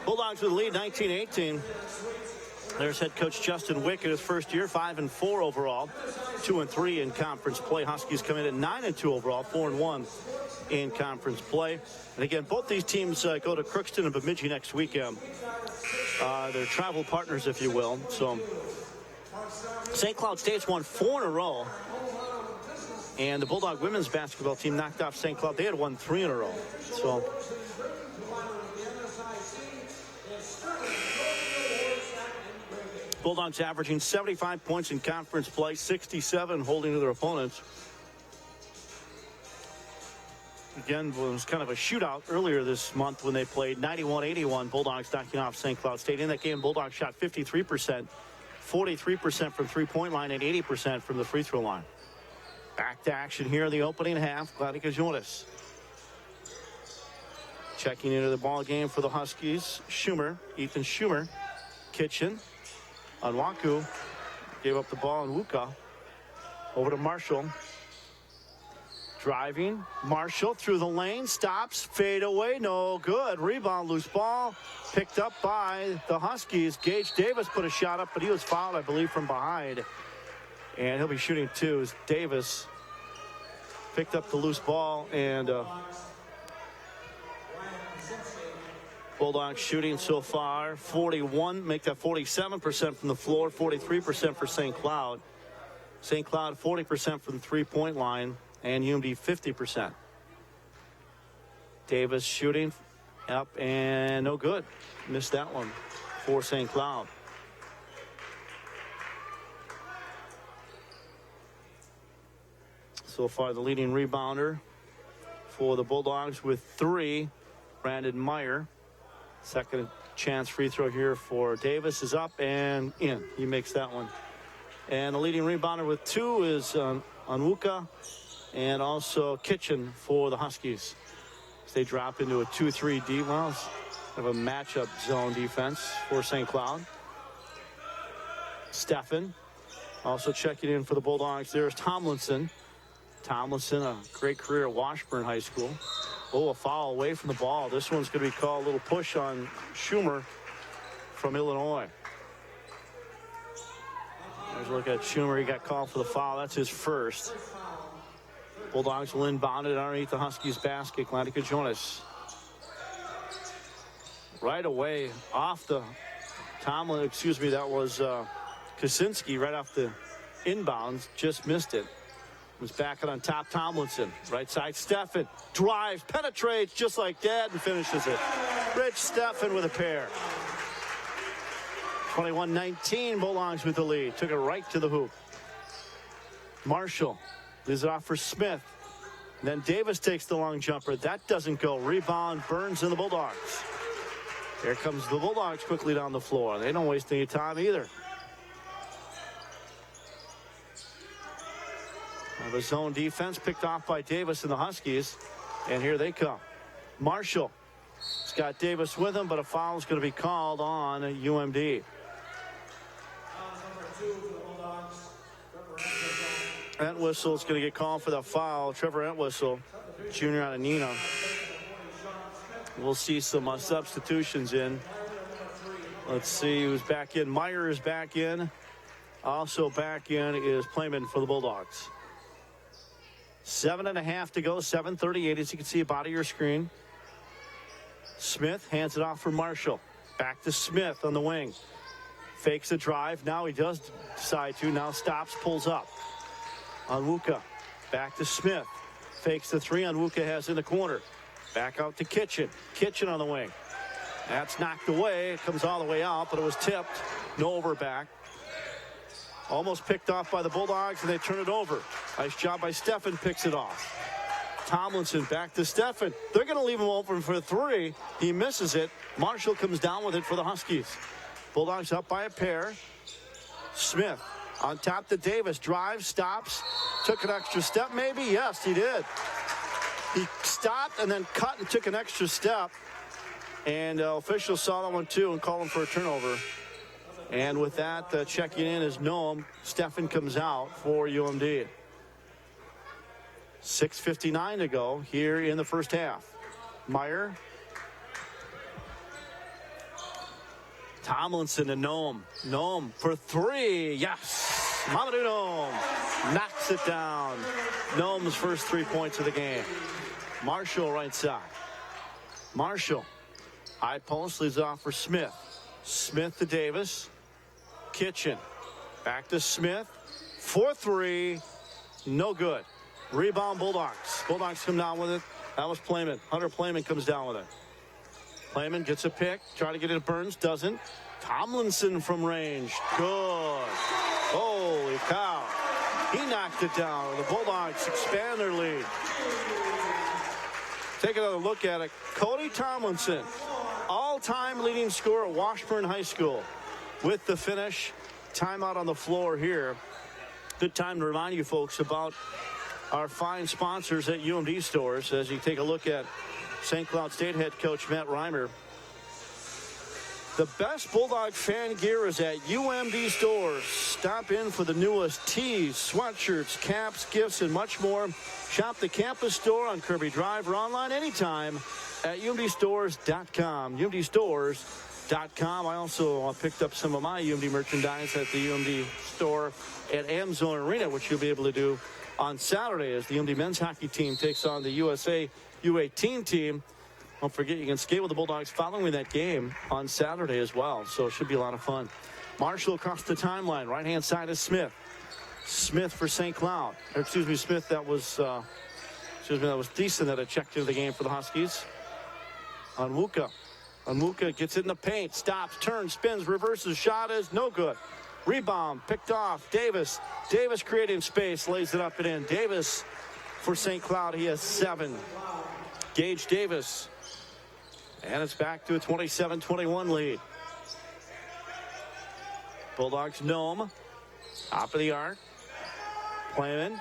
Bulldogs with the lead, 19-18. There's head coach Justin Wick in his first year, 5-4 overall, 2-3 in conference play. Huskies come in at 9-2 overall, 4-1 in conference play. And again, both these teams go to Crookston and Bemidji next weekend. They're travel partners, if you will. So St. Cloud State's won 4 in a row. And the Bulldog women's basketball team knocked off St. Cloud. They had won 3 in a row. So Bulldogs averaging 75 points in conference play, 67 holding to their opponents. Again, it was kind of a shootout earlier this month when they played 91-81. Bulldogs knocking off St. Cloud State. In that game, Bulldogs shot 53%, 43% from three-point line, and 80% from the free throw line. Back to action here in the opening half. Glad to join us. Checking into the ball game for the Huskies. Ethan Schumer. Kitchen. Onwuka gave up the ball, and Wuka over to Marshall. Driving. Marshall through the lane. Stops. Fade away. No good. Rebound. Loose ball. Picked up by the Huskies. Gage Davis put a shot up, but he was fouled, I believe, from behind. And he'll be shooting two as Davis picked up the loose ball. And Bulldogs shooting so far 41, make that 47% from the floor, 43% for St. Cloud. St. Cloud 40% from the three-point line, and UMD 50%. Davis shooting up and no good. Missed that one for St. Cloud. So far the leading rebounder for the Bulldogs with 3, Brandon Meyer. Second chance free throw here for Davis is up and in. He makes that one. And the leading rebounder with 2 is Onwuka and also Kitchen for the Huskies. As they drop into a 2-3 D. Well, it's kind of a matchup zone defense for St. Cloud. Steffen also checking in for the Bulldogs. There's Tomlinson. Tomlinson, a great career at Washburn High School. Oh, a foul away from the ball. This one's going to be called a little push on Schumer from Illinois. Let's look at Schumer. He got called for the foul. That's his first. Bulldogs will inbound it underneath the Huskies basket. Glad you could join us. Right away off the that was Kuczynski right off the inbounds, just missed it. Was back on top. Tomlinson, right side. Steffen drives, penetrates just like that, and finishes it. Rich Steffen with a pair. 21-19, Bulldogs with the lead. Took it right to the hoop. Marshall leaves it off for Smith. Then Davis takes the long jumper. That doesn't go. Rebound, Burns and the Bulldogs. Here comes the Bulldogs quickly down the floor. They don't waste any time either. The zone defense picked off by Davis and the Huskies. And here they come. Marshall has got Davis with him, but a foul is going to be called on UMD. Entwistle is going to get called for the foul. Trevor Entwistle, junior out of Neenah. We'll see some substitutions in. Let's see who's back in. Meyer is back in. Also back in is Playman for the Bulldogs. 7.5 to go. 7:38, as you can see, bottom of your screen. Smith hands it off for Marshall. Back to Smith on the wing. Fakes a drive. Now he does decide to. Now stops, pulls up. Onwuka back to Smith. Fakes the three. Onwuka has in the corner. Back out to Kitchen. Kitchen on the wing. That's knocked away. It comes all the way out, but it was tipped. No over back. Almost picked off by the Bulldogs, and they turn it over. Nice job by Steffen. Picks it off. Tomlinson back to Steffen. They're going to leave him open for three. He misses it. Marshall comes down with it for the Huskies. Bulldogs up by a pair. Smith on top to Davis. Drives, stops. Took an extra step maybe? Yes, he did. He stopped and then cut and took an extra step. And officials saw that one too and called him for a turnover. And with that, checking in is Noam. Steffen comes out for UMD. 6:59 to go here in the first half. Meyer. Tomlinson to Noam. Noam for three. Yes. Mamadou Noam knocks it down. Noam's first 3 points of the game. Marshall right side. Marshall. High post leaves off for Smith. Smith to Davis. Kitchen. Back to Smith. 4-3. No good. Rebound Bulldogs. Bulldogs come down with it. That was Playman. Hunter Playman comes down with it. Playman gets a pick. Trying to get it to Burns. Doesn't. Tomlinson from range. Good. Holy cow. He knocked it down. The Bulldogs expand their lead. Take another look at it. Cody Tomlinson, all-time leading scorer at Washburn High School. With the finish, timeout on the floor here. Good time to remind you folks about our fine sponsors at UMD stores as you take a look at St. Cloud State head coach Matt Reimer. The best Bulldog fan gear is at UMD stores. Stop in for the newest tees, sweatshirts, caps, gifts, and much more. Shop the campus store on Kirby Drive or online anytime at umdstores.com. umdstores.com. I also picked up some of my UMD merchandise at the UMD store at Amzone Arena, which you'll be able to do on Saturday as the UMD men's hockey team takes on the USA U18 team. Don't forget, you can skate with the Bulldogs following that game on Saturday as well. So it should be a lot of fun. Marshall across the timeline. Right-hand side is Smith. Smith for St. Cloud. Or, excuse me, Smith, that was decent that I checked into the game for the Huskies. Onwuka. Onwuka gets it in the paint. Stops, turns, spins, reverses. Shot is no good. Rebound picked off. Davis. Davis creating space. Lays it up and in. Davis for St. Cloud. He has 7. Gage Davis. And it's back to a 27-21 lead. Bulldogs Nome. Top of the arc. Playman.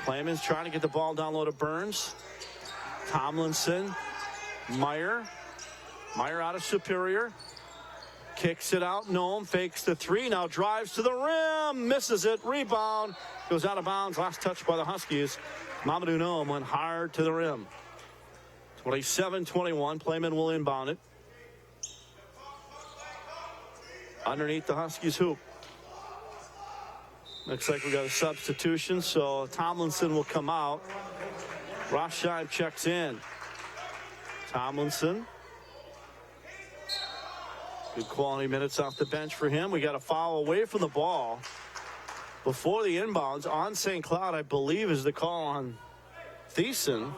Playman's trying to get the ball down low to Burns. Tomlinson. Meyer. Meyer out of Superior. Kicks it out. Nome fakes the three. Now drives to the rim. Misses it. Rebound. Goes out of bounds. Last touch by the Huskies. Mamadou Nome went hard to the rim. 27-21. Playman will inbound it. Underneath the Huskies hoop. Looks like we got a substitution, so Tomlinson will come out. Rothschild checks in. Tomlinson. Good quality minutes off the bench for him. We got a foul away from the ball. before the inbounds on St. Cloud, I believe, is the call on Thiessen.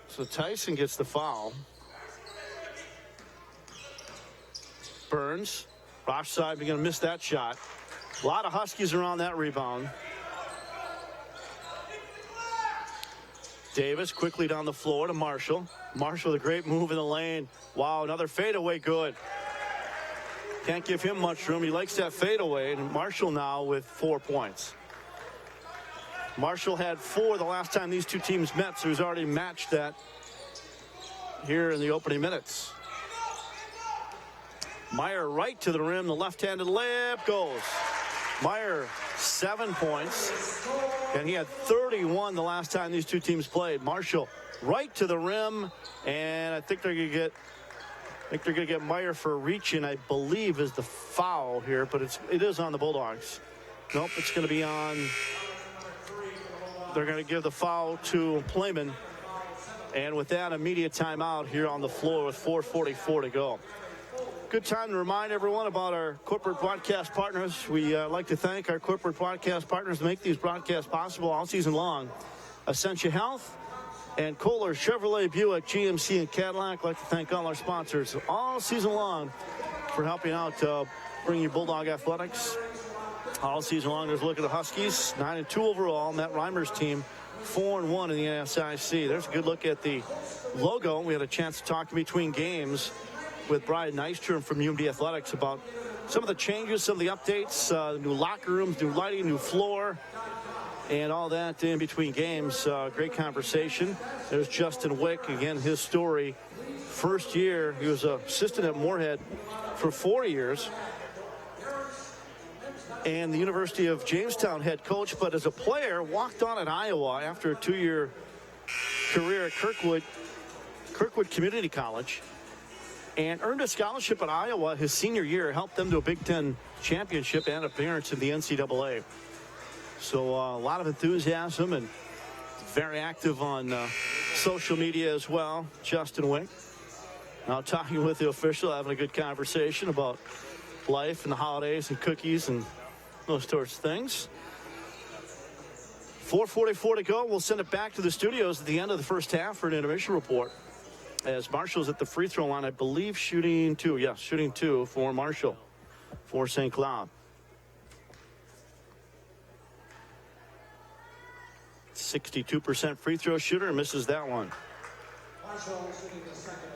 So Tyson gets the foul. Burns, Rosh side, we're going to miss that shot. A lot of Huskies around that rebound. Davis quickly down the floor to Marshall. Marshall with a great move in the lane. Wow, another fadeaway, good. Can't give him much room. He likes that fadeaway. And Marshall now with 4 points. Marshall had 4 the last time these two teams met, so he's already matched that here in the opening minutes. Meyer right to the rim. The left-handed layup goes. Meyer 7 points, and he had 31 the last time these two teams played. Marshall right to the rim, and I think they're going to get Meyer for reaching, I believe, is the foul here, but it is on the Bulldogs. Nope, it's going to be on. They're going to give the foul to Playman, and with that, immediate timeout here on the floor with 4:44 to go. Good time to remind everyone about our corporate broadcast partners. We like to thank our corporate broadcast partners to make these broadcasts possible all season long. Essentia Health and Kohler Chevrolet, Buick, GMC, and Cadillac. I'd like to thank all our sponsors all season long for helping out bringing you Bulldog Athletics. All season long, there's a look at the Huskies, 9-2 overall. Matt Reimer's team, 4-1 in the NSIC. There's a good look at the logo. We had a chance to talk in between games with Brian Nystrom from UMD Athletics about some of the changes, some of the updates, new locker rooms, new lighting, new floor, and all that in between games. Great conversation. There's Justin Wick, again, his story. First year, he was an assistant at Moorhead for 4 years, and the University of Jamestown head coach, but as a player, walked on at Iowa after a 2-year career at Kirkwood Community College, and earned a scholarship at Iowa his senior year, helped them to a Big Ten championship and appearance in the NCAA. So a lot of enthusiasm and very active on social media as well. Justin Wick. Now talking with the official, having a good conversation about life and the holidays and cookies and those sorts of things. 4:44 to go. We'll send it back to the studios at the end of the first half for an intermission report. As Marshall's at the free throw line, I believe shooting 2. Yes, shooting 2 for Marshall for St. Cloud. 62% free throw shooter, misses that one. Marshall shooting the second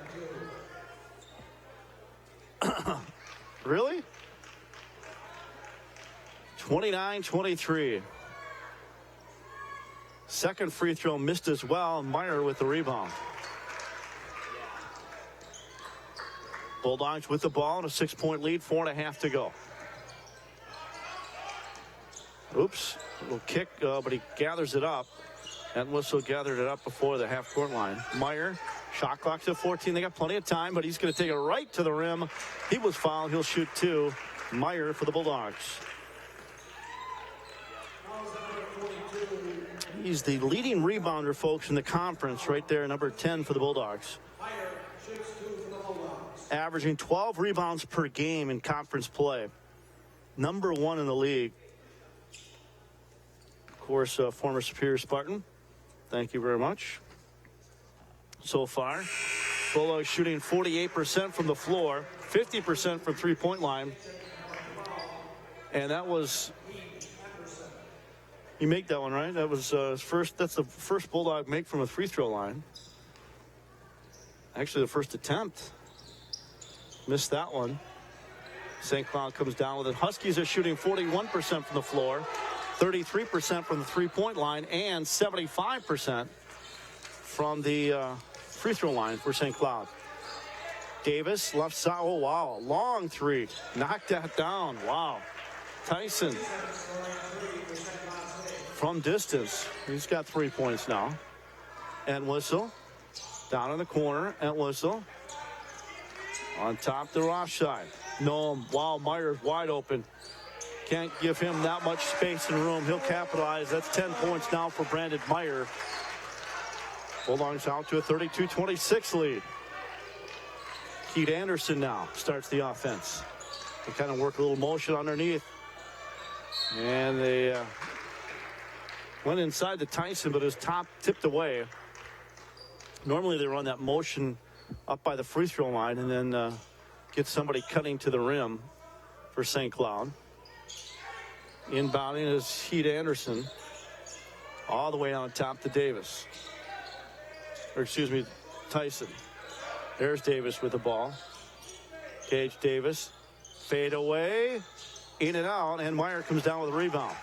and 2. Really? 29-23. Second free throw missed as well. Meyer with the rebound. Bulldogs with the ball and a 6-point lead, 4.5 to go. Oops, little kick, but he gathers it up. That whistle gathered it up before the half-court line. Meyer, shot clock's at 14. They got plenty of time, but he's going to take it right to the rim. He was fouled. He'll shoot 2. Meyer for the Bulldogs. He's the leading rebounder, folks, in the conference right there, number 10 for the Bulldogs. Averaging 12 rebounds per game in conference play. Number 1 in the league. Of course, former Superior Spartan. Thank you very much. So far, Bulldogs shooting 48% from the floor, 50% from three-point line. And that was, you make that one, right? That was first. That's the first Bulldog make from a free throw line. Actually, the first attempt. Missed that one. St. Cloud comes down with it. Huskies are shooting 41% from the floor, 33% from the three-point line, and 75% from the free throw line for St. Cloud. Davis, left side. Oh, wow. Long 3. Knocked that down. Wow. Tyson from distance. He's got 3 points now. And Whistle down in the corner. And Whistle on top the Rosh side. No, wow, Meyer's wide open. Can't give him that much space and room. He'll capitalize. That's 10 points now for Brandon Meyer. Bulldogs out to a 32-26 lead. Keith Anderson now starts the offense. They kind of work a little motion underneath. And they went inside to Tyson, but his top tipped away. Normally they run that motion up by the free throw line and then get somebody cutting to the rim for St. Cloud. Inbounding is Heat Anderson. All the way on top to Davis. Or excuse me, Tyson. There's Davis with the ball. Gage Davis. Fade away. In and out. And Meyer comes down with a rebound.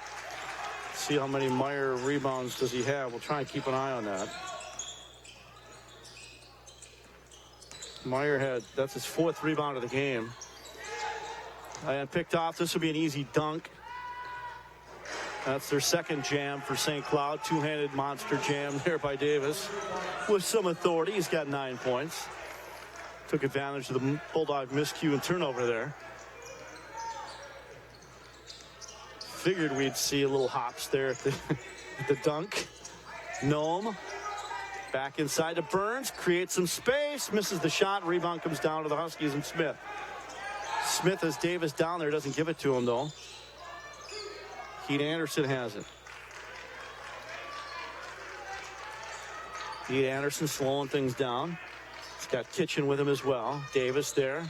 See how many Meyer rebounds does he have. We'll try and keep an eye on that. Meyer that's his 4th rebound of the game. And picked off. This will be an easy dunk. That's their 2nd jam for St. Cloud. Two-handed monster jam there by Davis. With some authority. He's got 9 points. Took advantage of the Bulldog miscue and turnover there. Figured we'd see a little hops there at the dunk. Nome. Back inside to Burns. Creates some space. Misses the shot. Rebound comes down to the Huskies and Smith. Smith has Davis down there. Doesn't give it to him, though. Keith Anderson has it. Keith Anderson slowing things down. He's got Kitchen with him as well. Davis there.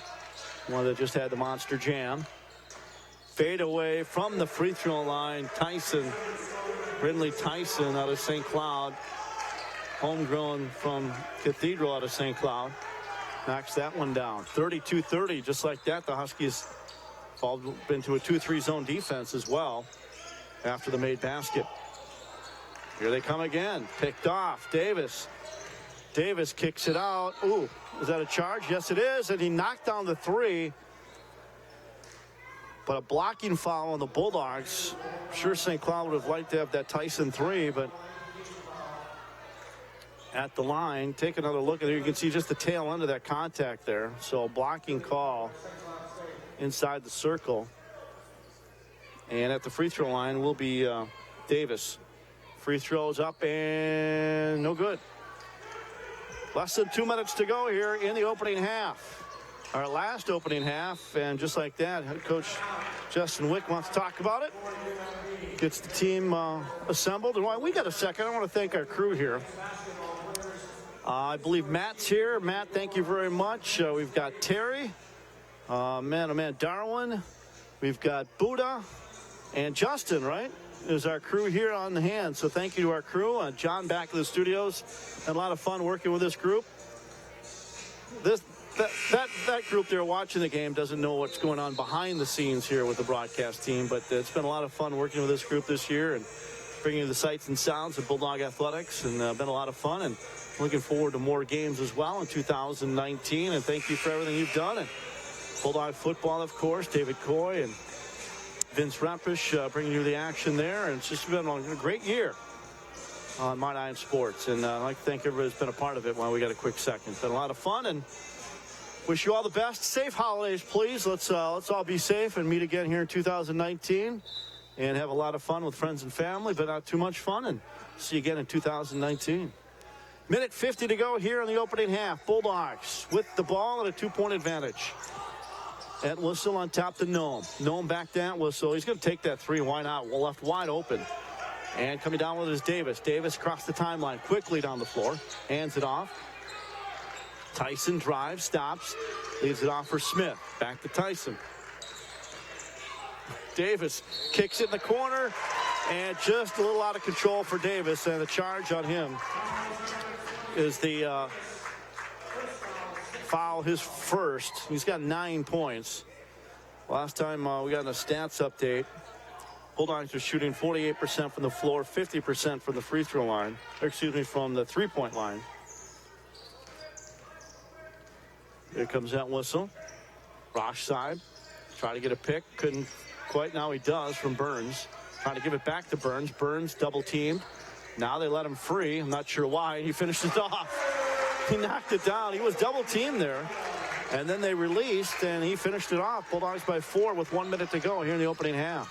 One that just had the monster jam. Fade away from the free throw line. Tyson. Brindley Tyson out of St. Cloud. Homegrown from Cathedral out of St. Cloud. Knocks that one down. 32-30. Just like that, the Huskies fall into a 2-3 zone defense as well. After the made basket. Here they come again. Picked off. Davis. Davis kicks it out. Ooh, is that a charge? Yes, it is. And he knocked down the 3. But a blocking foul on the Bulldogs. I'm sure St. Cloud would have liked to have that Tyson 3, but at the line, take another look at it. You can see just the tail end of that contact there. So a blocking call inside the circle. And at the free throw line will be Davis. Free throws up and no good. Less than 2 minutes to go here in the opening half. Our last opening half. And just like that, head coach Justin Wick wants to talk about it. Gets the team assembled. And while we got a second, I want to thank our crew here. I believe Matt's here. Matt, thank you very much. We've got Terry. Man, Darwin. We've got Buddha. And Justin, right, is our crew here on the hand. So thank you to our crew. John back in the studios. Had a lot of fun working with this group. That group there watching the game doesn't know what's going on behind the scenes here with the broadcast team. But it's been a lot of fun working with this group this year and bringing you the sights and sounds of Bulldog Athletics. And been a lot of fun. And looking forward to more games as well in 2019. And thank you for everything you've done. And Bulldog football, of course, David Coy and Vince Rempish bringing you the action there. And it's just been a great year on My Nine Sports. And I'd like to thank everybody who's been a part of it while we got a quick second. It's been a lot of fun and wish you all the best. Safe holidays, please. Let's all be safe and meet again here in 2019 and have a lot of fun with friends and family, but not too much fun. And see you again in 2019. Minute 50 to go here in the opening half. Bulldogs with the ball and a 2-point advantage. Entwistle on top to Nome. Nome back to Entwistle. He's going to take that 3. Why not? Well, left wide open. And coming down with is Davis. Davis across the timeline. Quickly down the floor. Hands it off. Tyson drives. Stops. Leaves it off for Smith. Back to Tyson. Davis kicks it in the corner. And just a little out of control for Davis. And the charge on him is the foul, his first. He's got 9 points. Last time we got a stats update, Bulldogs are shooting 48% from the floor, 50% from the free throw line, or excuse me, from the 3-point line. Here comes that whistle. Rosh side, try to get a pick, couldn't quite. Now he does from Burns. Trying to give it back to Burns. Burns double teamed. Now they let him free. I'm not sure why. He finished it off. He knocked it down. He was double teamed there. And then they released, and he finished it off. Bulldogs by 4 with 1 minute to go here in the opening half.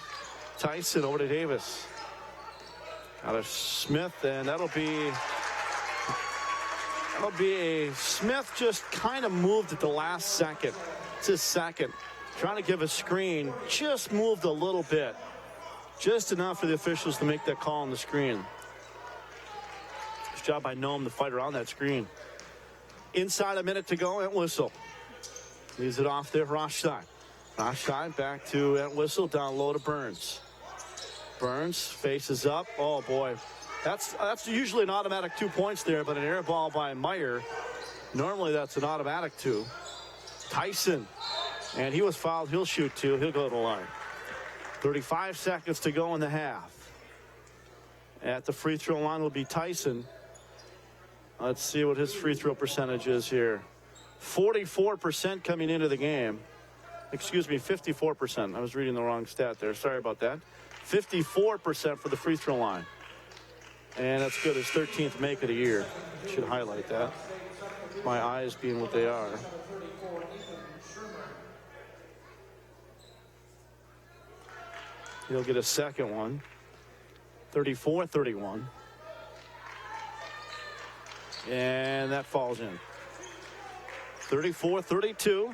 Tyson over to Davis. Out of Smith, and that'll be That'll be a Smith just kind of moved at the last second. It's his second. Trying to give a screen. Just moved a little bit. Just enough for the officials to make that call on the screen. Good job by Noam to fight around that screen. Inside a minute to go. Entwistle leaves it off there. Rothstein. Rothstein back to Entwistle. Down low to Burns. Burns faces up. Oh, boy. That's usually an automatic 2 points there, but an air ball by Meyer. Normally that's an automatic 2. Tyson. And he was fouled. He'll shoot 2. He'll go to the line. 35 seconds to go in the half. At the free throw line will be Tyson. Let's see what his free throw percentage is here. 44% coming into the game. Excuse me, 54%. I was reading the wrong stat there. Sorry about that. 54% for the free throw line. And that's good. His 13th make of the year. Should highlight that. My eyes being what they are. He'll get a second one. 34-31. And that falls in. 34-32.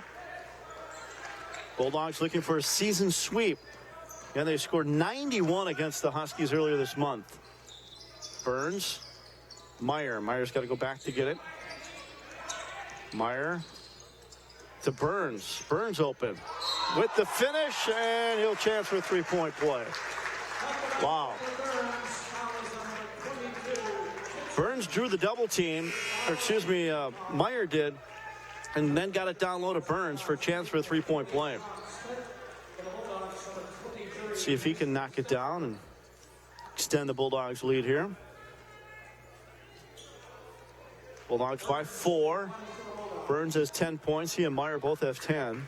Bulldogs looking for a season sweep. And they scored 91 against the Huskies earlier this month. Burns. Meyer. Meyer's got to go back to get it. Meyer to Burns. Burns open with the finish, and he'll chance for a three-point play. Wow. Burns drew the double team, or excuse me, Meyer did, and then got it down low to Burns for a chance for a three-point play. See if he can knock it down and extend the Bulldogs' lead here. Bulldogs by 4. Burns has 10 points. He and Meyer both have 10.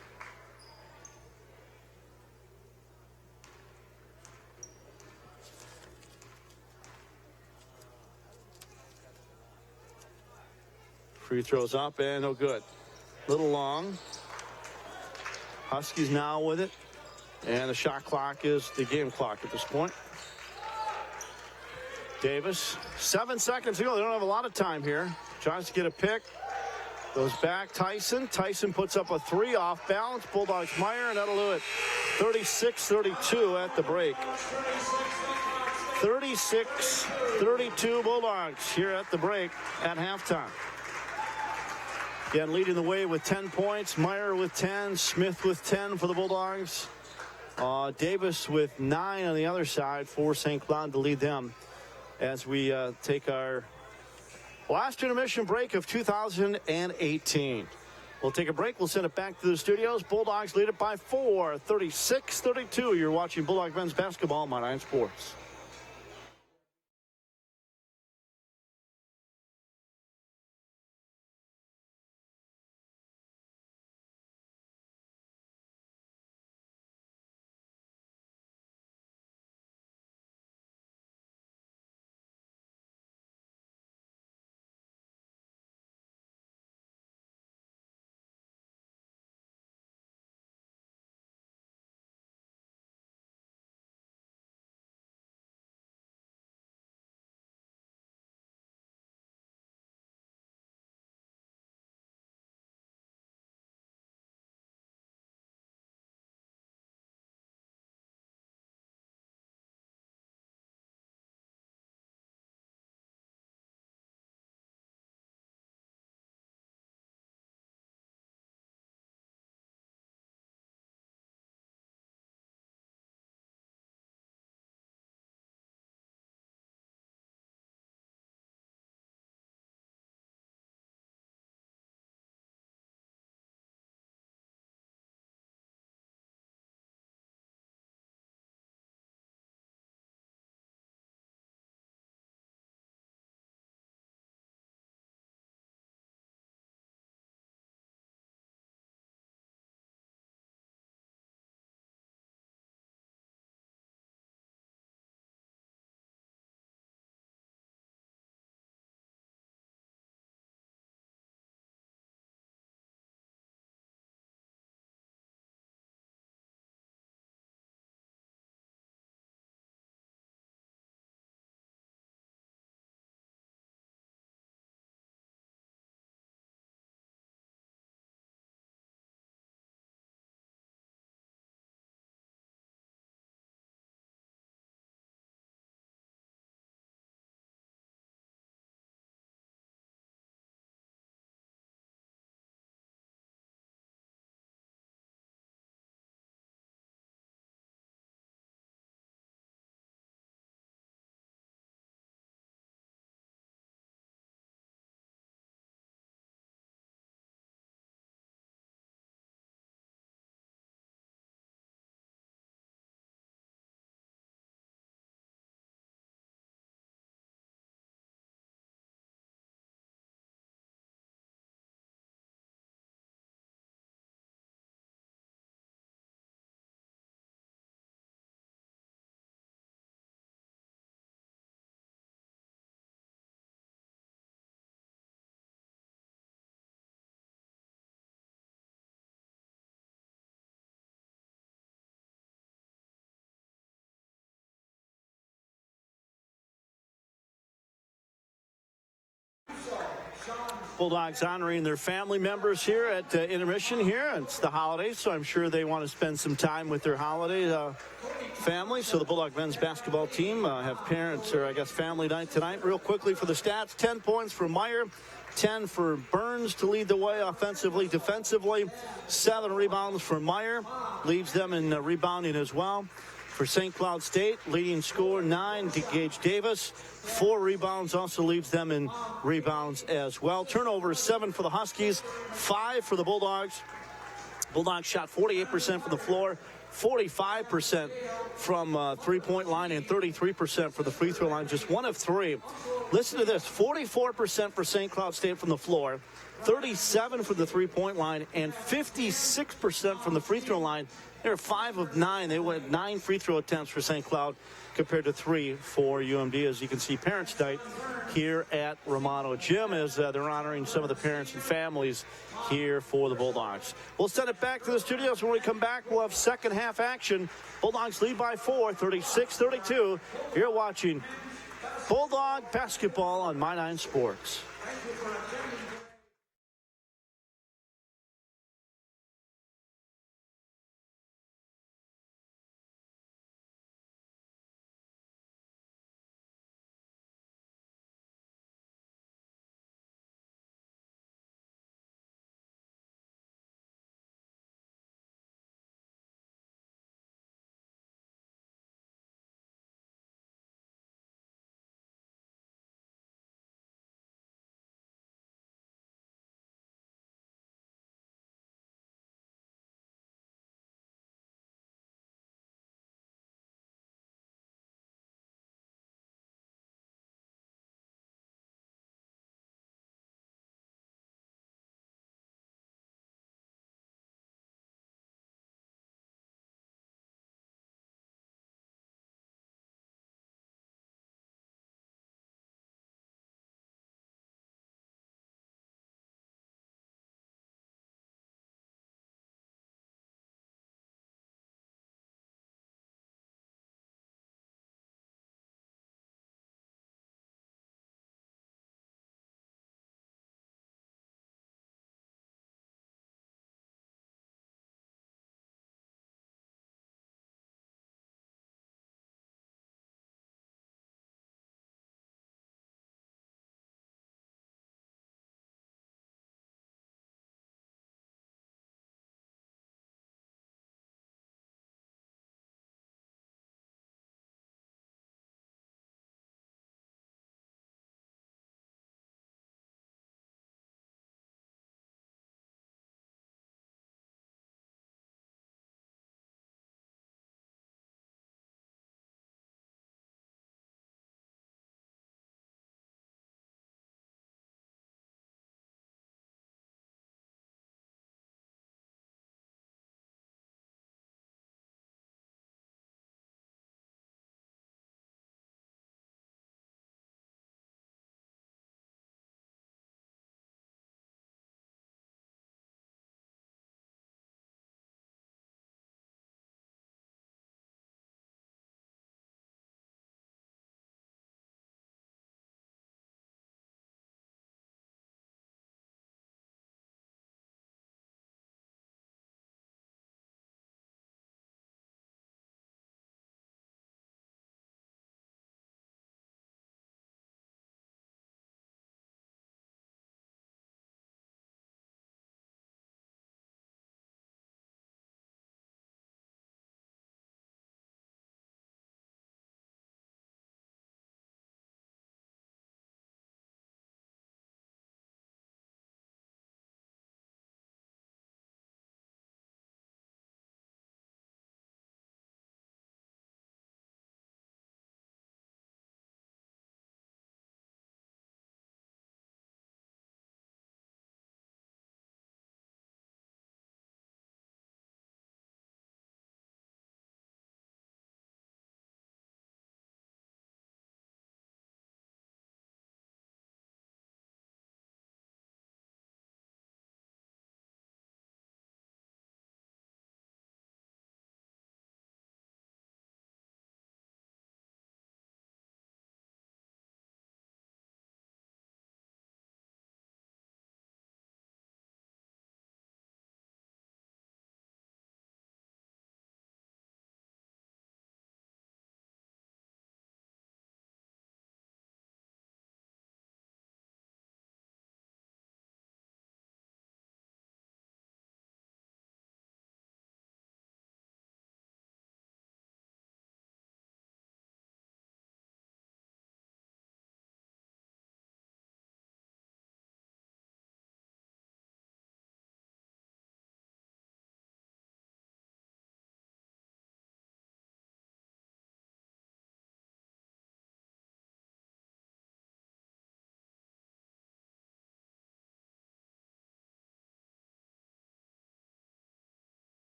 Free throws up and no good. Little long. Huskies now with it. And the shot clock is the game clock at this point. Davis, 7 seconds to go. They don't have a lot of time here. Tries to get a pick. Goes back. Tyson. Tyson puts up a 3 off balance. Bulldogs Meyer, and that'll do it. 36-32 at the break. 36-32 Bulldogs here at the break at halftime. Again, leading the way with 10 points. Meyer with 10. Smith with 10 for the Bulldogs. Davis with 9 on the other side for St. Cloud to lead them as we take our last intermission break of 2018. We'll take a break. We'll send it back to the studios. Bulldogs lead it by 4, 36-32. You're watching Bulldog men's basketball on My 9 Sports. Bulldogs honoring their family members here at intermission here. It's the holidays, so I'm sure they want to spend some time with their holiday family. So the Bulldog men's basketball team have parents, or I guess family night tonight. Real quickly for the stats, 10 points for Meyer, 10 for Burns to lead the way offensively, defensively. 7 rebounds for Meyer, leaves them in rebounding as well. For St. Cloud State, leading scorer 9, Gage Davis. 4 rebounds, also leaves them in rebounds as well. Turnovers 7 for the Huskies, 5 for the Bulldogs. Bulldogs shot 48% from the floor, 45% from three-point line, and 33% for the free throw line. Just 1 of 3. Listen to this, 44% for St. Cloud State from the floor, 37% from the three-point line, and 56% from the free throw line. They're 5 of 9. They went 9 free throw attempts for St. Cloud compared to 3 for UMD. As you can see, Parents' Night here at Romano Gym as they're honoring some of the parents and families here for the Bulldogs. We'll send it back to the studios. When we come back, we'll have second half action. Bulldogs lead by 4, 36-32. You're watching Bulldog basketball on My 9 Sports.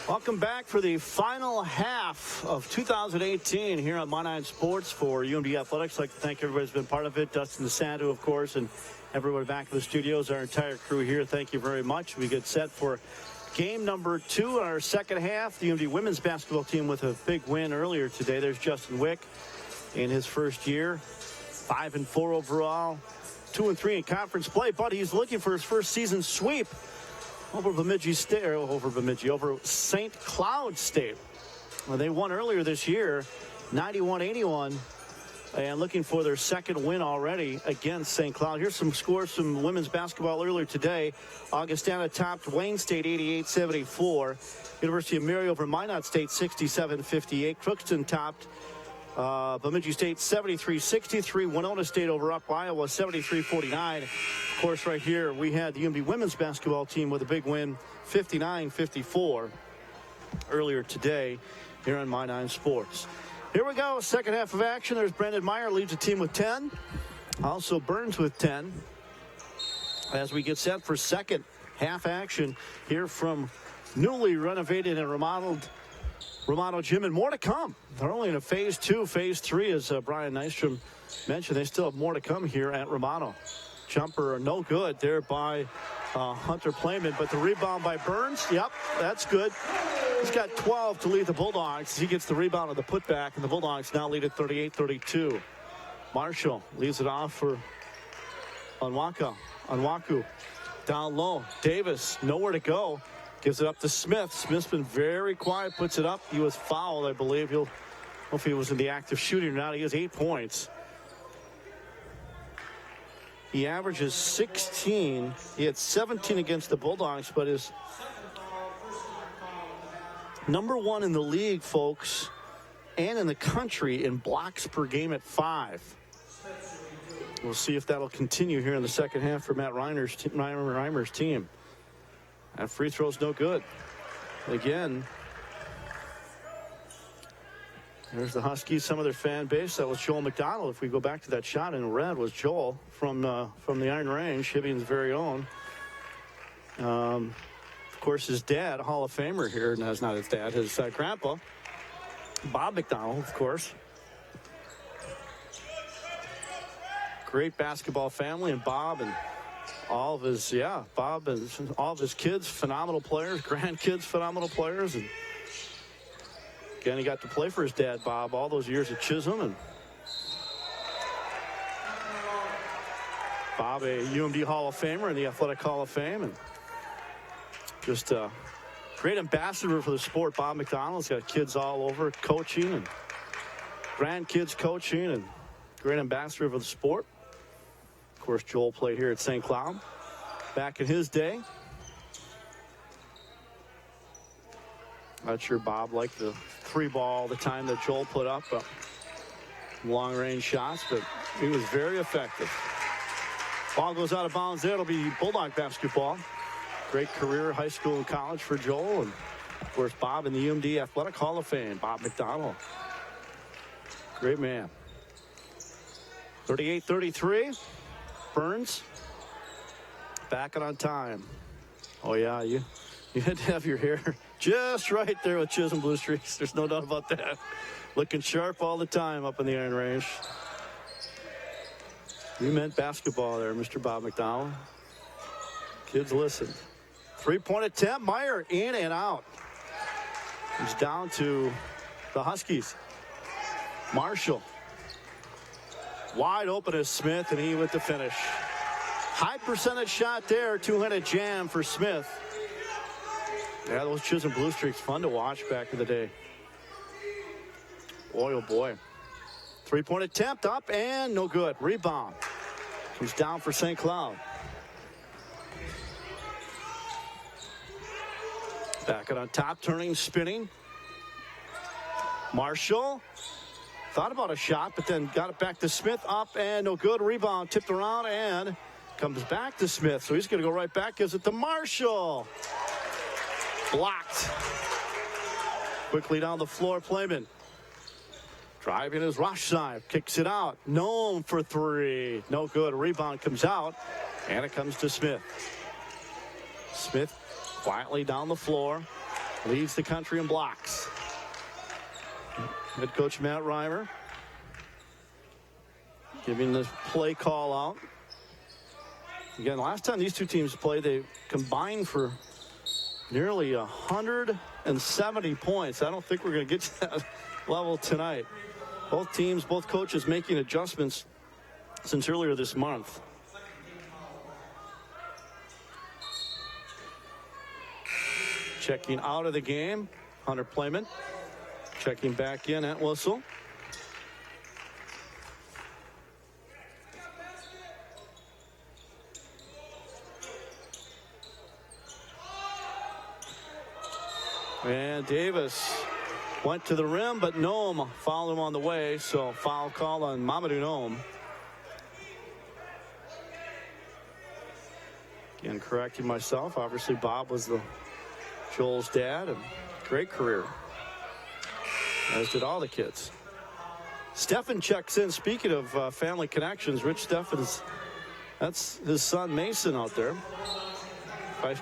Welcome back for the final half of 2018 here on My Nine Sports for UMD Athletics. I'd like to thank everybody who's been part of it. Dustin DeSanto, of course, and everybody back in the studios, our entire crew here. Thank you very much. We get set for game number 2 in our second half. The UMD women's basketball team with a big win earlier today. There's Justin Wick in his first year, 5-4 overall, 2-3 in conference play, but he's looking for his first season sweep over St. Cloud State. Well, they won earlier this year, 91-81, and looking for their second win already against St. Cloud. Here's some scores from women's basketball earlier today. Augustana topped Wayne State 88-74. University of Mary over Minot State 67-58. Crookston topped Bemidji State 73-63. Winona State over Up Iowa 73-49. Of course, right here we had the UMD women's basketball team with a big win, 59-54 earlier today here on My Nine Sports. Here we go, second half of action. There's Brendan Meyer, leads the team with 10. Also Burns with 10. As we get set for second half action here from newly renovated and remodeled gym, and more to come. They're only in a phase 2, phase 3, as Brian Nystrom mentioned. They still have more to come here at Romano. Jumper no good there by Hunter Playman, but the rebound by Burns, yep, that's good. He's got 12 to lead the Bulldogs. He gets the rebound on the putback, and the Bulldogs now lead at 38-32. Marshall leaves it off for Onwaku. Down low. Davis, nowhere to go. Gives it up to Smith. Smith's been very quiet, puts it up. He was fouled, I believe. He'll hopefully he was in the act of shooting or not. He has 8 points. He averages 16. He had 17 against the Bulldogs, but is number 1 in the league, folks, and in the country in blocks per game at 5. We'll see if that'll continue here in the second half for Matt Reimer's team. That free throw's no good. Again, there's the Huskies, some of their fan base. That was Joel McDonald. If we go back to that shot in red, was Joel from the Iron Range, Hibbing's very own. Of course, his dad, Hall of Famer here. No, it's not his dad, his grandpa, Bob McDonald, of course. Great basketball family, and Bob and all of his, Bob and all of his kids, phenomenal players, grandkids, phenomenal players. And again, he got to play for his dad, Bob, all those years at Chisholm. And Bob, a UMD Hall of Famer in the Athletic Hall of Fame. And just a great ambassador for the sport. Bob McDonald's got kids all over coaching and grandkids coaching, and great ambassador for the sport. Of course, Joel played here at St. Cloud back in his day. Not sure Bob liked the 3-ball all the time that Joel put up, long-range shots, but he was very effective. Ball goes out of bounds there. It'll be Bulldog basketball. Great career, high school and college for Joel. And, of course, Bob in the UMD Athletic Hall of Fame, Bob McDonald. Great man. 38-33. Burns back on time. Oh yeah, you had to have your hair just right there with Chisholm Blue Streaks. There's no doubt about that. Looking sharp all the time up in the Iron Range. You meant basketball there, Mr. Bob McDonald. Kids listen. 3-point attempt. Meyer in and out. He's down to the Huskies. Marshall. Wide open is Smith, and he with the finish. High percentage shot there, 200 jam for Smith. Yeah, those Chisholm Blue Streaks, fun to watch back in the day. Boy, oh boy. 3-point attempt up and no good. Rebound. Comes down for St. Cloud. Back it on top, turning, spinning. Marshall. Thought about a shot, but then got it back to Smith. Up and no good. Rebound tipped around and comes back to Smith. So he's going to go right back. Gives it to Marshall. Blocked. Quickly down the floor, Playman. Driving his rush side. Kicks it out. Known for 3. No good. Rebound comes out. And it comes to Smith. Smith quietly down the floor. leads the country in blocks. Head coach Matt Reimer giving the play call out. Again, last time these two teams played, they combined for nearly 170 points. I don't think we're going to get to that level tonight. Both teams, both coaches making adjustments since earlier this month. Checking out of the game, Hunter Playman. Checking back in at whistle. And Davis went to the rim, but Noem fouled him on the way, so foul call on Mamadou Noem. Again, correcting myself. Obviously, Bob was Joel's dad, and great career, as did all the kids. Stefan checks in. Speaking of family connections, Rich Stefan, that's his son Mason out there.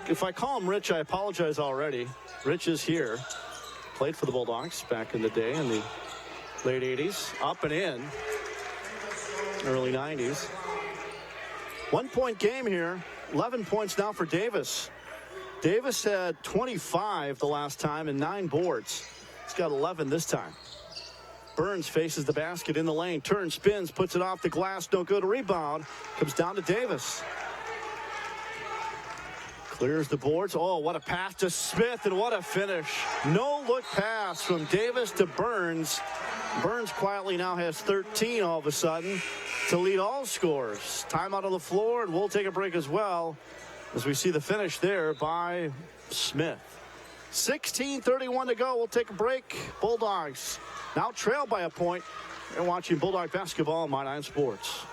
If I call him Rich, I apologize already. Rich is here. Played for the Bulldogs back in the day in the late 80s. Up and in. Early 90s. 1 point game here. 11 points now for Davis. Davis had 25 the last time and 9 boards. He's got 11 this time. Burns faces the basket in the lane. Turns, spins, puts it off the glass. No good. Rebound. Comes down to Davis. Clears the boards. Oh, what a pass to Smith, and what a finish. No-look pass from Davis to Burns. Burns quietly now has 13 all of a sudden to lead all scorers. Timeout on the floor, and we'll take a break as well as we see the finish there by Smith. 16:31 to go. We'll take a break. Bulldogs now trail by a point. You're watching Bulldog basketball on My Nine Sports.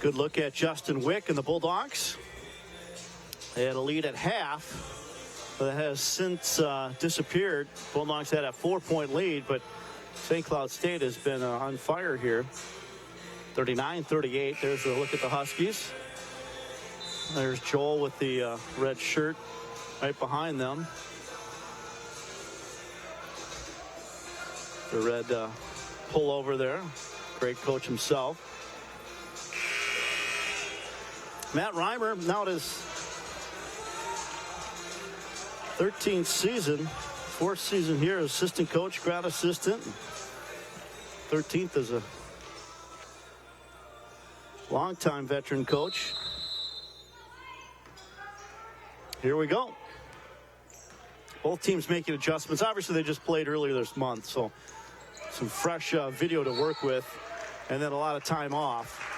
Good look at Justin Wick and the Bulldogs. They had a lead at half, but it has since disappeared. Bulldogs had a 4-point lead, but St. Cloud State has been on fire here. 39-38. There's a look at the Huskies. There's Joel with the red shirt right behind them. The red pullover there. Great coach himself. Matt Reimer, now at his 13th season, 4th season here, assistant coach, grad assistant. 13th as a longtime veteran coach. Here we go. Both teams making adjustments. Obviously, they just played earlier this month, so some fresh video to work with, and then a lot of time off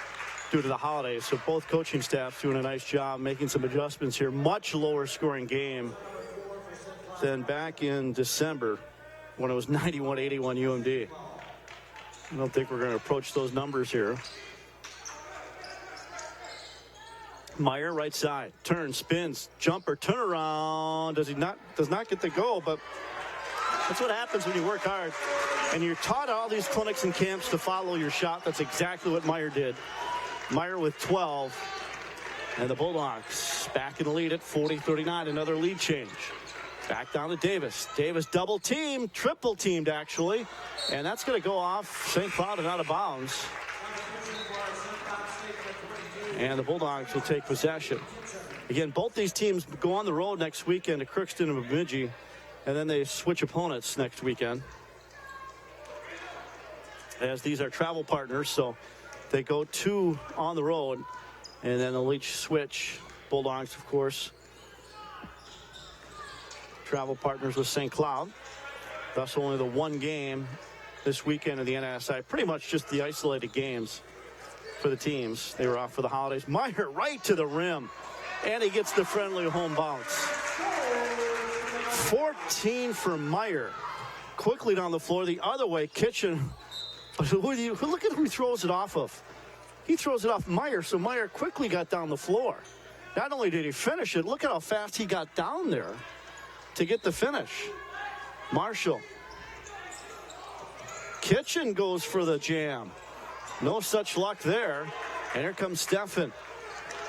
due to the holidays. So both coaching staffs doing a nice job making some adjustments here. Much lower scoring game than back in December when it was 91-81 UMD. I don't think we're going to approach those numbers here. Meyer right side, turns, spins, jumper, turnaround. Does not get the goal, but that's what happens when you work hard and you're taught all these clinics and camps to follow your shot. That's exactly what Meyer did. Meyer with 12, and the Bulldogs back in the lead at 40-39. Another lead change. Back down to Davis. Davis double teamed, triple teamed actually, and that's going to go off St. Cloud and out of bounds. And the Bulldogs will take possession. Again, both these teams go on the road next weekend to Crookston and Bemidji, and then they switch opponents next weekend, as these are travel partners, so they go 2 on the road, and then they'll each switch. Bulldogs, of course, travel partners with St. Cloud. Thus only the one game this weekend in the NSI. Pretty much just the isolated games for the teams. They were off for the holidays. Meyer right to the rim. And he gets the friendly home bounce. 14 for Meyer. Quickly down the floor. The other way, Kitchen. Look at who he throws it off of. He throws it off Meyer, so Meyer quickly got down the floor. Not only did he finish it, look at how fast he got down there to get the finish. Marshall. Kitchen goes for the jam. No such luck there. And here comes Steffen.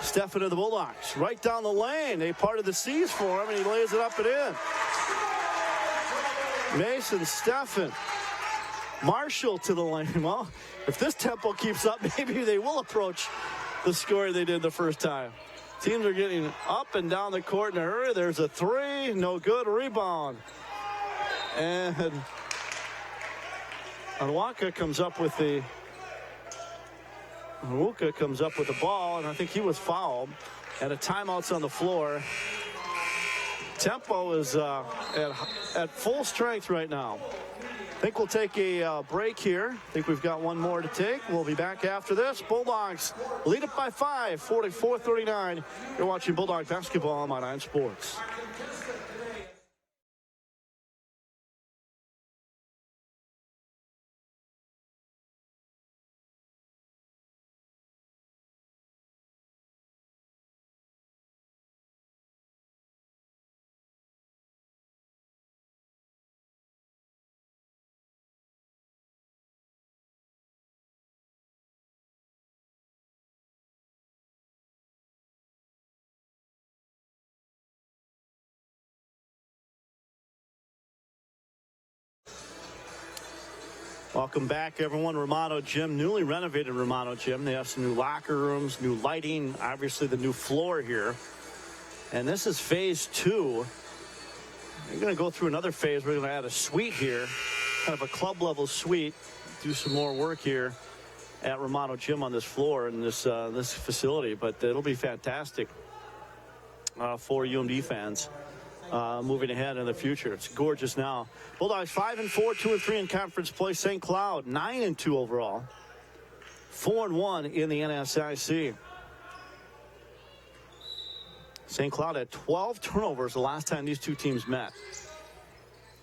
Steffen of the Bulldogs. Right down the lane. They parted the seas for him, and he lays it up and in. Mason Steffen. Marshall to the lane. Well, if this tempo keeps up, maybe they will approach the score they did the first time. Teams are getting up and down the court in a hurry. There's a three. No good. Rebound. And Onwuka comes up with the ball, and I think he was fouled. And a timeout's on the floor. Tempo is at full strength right now. I think we'll take a break here. I think we've got one more to take. We'll be back after this. Bulldogs lead it by 5, 44-39. You're watching Bulldog basketball on 9 Sports. Welcome back, everyone. Romano Gym, newly renovated Romano Gym. They have some new locker rooms, new lighting, obviously the new floor here. And this is phase 2. We're going to go through another phase. We're going to add a suite here, kind of a club level suite, do some more work here at Romano Gym on this floor in this facility. But it'll be fantastic for UMD fans. Moving ahead in the future. It's gorgeous now. Bulldogs 5-4, 2-3 in conference play. St. Cloud 9-2 overall, 4-1 in the NSIC. St. Cloud had 12 turnovers the last time these two teams met.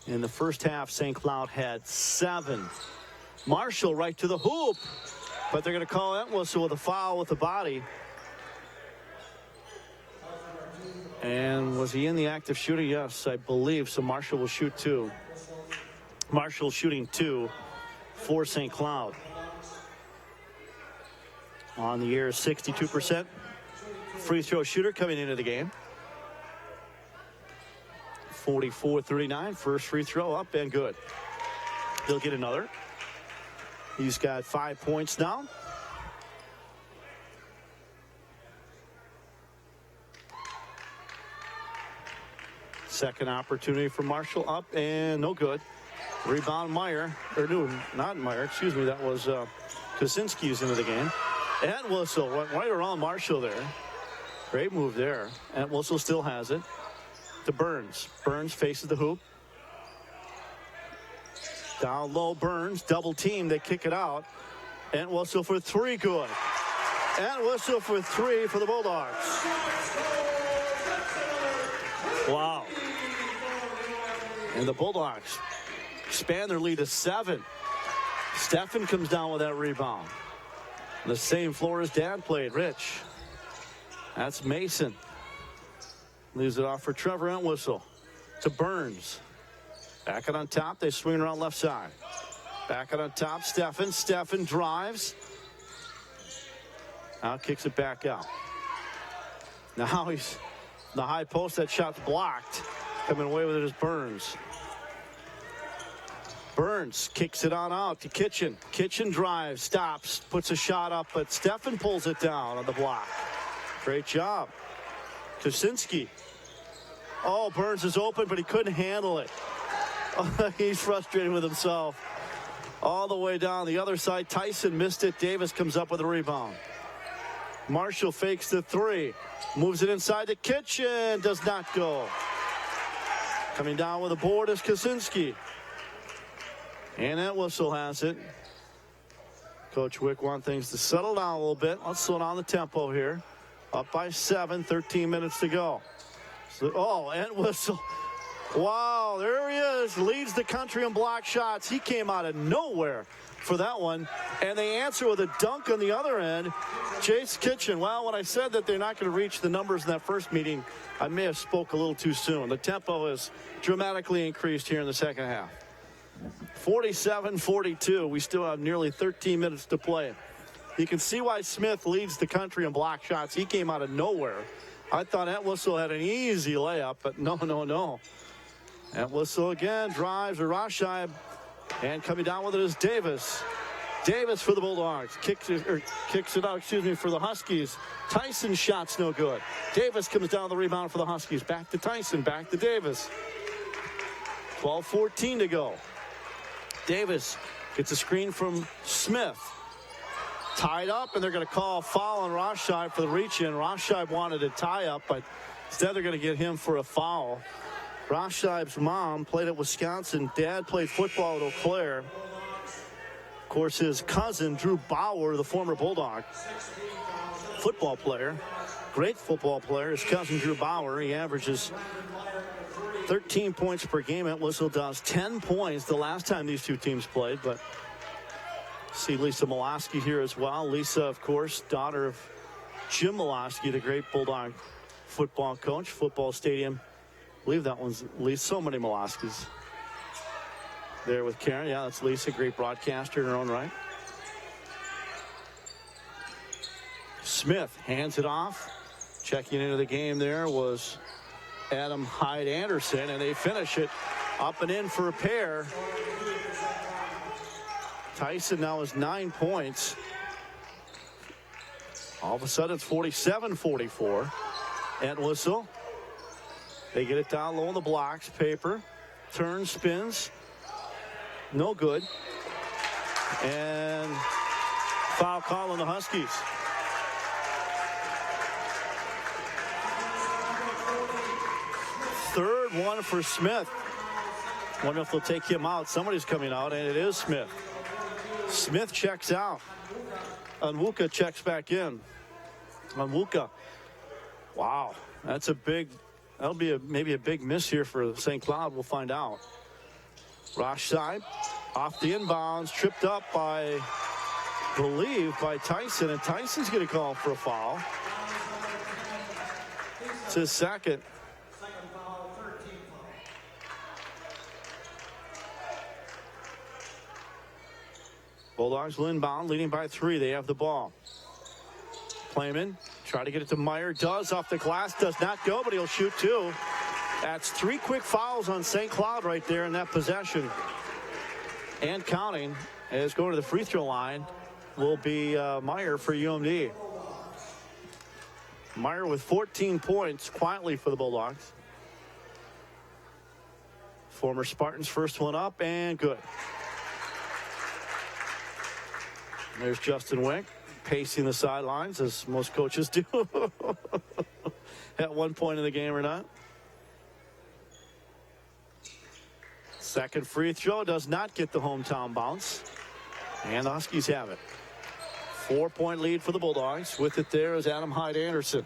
In the first half, St. Cloud had 7. Marshall right to the hoop, but they're going to call Entwistle with a foul with the body. And was he in the act of shooting? Yes, I believe. So Marshall will shoot 2. Marshall shooting 2 for St. Cloud. On the year, 62% free throw shooter coming into the game. 44-39, first free throw up and good. He'll get another. He's got 5 points now. Second opportunity for Marshall, up and no good. Rebound Meyer, or no, not Meyer, excuse me, that was Kosinski's into the game. Entwistle went right around Marshall there. Great move there. Entwistle still has it. To Burns. Burns faces the hoop. Down low, Burns, double team, they kick it out. Entwistle for 3, good. Entwistle for 3 for the Bulldogs. Wow. And the Bulldogs expand their lead to 7. Steffen comes down with that rebound. The same floor as Dad played, Rich. That's Mason. Leaves it off for Trevor Entwistle. To Burns. Back it on top. They swing it around left side. Back it on top. Steffen. Steffen drives. Now kicks it back out. Now he's the high post. That shot's blocked. Coming away with it is Burns. Burns kicks it on out to Kitchen. Kitchen drives, stops, puts a shot up, but Steffen pulls it down on the block. Great job. Kosinski. Oh, Burns is open, but he couldn't handle it. He's frustrated with himself. All the way down the other side. Tyson missed it. Davis comes up with a rebound. Marshall fakes the 3. Moves it inside the Kitchen. Does not go. Coming down with a board is Kosinski. And Entwistle has it. Coach Wick wants things to settle down a little bit. Let's slow down the tempo here. Up by 7, 13 minutes to go. So, oh, Entwistle. Wow, there he is. Leads the country in block shots. He came out of nowhere for that one. And they answer with a dunk on the other end. Chase Kitchen. Well, when I said that they're not going to reach the numbers in that first meeting, I may have spoke a little too soon. The tempo is dramatically increased here in the second half. 47-42. We still have nearly 13 minutes to play. You can see why Smith leads the country in block shots. He came out of nowhere. I thought Entwistle had an easy layup, but no. Entwistle again drives to Roshai, and coming down with it is Davis. Davis for the Bulldogs. Kicks it out, for the Huskies. Tyson's shot's no good. Davis comes down the rebound for the Huskies. Back to Tyson, back to Davis. 12-14 to go. Davis gets a screen from Smith. Tied up, and they're going to call a foul on Roshai for the reach-in. Roshai wanted a tie-up, but instead they're going to get him for a foul. Roshaib's mom played at Wisconsin. Dad played football at Eau Claire. Of course, his cousin, Drew Bauer, the former Bulldog football player, great football player. His cousin, Drew Bauer, he averages 13 points per game. Entwistle does 10 points the last time these two teams played, but see Lisa Miloski here as well. Lisa, of course, daughter of Jim Miloski, the great Bulldog football coach, football stadium. I believe that one's Lisa. So many Miloskis there with Karen. Yeah, that's Lisa, great broadcaster in her own right. Smith hands it off. Checking into the game there was Adam Hyde Anderson, and they finish it up and in for a pair. Tyson now has 9 points. All of a sudden it's 47-44. Entwistle. They get it down low in the blocks. Paper. Turns, spins. No good. And foul call on the Huskies. Third one for Smith. Wonder if they'll take him out. Somebody's coming out, and it is Smith. Smith checks out. Onwuka checks back in. Onwuka. Wow, that's a big, that'll be maybe a big miss here for St. Cloud. We'll find out. Roshai off the inbounds, tripped up by, believe, by Tyson, and Tyson's going to call for a foul. It's his second. Bulldogs will inbound, leading by 3. They have the ball. Playman, try to get it to Meyer. Does off the glass, does not go, but he'll shoot 2. That's 3 quick fouls on St. Cloud right there in that possession. And counting, as going to the free throw line will be Meyer for UMD. Meyer with 14 points quietly for the Bulldogs. Former Spartans first one up, and good. There's Justin Wick pacing the sidelines, as most coaches do at one point in the game or not. Second free throw does not get the hometown bounce, and the Huskies have it. 4-point lead for the Bulldogs. With it there is Adam Hyde Anderson.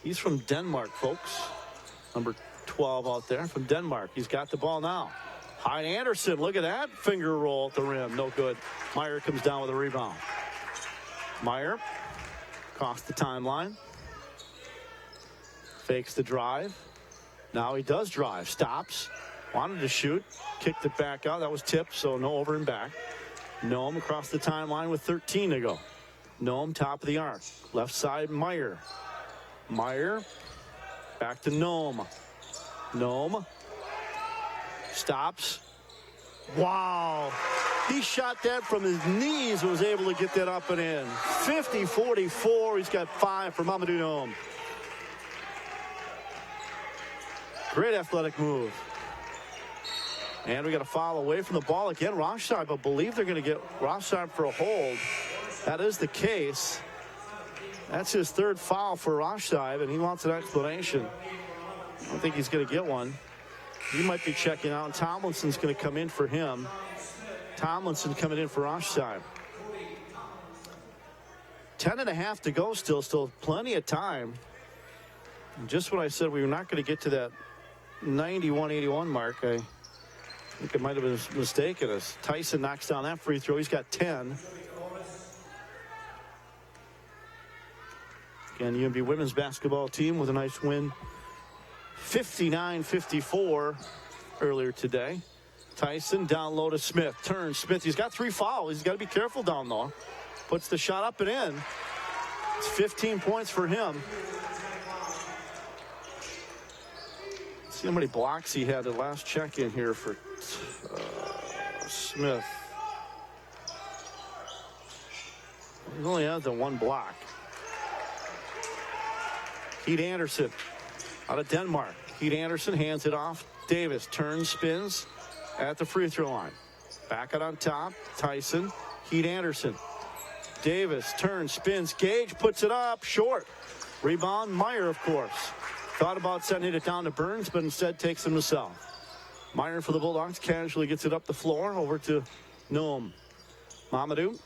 He's from Denmark, folks. Number 12 out there from Denmark. He's got the ball now. Hyde Anderson, look at that finger roll at the rim. No good. Meyer comes down with a rebound. Meyer across the timeline. Fakes the drive. Now he does drive. Stops. Wanted to shoot. Kicked it back out. That was tipped, so no over and back. Noam across the timeline with 13 to go. Noam top of the arc. Left side, Meyer. Meyer. Back to Noam. Noam. Stops. Wow. He shot that from his knees and was able to get that up and in. 50-44. He's got 5 for Mamadou Noam. Great athletic move. And we got a foul away from the ball again. Roshai, but believe they're going to get Roshai for a hold. That is the case. That's his 3rd foul for Roshai, and he wants an explanation. I don't think he's going to get one. He might be checking out, and Tomlinson's going to come in for him. Tomlinson coming in for Roshai. 10.5 to go still plenty of time. And just when I said we were not going to get to that 91-81 mark, I think it might have been mistaken as Tyson knocks down that free throw. He's got 10. Again, UMD women's basketball team with a nice win, 59-54 earlier today. Tyson down low to Smith. Turns Smith. He's got 3 fouls. He's got to be careful down low. Puts the shot up and in. It's 15 points for him. Let's see how many blocks he had at last check in here for Smith. He only has the 1 block. Heat Anderson out of Denmark. Heat Anderson hands it off. Davis turns, spins at the free throw line. Back out on top. Tyson. Heat Anderson. Davis turns, spins. Gage puts it up short. Rebound Meyer, of course. Thought about sending it down to Burns, but instead takes him himself. Meyer for the Bulldogs casually gets it up the floor over to Noam. Mamadou.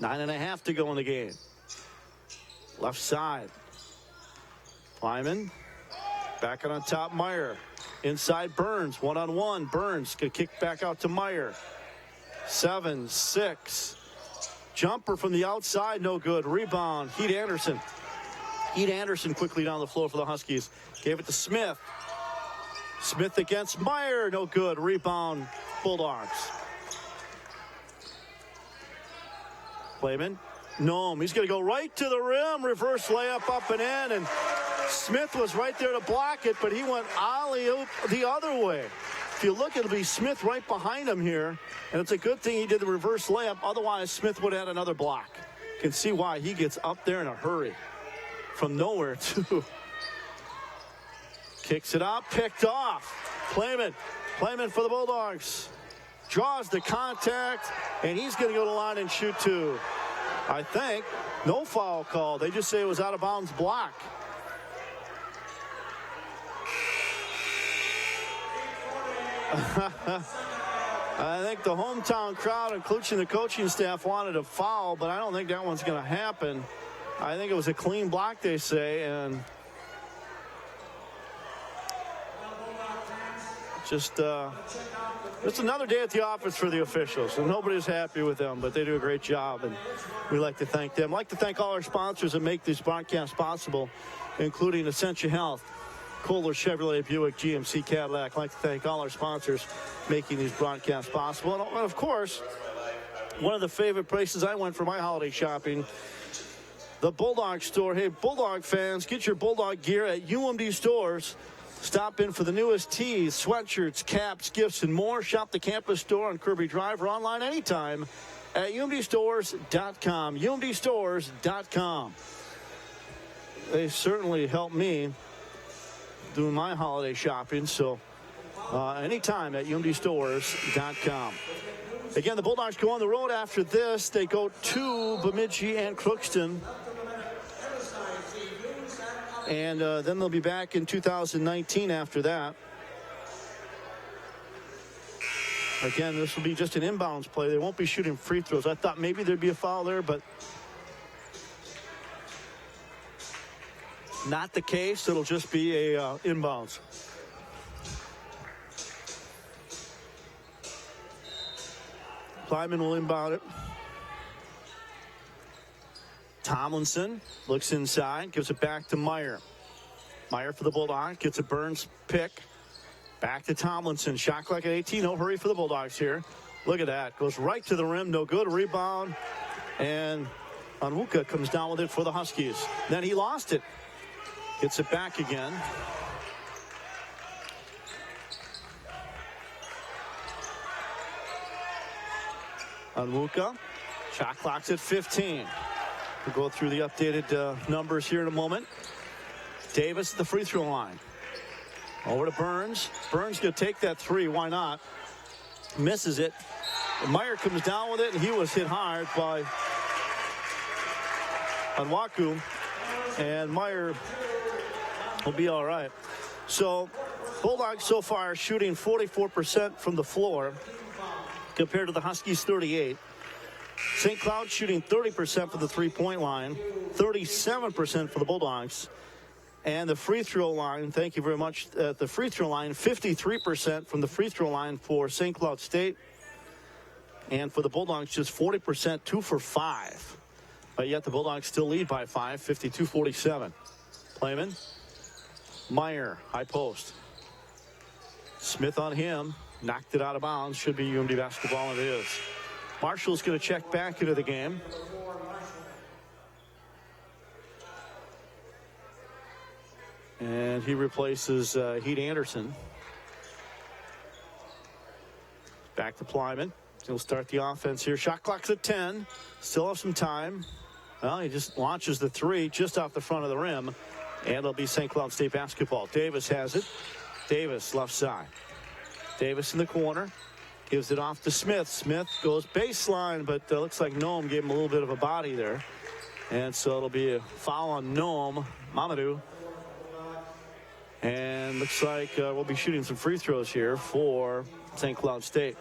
9.5 to go in the game. Left side. Lyman. Back on top, Meyer. Inside Burns, 1-on-1. Burns could kick back out to Meyer. 7-6. Jumper from the outside, no good. Rebound, Heat Anderson. Heat Anderson quickly down the floor for the Huskies. Gave it to Smith. Smith against Meyer, no good. Rebound, Bulldogs. Playman. Noam, he's going to go right to the rim. Reverse layup up and in. And Smith was right there to block it, but he went alley-oop the other way. If you look, it'll be Smith right behind him here. And it's a good thing he did the reverse layup. Otherwise, Smith would have had another block. You can see why he gets up there in a hurry. From nowhere, too. Kicks it up, picked off. Playman for the Bulldogs. Draws the contact, and he's going to go to the line and shoot 2. I think. No foul call. They just say it was out of bounds block. I think the hometown crowd, including the coaching staff, wanted a foul, but I don't think that one's going to happen. I think it was a clean block, they say, and just another day at the office for the officials, and nobody's happy with them, but they do a great job, and we like to thank them. I'd like to thank all our sponsors that make these broadcasts possible, including Essentia Health, Kohler Chevrolet, Buick, GMC, Cadillac. I'd like to thank all our sponsors making these broadcasts possible. And of course, one of the favorite places I went for my holiday shopping, the Bulldog store. Hey, Bulldog fans, get your Bulldog gear at UMD stores. Stop in for the newest tees, sweatshirts, caps, gifts, and more. Shop the campus store on Kirby Drive or online anytime at umdstores.com. umdstores.com. They certainly help me doing my holiday shopping, so anytime at umdstores.com. Again, the Bulldogs go on the road after this. They go to Bemidji and Crookston. And then they'll be back in 2019 after that. Again, this will be just an inbounds play. They won't be shooting free throws. I thought maybe there'd be a foul there, but not the case. It'll just be a inbounds. Kleiman will inbound it. Tomlinson looks inside, gives it back to Meyer. Meyer for the Bulldogs, gets a Burns pick. Back to Tomlinson, shot clock at 18, no hurry for the Bulldogs here. Look at that, goes right to the rim, no good, rebound. And Onwuka comes down with it for the Huskies. Then he lost it. Gets it back again. Onwuka, shot clock's at 15. We'll go through the updated numbers here in a moment. Davis at the free throw line. Over to Burns. Burns going to take that 3. Why not? Misses it. Meyer comes down with it, and he was hit hard by Onwuka. And Meyer will be all right. So Bulldogs so far shooting 44% from the floor compared to the Huskies 38. St. Cloud shooting 30% for the three-point line, 37% for the Bulldogs. And the free throw line, thank you very much. The free throw line, 53% from the free throw line for St. Cloud State. And for the Bulldogs, just 40%, 2 for 5. But yet the Bulldogs still lead by 5, 52-47. Playman. Meyer, high post. Smith on him. Knocked it out of bounds. Should be UMD basketball, and it is. Marshall's going to check back into the game. And he replaces Heat Anderson. Back to Plyman. He'll start the offense here. Shot clock's at 10. Still have some time. Well, he just launches the three just off the front of the rim. And it'll be St. Cloud State basketball. Davis has it. Davis left side. Davis in the corner. Gives it off to Smith. Smith goes baseline, but looks like Noam gave him a little bit of a body there. And so it'll be a foul on Noam. Mamadou. And looks like we'll be shooting some free throws here for St. Cloud State.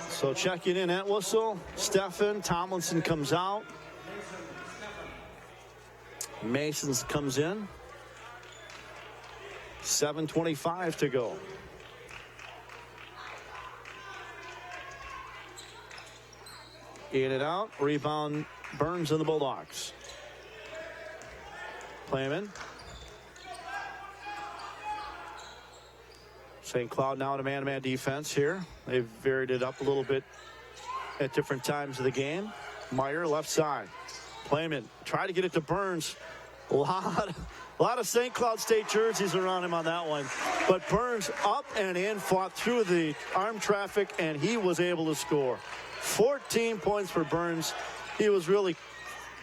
So checking in at whistle. Stephen Tomlinson comes out. Masons comes in. 7:25 to go. In and out. Rebound Burns and the Bulldogs. Play him in. St. Cloud now in a man-to-man defense here. They've varied it up a little bit at different times of the game. Meyer left side. Playman try to get it to Burns. A lot of St. Cloud State jerseys around him on that one. But Burns up and in, fought through the arm traffic, and he was able to score. 14 points for Burns. He was really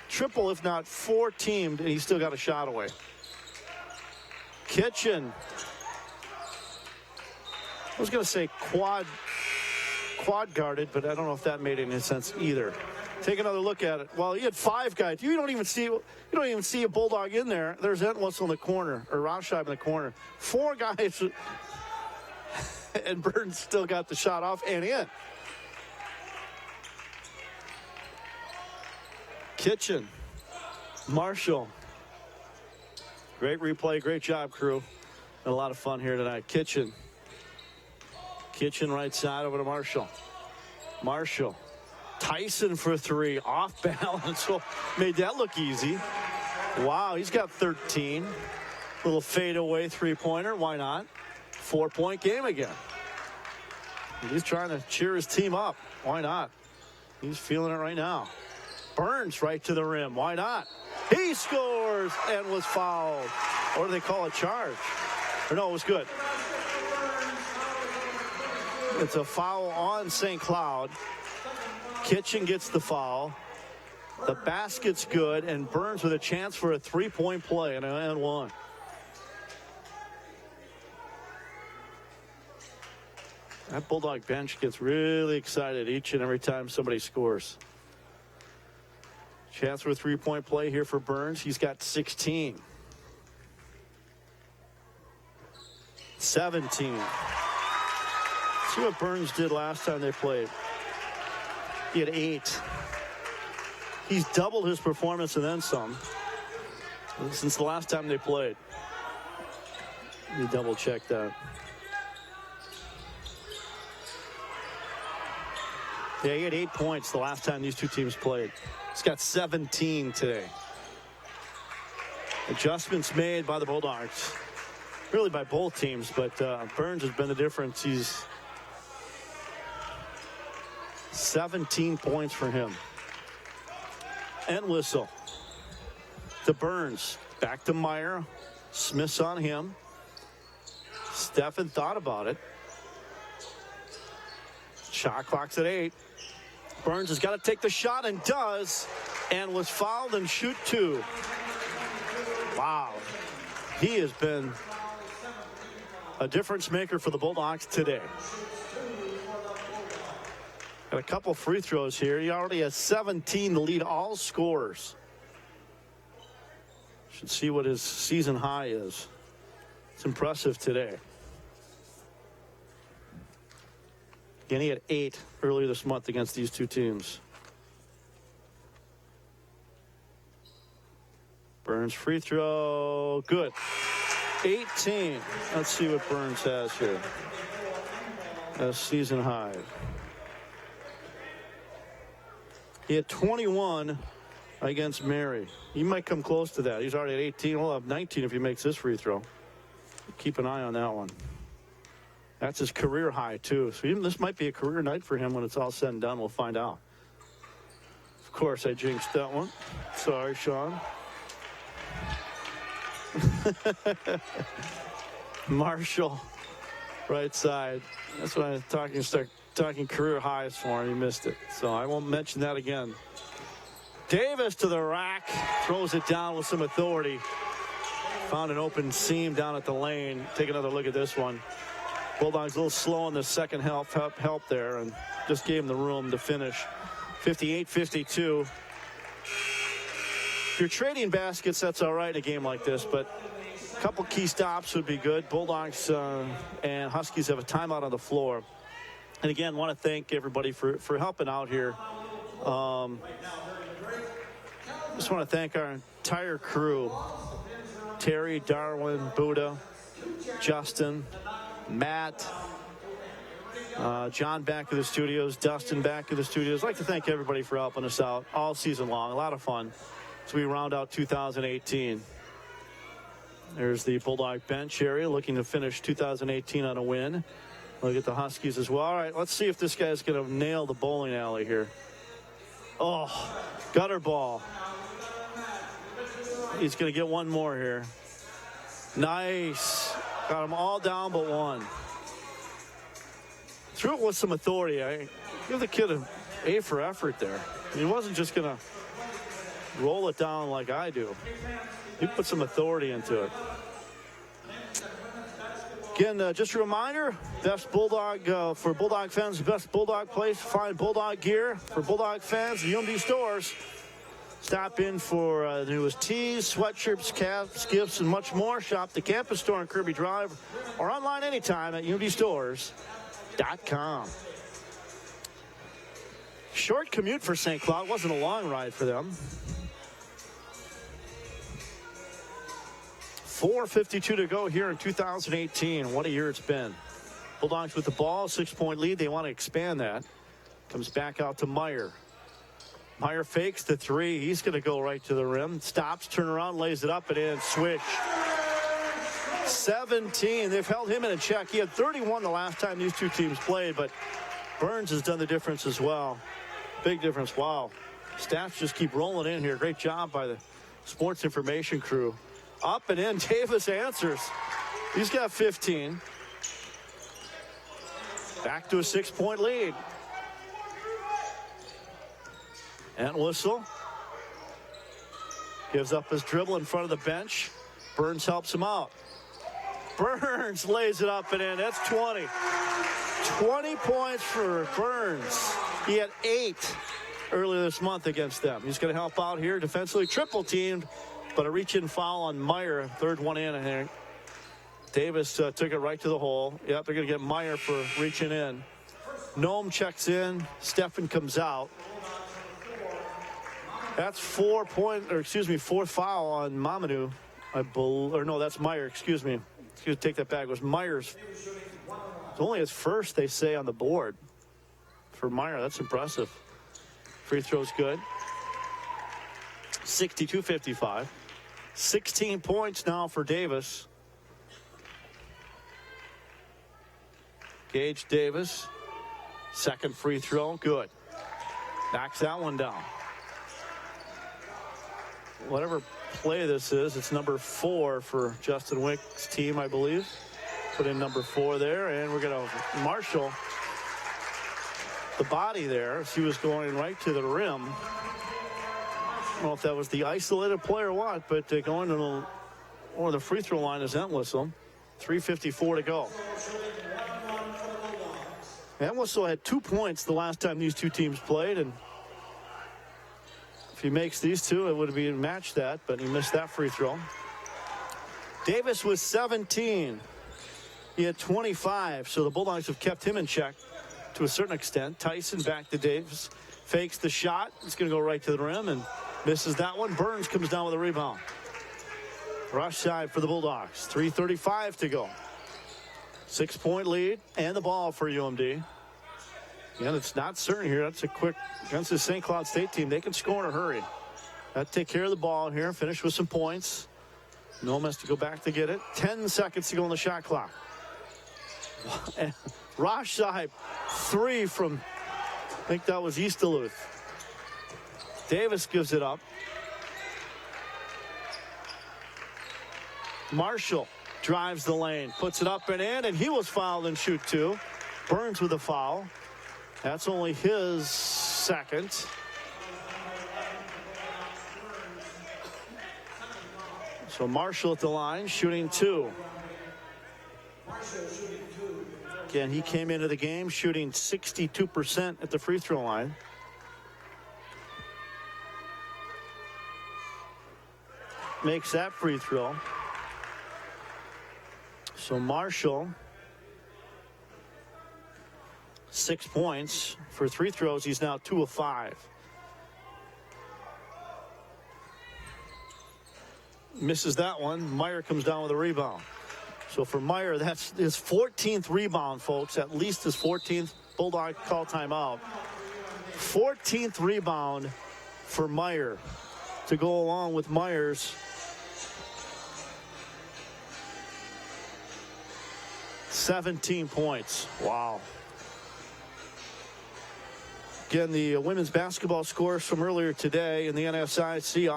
triple, if not four teamed, and he still got a shot away. Kitchen. I was going to say quad guarded, but I don't know if that made any sense either. Take another look at it. Well, he had 5 guys. You don't even see a Bulldog in there. There's Entwistle in the corner, or Rauscheib in the corner. 4 guys, and Burns still got the shot off and in. Kitchen, Marshall. Great replay, great job, crew. Had a lot of fun here tonight. Kitchen right side over to Marshall. Marshall. Tyson for 3, off balance. So made that look easy. Wow, he's got 13. Little fadeaway three-pointer. Why not? 4-point game again. He's trying to cheer his team up. Why not? He's feeling it right now. Burns right to the rim. Why not? He scores and was fouled. Or do they call it charge? Or no, it was good. It's a foul on St. Cloud. Kitchen gets the foul. The basket's good, and Burns with a chance for a 3-point play and one. That Bulldog bench gets really excited each and every time somebody scores. Chance for a 3-point play here for Burns. He's got 16. 17. See what Burns did last time they played. He had 8. He's doubled his performance and then some since the last time they played. Let me double check that. Yeah, he had 8 points the last time these two teams played. He's got 17 today. Adjustments made by the Bulldogs. Really by both teams, but Burns has been the difference. He's 17 points for him. Entwistle to Burns. Back to Meyer. Smith's on him. Stephen thought about it. Shot clock's at 8. Burns has got to take the shot and does, and was fouled and shoot 2. Wow. He has been a difference maker for the Bulldogs today. Got a couple free throws here. He already has 17 to lead all scorers. Should see what his season high is. It's impressive today. Again, he had 8 earlier this month against these two teams. Burns free throw, good. 18. Let's see what Burns has here. A season high. He had 21 against Mary. He might come close to that. He's already at 18. He'll have 19 if he makes this free throw. Keep an eye on that one. That's his career high, too. So even this might be a career night for him when it's all said and done. We'll find out. Of course, I jinxed that one. Sorry, Sean. Marshall, right side. That's what I was talking career highs for, and he missed it. So I won't mention that again. Davis to the rack, throws it down with some authority. Found an open seam down at the lane. Take another look at this one. Bulldogs a little slow in the second help there, and just gave him the room to finish. 58-52. If you're trading baskets, that's all right in a game like this, but a couple key stops would be good. Bulldogs and Huskies have a timeout on the floor. And again, want to thank everybody for helping out here. Just want to thank our entire crew. Terry, Darwin, Buddha, Justin, Matt, John back to the studios, Dustin back to the studios. I'd like to thank everybody for helping us out all season long. A lot of fun as we round out 2018. There's the Bulldog bench area looking to finish 2018 on a win. Look at the Huskies as well. All right, let's see if this guy's going to nail the bowling alley here. Oh, gutter ball. He's going to get one more here. Nice. Got them all down but one. Threw it with some authority. I give the kid an A for effort there. He wasn't just going to roll it down like I do. He put some authority into it. Again, just a reminder, best Bulldog, for Bulldog fans, the best Bulldog place to find Bulldog gear for Bulldog fans, the UMD stores. Stop in for the newest tees, sweatshirts, caps, gifts, and much more. Shop the campus store on Kirby Drive or online anytime at umdstores.com. Short commute for St. Cloud. Wasn't a long ride for them. 4:52 to go here in 2018. What a year it's been. Bulldogs with the ball, 6-point lead. They want to expand that. Comes back out to Meyer. Meyer fakes the three. He's going to go right to the rim. Stops, turn around, lays it up and in. Swish. 17. They've held him in a check. He had 31 the last time these two teams played, but Burns has done the difference as well. Big difference. Wow. Stats just keep rolling in here. Great job by the sports information crew. Up and in. Davis answers. He's got 15. Back to a 6-point lead. Entwistle gives up his dribble in front of the bench. Burns helps him out. Burns lays it up and in. That's 20. 20 points for Burns. He had 8 earlier this month against them. He's going to help out here defensively. Triple teamed, but a reach-in foul on Meyer. Third one in, I think. Davis took it right to the hole. Yep, they're going to get Meyer for reaching in. Noam checks in. Steffen comes out. That's fourth foul on Mamadou. That's Meyer, excuse me. Take that back. It was Meyer's. It's only his first, they say, on the board. For Meyer, that's impressive. Free throw's good. 62-55. 16 points now for Davis. Gage Davis. Second free throw, good. Knocks that one down. Whatever play this is, it's number 4 for Justin Wick's team, I believe. Put in number 4 there, and we're going to Marshall the body there. She was going right to the rim. I don't know if that was the isolated play or what, but going to the free throw line is Entwistle. 3:54 to go. Entwistle had 2 points the last time these two teams played, and if he makes these two, it would be matched that, but he missed that free throw. Davis was 17. He had 25, so the Bulldogs have kept him in check to a certain extent. Tyson back to Davis. Fakes the shot. It's going to go right to the rim and misses that one. Burns comes down with a rebound. Rush side for the Bulldogs. 3:35 to go. 6-point lead and the ball for UMD. And it's not certain here. That's a quick against the St. Cloud State team. They can score in a hurry. That take care of the ball here. Finish with some points. Nome has to go back to get it. 10 seconds to go on the shot clock. And Rosh side 3 from, I think that was East Duluth. Davis gives it up. Marshall drives the lane, puts it up and in, and he was fouled in shoot 2. Burns with a foul. That's only his second. So Marshall at the line, shooting 2. Again, he came into the game shooting 62% at the free throw line. Makes that free throw. So Marshall, 6 points for 3 throws. He's now 2 of 5. Misses that one. Meyer comes down with a rebound. So for Meyer, that's his 14th rebound, folks. At least his 14th. Bulldog call timeout. 14th rebound for Meyer to go along with Meyer's 17 points. Wow. Again, the women's basketball scores from earlier today in the NSIC.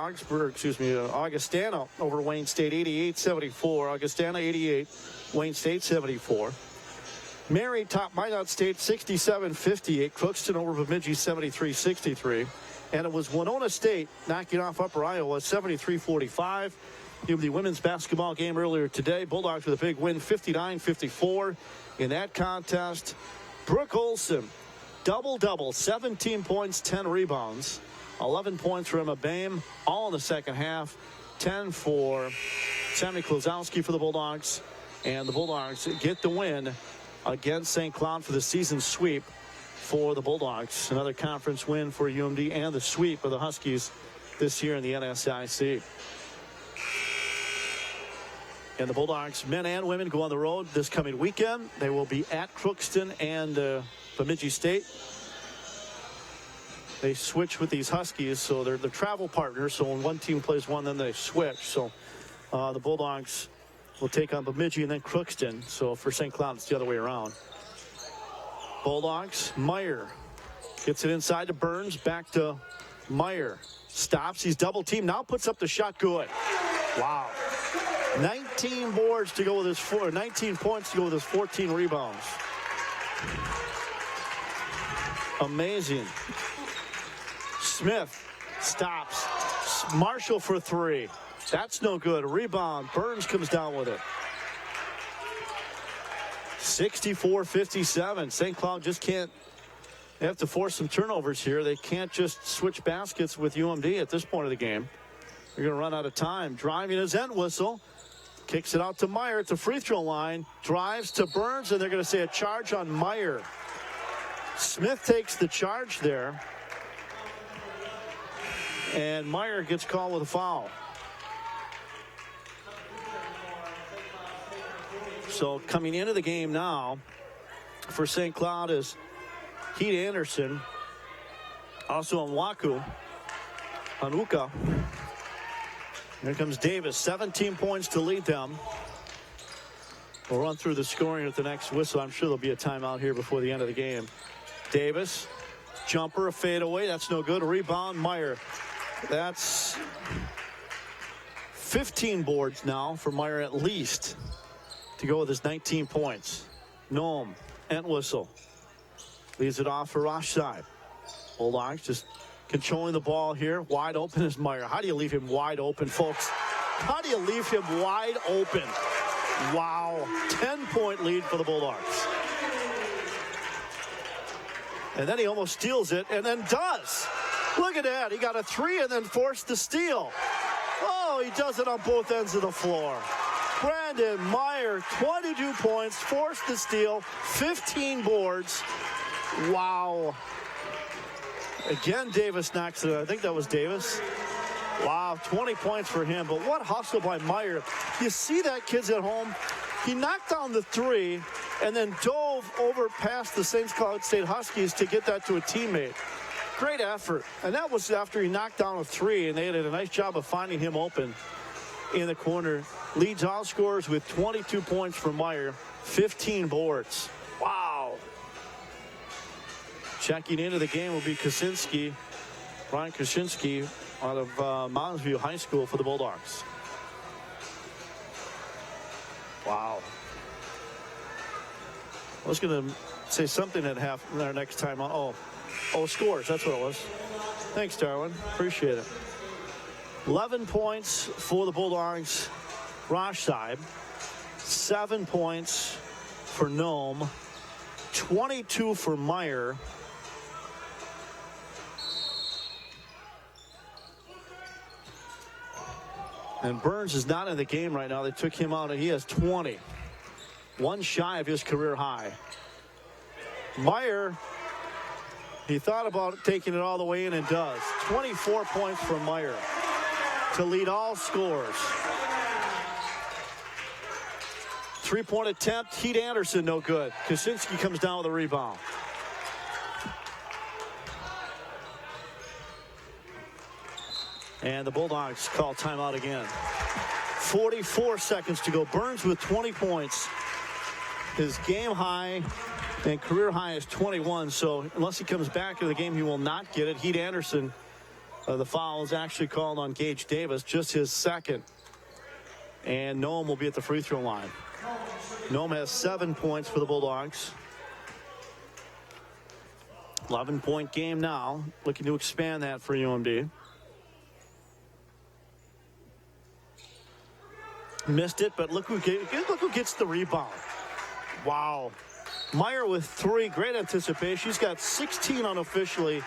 Augustana over Wayne State 88-74. Augustana 88, Wayne State 74. Mary topped Minot State 67-58. Crookston over Bemidji 73-63. And it was Winona State knocking off Upper Iowa 73-45. The women's basketball game earlier today. Bulldogs with a big win 59-54 in that contest. Brooke Olson, double-double, 17 points, 10 rebounds. 11 points for Emma Boehm, all in the second half. 10 for Sammy Klozowski for the Bulldogs. And the Bulldogs get the win against St. Cloud for the season sweep for the Bulldogs. Another conference win for UMD and the sweep of the Huskies this year in the NSIC. And the Bulldogs, men and women, go on the road this coming weekend. They will be at Crookston and Bemidji State. They switch with these Huskies, so they're the travel partners. So when one team plays one, then they switch. So the Bulldogs will take on Bemidji and then Crookston. So for St. Cloud, it's the other way around. Bulldogs, Meyer gets it inside to Burns, back to Meyer. Stops, he's double teamed, now puts up the shot, good. Wow. 19 boards to go with his 19 points to go with his 14 rebounds. Amazing. Smith stops. Marshall for 3. That's no good. Rebound. Burns comes down with it. 64-57. St. Cloud just can't. They have to force some turnovers here. They can't just switch baskets with UMD at this point of the game. They're going to run out of time. Driving his end whistle. Kicks it out to Meyer at the free throw line. Drives to Burns, and they're going to say a charge on Meyer. Smith takes the charge there. And Meyer gets called with a foul. So coming into the game now for St. Cloud is Heath Anderson. Also Anuka. Here comes Davis, 17 points to lead them. We'll run through the scoring at the next whistle. I'm sure there'll be a timeout here before the end of the game. Davis, jumper, a fadeaway. That's no good. A rebound, Meyer. That's 15 boards now for Meyer at least to go with his 19 points. Nome, Entwistle leads it off for Rosh side. Bulldogs just controlling the ball here. Wide open is Meyer. How do you leave him wide open, folks? How do you leave him wide open? Wow. 10-point lead for the Bulldogs. And then he almost steals it, and then does. Look at that. He got a 3 and then forced the steal. Oh, he does it on both ends of the floor. Brandon Meyer, 22 points, forced the steal, 15 boards. Wow. Again, Davis knocks it. I think that was Davis. Wow, 20 points for him, but what hustle by Meyer. You see that, kids at home? He knocked down the three and then dove over past the St. Cloud State Huskies to get that to a teammate. Great effort. And that was after he knocked down a three, and they did a nice job of finding him open in the corner. Leads all scorers with 22 points for Meyer, 15 boards. Wow. Checking into the game will be Kaczynski, Brian Kaczynski out of Mounds View High School for the Bulldogs. Wow. I was going to say something at our next time. Oh, scores. That's what it was. Thanks, Darwin. Appreciate it. 11 points for the Bulldogs. Roshside. 7 points for Nome. 22 for Meyer. And Burns is not in the game right now. They took him out, and he has 20. One shy of his career high. Meyer, he thought about taking it all the way in and does. 24 points for Meyer to lead all scorers. 3-point attempt. Heat Anderson, no good. Kaczynski comes down with a rebound. And the Bulldogs call timeout again. 44 seconds to go. Burns with 20 points. His game high and career high is 21. So unless he comes back into the game, he will not get it. Heat Anderson, the foul is actually called on Gage Davis, just his second. And Nome will be at the free throw line. Nome has 7 points for the Bulldogs. 11-point game now. Looking to expand that for UMD. Missed it, but look who gets the rebound. Wow. Meyer with 3. Great anticipation. He's got 16 unofficially.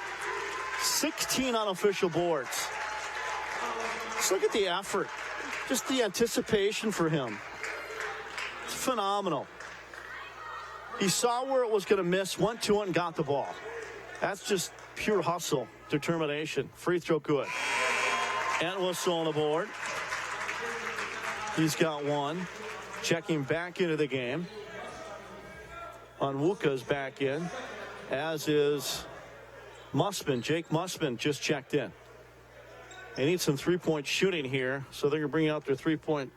16 unofficial boards. Just look at the effort. Just the anticipation for him. It's phenomenal. He saw where it was going to miss, went to it, and got the ball. That's just pure hustle, determination. Free throw good. Entwistle on the board. He's got 1. Checking back into the game. Onwuka's back in, as is Mussman. Jake Mussman just checked in. They need some three-point shooting here, so they're going to bring out their three-point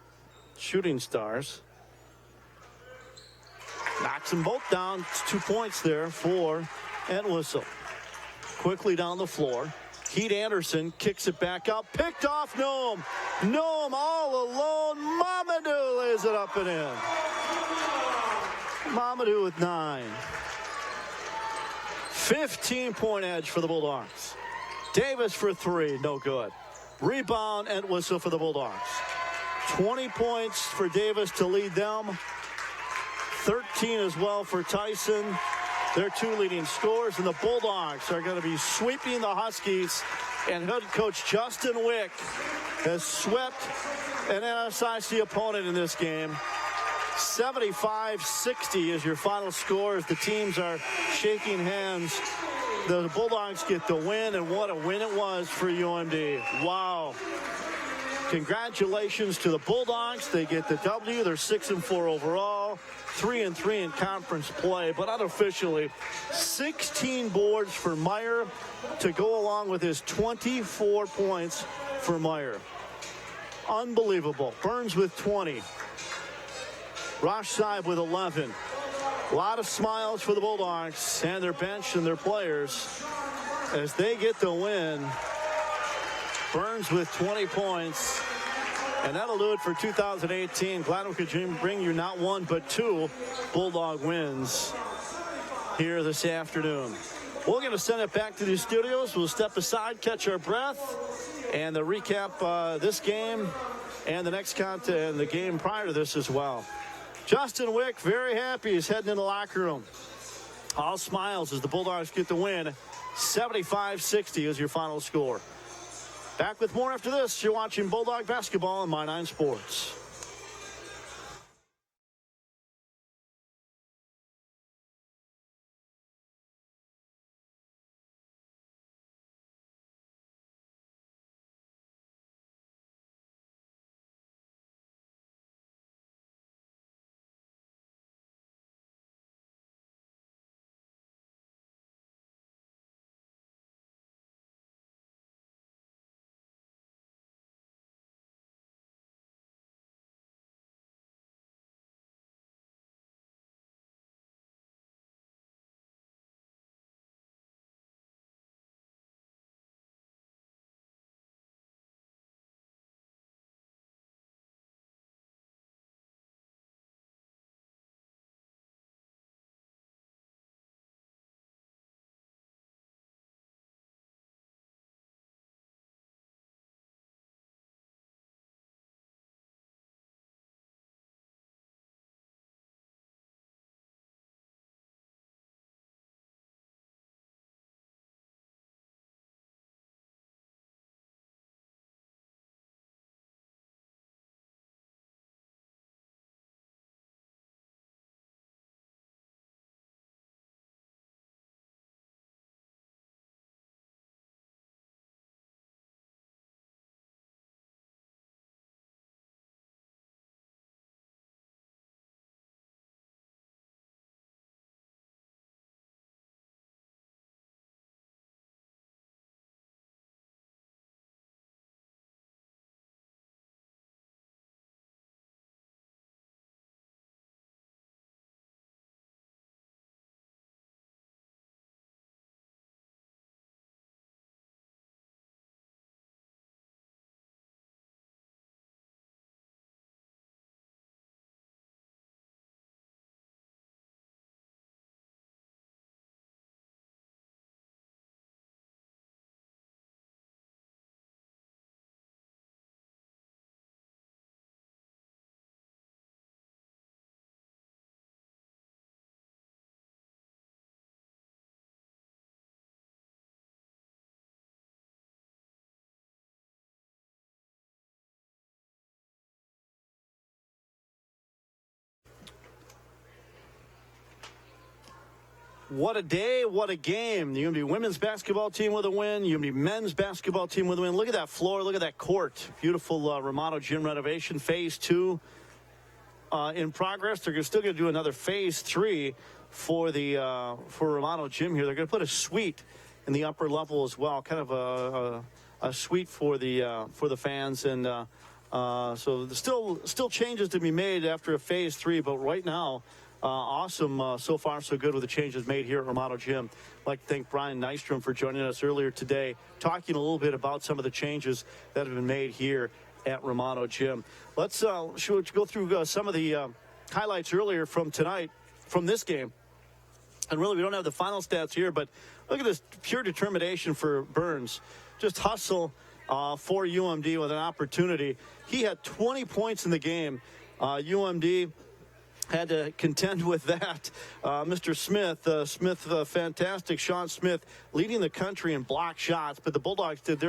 shooting stars. Knocks them both down. It's 2 points there for Entwistle. Quickly down the floor. Heat Anderson kicks it back up. Picked off Nome. Nome all alone. Mamadou lays it up and in. Mamadou with 9. 15-point edge for the Bulldogs. Davis for 3. No good. Rebound Entwistle for the Bulldogs. 20 points for Davis to lead them. 13 as well for Tyson. Their 2 leading scorers, and the Bulldogs are going to be sweeping the Huskies. And head coach Justin Wick has swept an NSIC opponent in this game. 75-60 is your final score as the teams are shaking hands. The Bulldogs get the win, and what a win it was for UMD. Wow. Congratulations to the Bulldogs. They get the W. They're 6-4 overall, 3-3 in conference play, but unofficially 16 boards for Meyer to go along with his 24 points for Meyer. Unbelievable. Burns with 20. Roshside with 11. A lot of smiles for the Bulldogs and their bench and their players as they get the win. Burns with 20 points. And that'll do it for 2018. Glad we could bring you not 1 but 2 Bulldog wins here this afternoon. We're going to send it back to the studios. We'll step aside, catch our breath, and recap this game and the next and the game prior to this as well. Justin Wick, very happy. He's heading in the locker room. All smiles as the Bulldogs get the win. 75-60 is your final score. Back with more after this. You're watching Bulldog Basketball on My 9 Sports. What a day, what a game. The UMD women's basketball team with a win. UMD men's basketball team with a win. Look at that floor. Look at that court. Beautiful Romano gym renovation. Phase 2 in progress. They're still going to do another phase 3 for the for Romano gym here. They're going to put a suite in the upper level as well. Kind of a suite for the fans. And so there's still changes to be made after a phase 3. But right now, awesome. So far, so good with the changes made here at Romano Gym. I'd like to thank Brian Nystrom for joining us earlier today, talking a little bit about some of the changes that have been made here at Romano Gym. Let's go through some of the highlights earlier from tonight, from this game. And really, we don't have the final stats here, but look at this pure determination for Burns. Just hustle for UMD with an opportunity. He had 20 points in the game. UMD had to contend with that. Mr. Smith, fantastic. Sean Smith leading the country in block shots, but the Bulldogs did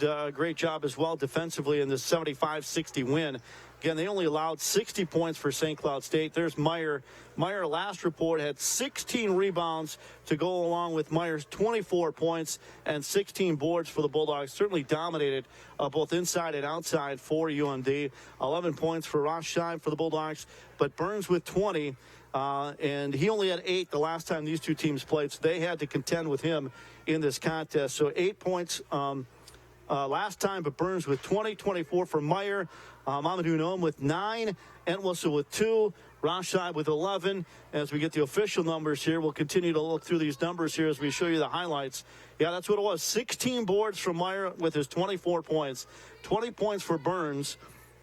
a great job as well defensively in this 75-60 win. Again, they only allowed 60 points for St. Cloud State. There's Meyer. Meyer, last report, had 16 rebounds to go along with Meyer's 24 points and 16 boards for the Bulldogs. Certainly dominated both inside and outside for UMD. 11 points for Ross Scheib for the Bulldogs, but Burns with 20. And he only had 8 the last time these two teams played, so they had to contend with him in this contest. So 8 points last time, but Burns with 20, 24 for Meyer. Mamadou Noam with 9, Entwistle with 2, Ross Scheib with 11. As we get the official numbers here, we'll continue to look through these numbers here as we show you the highlights. Yeah, that's what it was. 16 boards for Meyer with his 24 points. 20 points for Burns.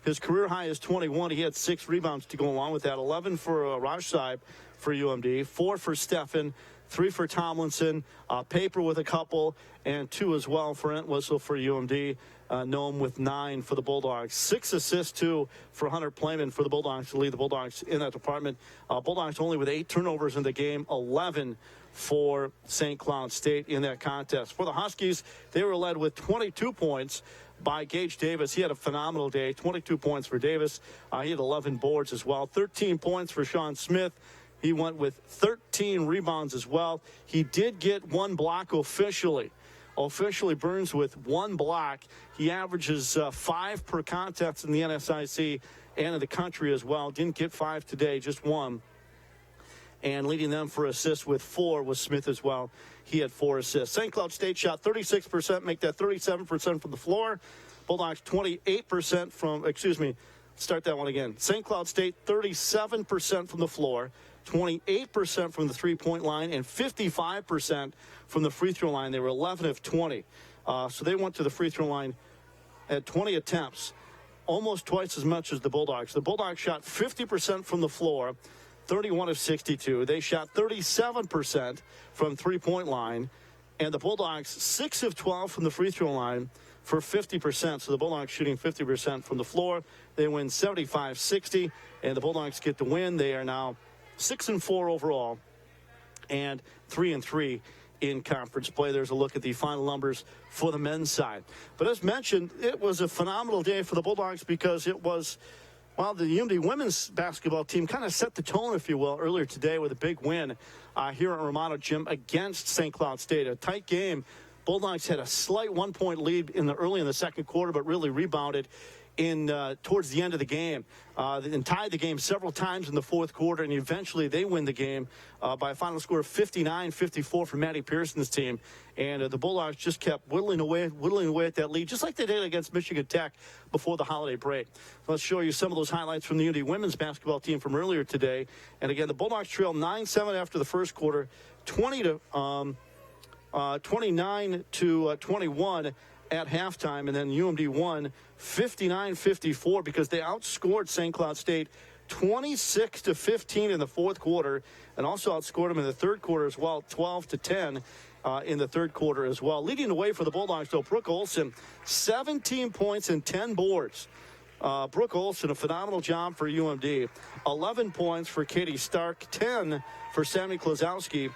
His career high is 21. He had 6 rebounds to go along with that. 11 for Ross Scheib for UMD. 4 for Steffen. 3 for Tomlinson. Paper with a couple. And 2 as well for Entwistle for UMD. Noam with 9 for the Bulldogs. 6 assists, too, for Hunter Playman for the Bulldogs to lead the Bulldogs in that department. Bulldogs only with 8 turnovers in the game. 11 for St. Cloud State in that contest. For the Huskies, they were led with 22 points by Gage Davis. He had a phenomenal day. 22 points for Davis. He had 11 boards as well. 13 points for Sean Smith. He went with 13 rebounds as well. He did get 1 block officially. Burns with 1 block. He averages 5 per contest in the NSIC and in the country as well. Didn't get 5 today, just 1. And leading them for assists with 4 was Smith as well. He had 4 assists. St. Cloud State shot 36%, make that 37% from the floor. Bulldogs 28% from, start that one again. St. Cloud State 37% from the floor, 28% from the three-point line, and 55% from the free throw line. They were 11 of 20. So they went to the free throw line at 20 attempts, almost twice as much as the Bulldogs. The Bulldogs shot 50% from the floor, 31 of 62. They shot 37% from three-point line, and the Bulldogs 6 of 12 from the free throw line for 50%. So the Bulldogs shooting 50% from the floor. They win 75-60, and the Bulldogs get the win. They are now 6-4 overall and 3-3 in conference play. There's a look at the final numbers for the men's side. But as mentioned, it was a phenomenal day for the Bulldogs because it was, well, the UMD women's basketball team kind of set the tone, if you will, earlier today with a big win here at Romano Gym against St. Cloud State. A tight game. Bulldogs had a slight 1-point lead early in the second quarter, but really rebounded towards the end of the game and tied the game several times in the fourth quarter, and eventually they win the game by a final score of 59-54 for Maddie Pearson's team. And the Bulldogs just kept whittling away at that lead, just like they did against Michigan Tech before the holiday break. Let's show you some of those highlights from the UMD women's basketball team from earlier today. And again, the Bulldogs trailed 9-7 after the first quarter, 29-21 at halftime, and then UMD won 59-54 because they outscored St. Cloud State 26-15 in the fourth quarter, and also outscored them in the third quarter as well, 12-10 in the third quarter as well. Leading the way for the Bulldogs, though, Brooke Olson, 17 points and 10 boards. Brooke Olson, a phenomenal job for UMD. 11 points for Katie Stark, 10 for Sammy Klozowski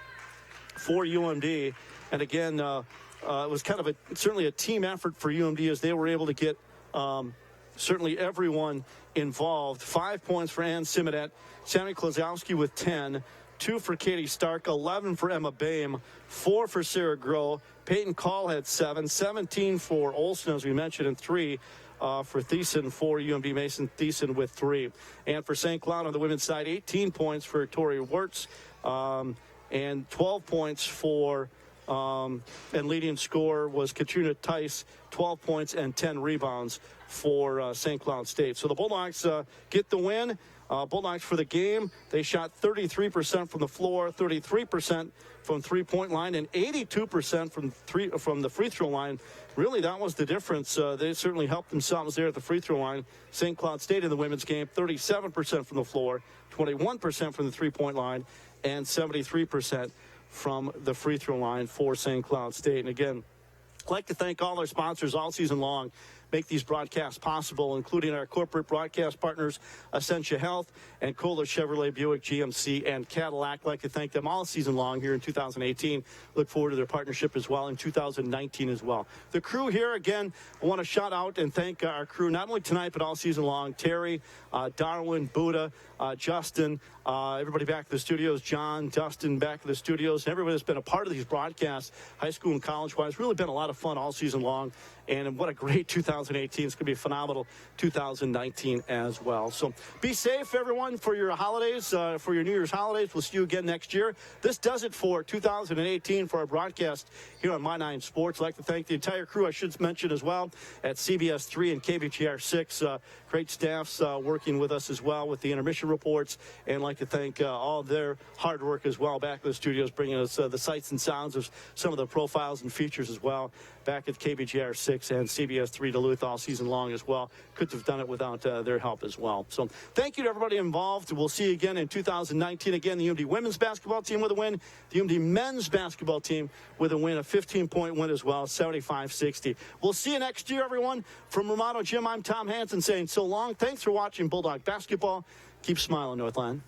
for UMD. And again, it was kind of certainly a team effort for UMD as they were able to get certainly everyone involved. 5 points for Ann Simonet, Sammy Klozowski with 10, 2 for Katie Stark, 11 for Emma Boehm, 4 for Sarah Groh. Peyton Call had 7, 17 for Olsen, as we mentioned, and 3 for Thiessen for UMD Mason. Thiessen with 3. And for St. Cloud on the women's side, 18 points for Tori Wirtz, and 12 points for, and leading scorer was Katrina Tice, 12 points and 10 rebounds for St. Cloud State. So the Bulldogs get the win. Bulldogs for the game, they shot 33% from the floor, 33% from three-point line, and 82% from the free throw line. Really, that was the difference. They certainly helped themselves there at the free throw line. St. Cloud State in the women's game, 37% from the floor, 21% from the three-point line, and 73% from the free throw line for St. Cloud State. And again, I'd like to thank all our sponsors all season long, make these broadcasts possible, including our corporate broadcast partners, Essentia Health and Kohler Chevrolet, Buick, GMC, and Cadillac. I'd like to thank them all season long here in 2018. Look forward to their partnership as well in 2019 as well. The crew here, again, I want to shout out and thank our crew, not only tonight, but all season long. Terry, Darwin, Buddha, Justin, everybody back at the studios, John, Dustin back at the studios, and everybody that's been a part of these broadcasts, high school and college-wise. It's really been a lot of fun all season long, and what a great 2018. It's going to be a phenomenal 2019 as well. So be safe, everyone, for your holidays, for your New Year's holidays. We'll see you again next year. This does it for 2018 for our broadcast here on My 9 Sports. I'd like to thank the entire crew, I should mention as well, at CBS 3 and KBGR 6. Great staffs working with us as well with the intermission reports, and I'd like to thank all their hard work as well back at the studios, bringing us the sights and sounds of some of the profiles and features as well back at KBGR 6 and CBS 3 Duluth all season long as well. Couldn't have done it without their help as well. So thank you to everybody involved. We'll see you again in 2019. Again, the UMD women's basketball team with a win. The UMD men's basketball team with a win, a 15-point win as well, 75-60. We'll see you next year, everyone. From Romano Gym, I'm Tom Hansen saying so long. Thanks for watching Bulldog Basketball. Keep smiling, Northland.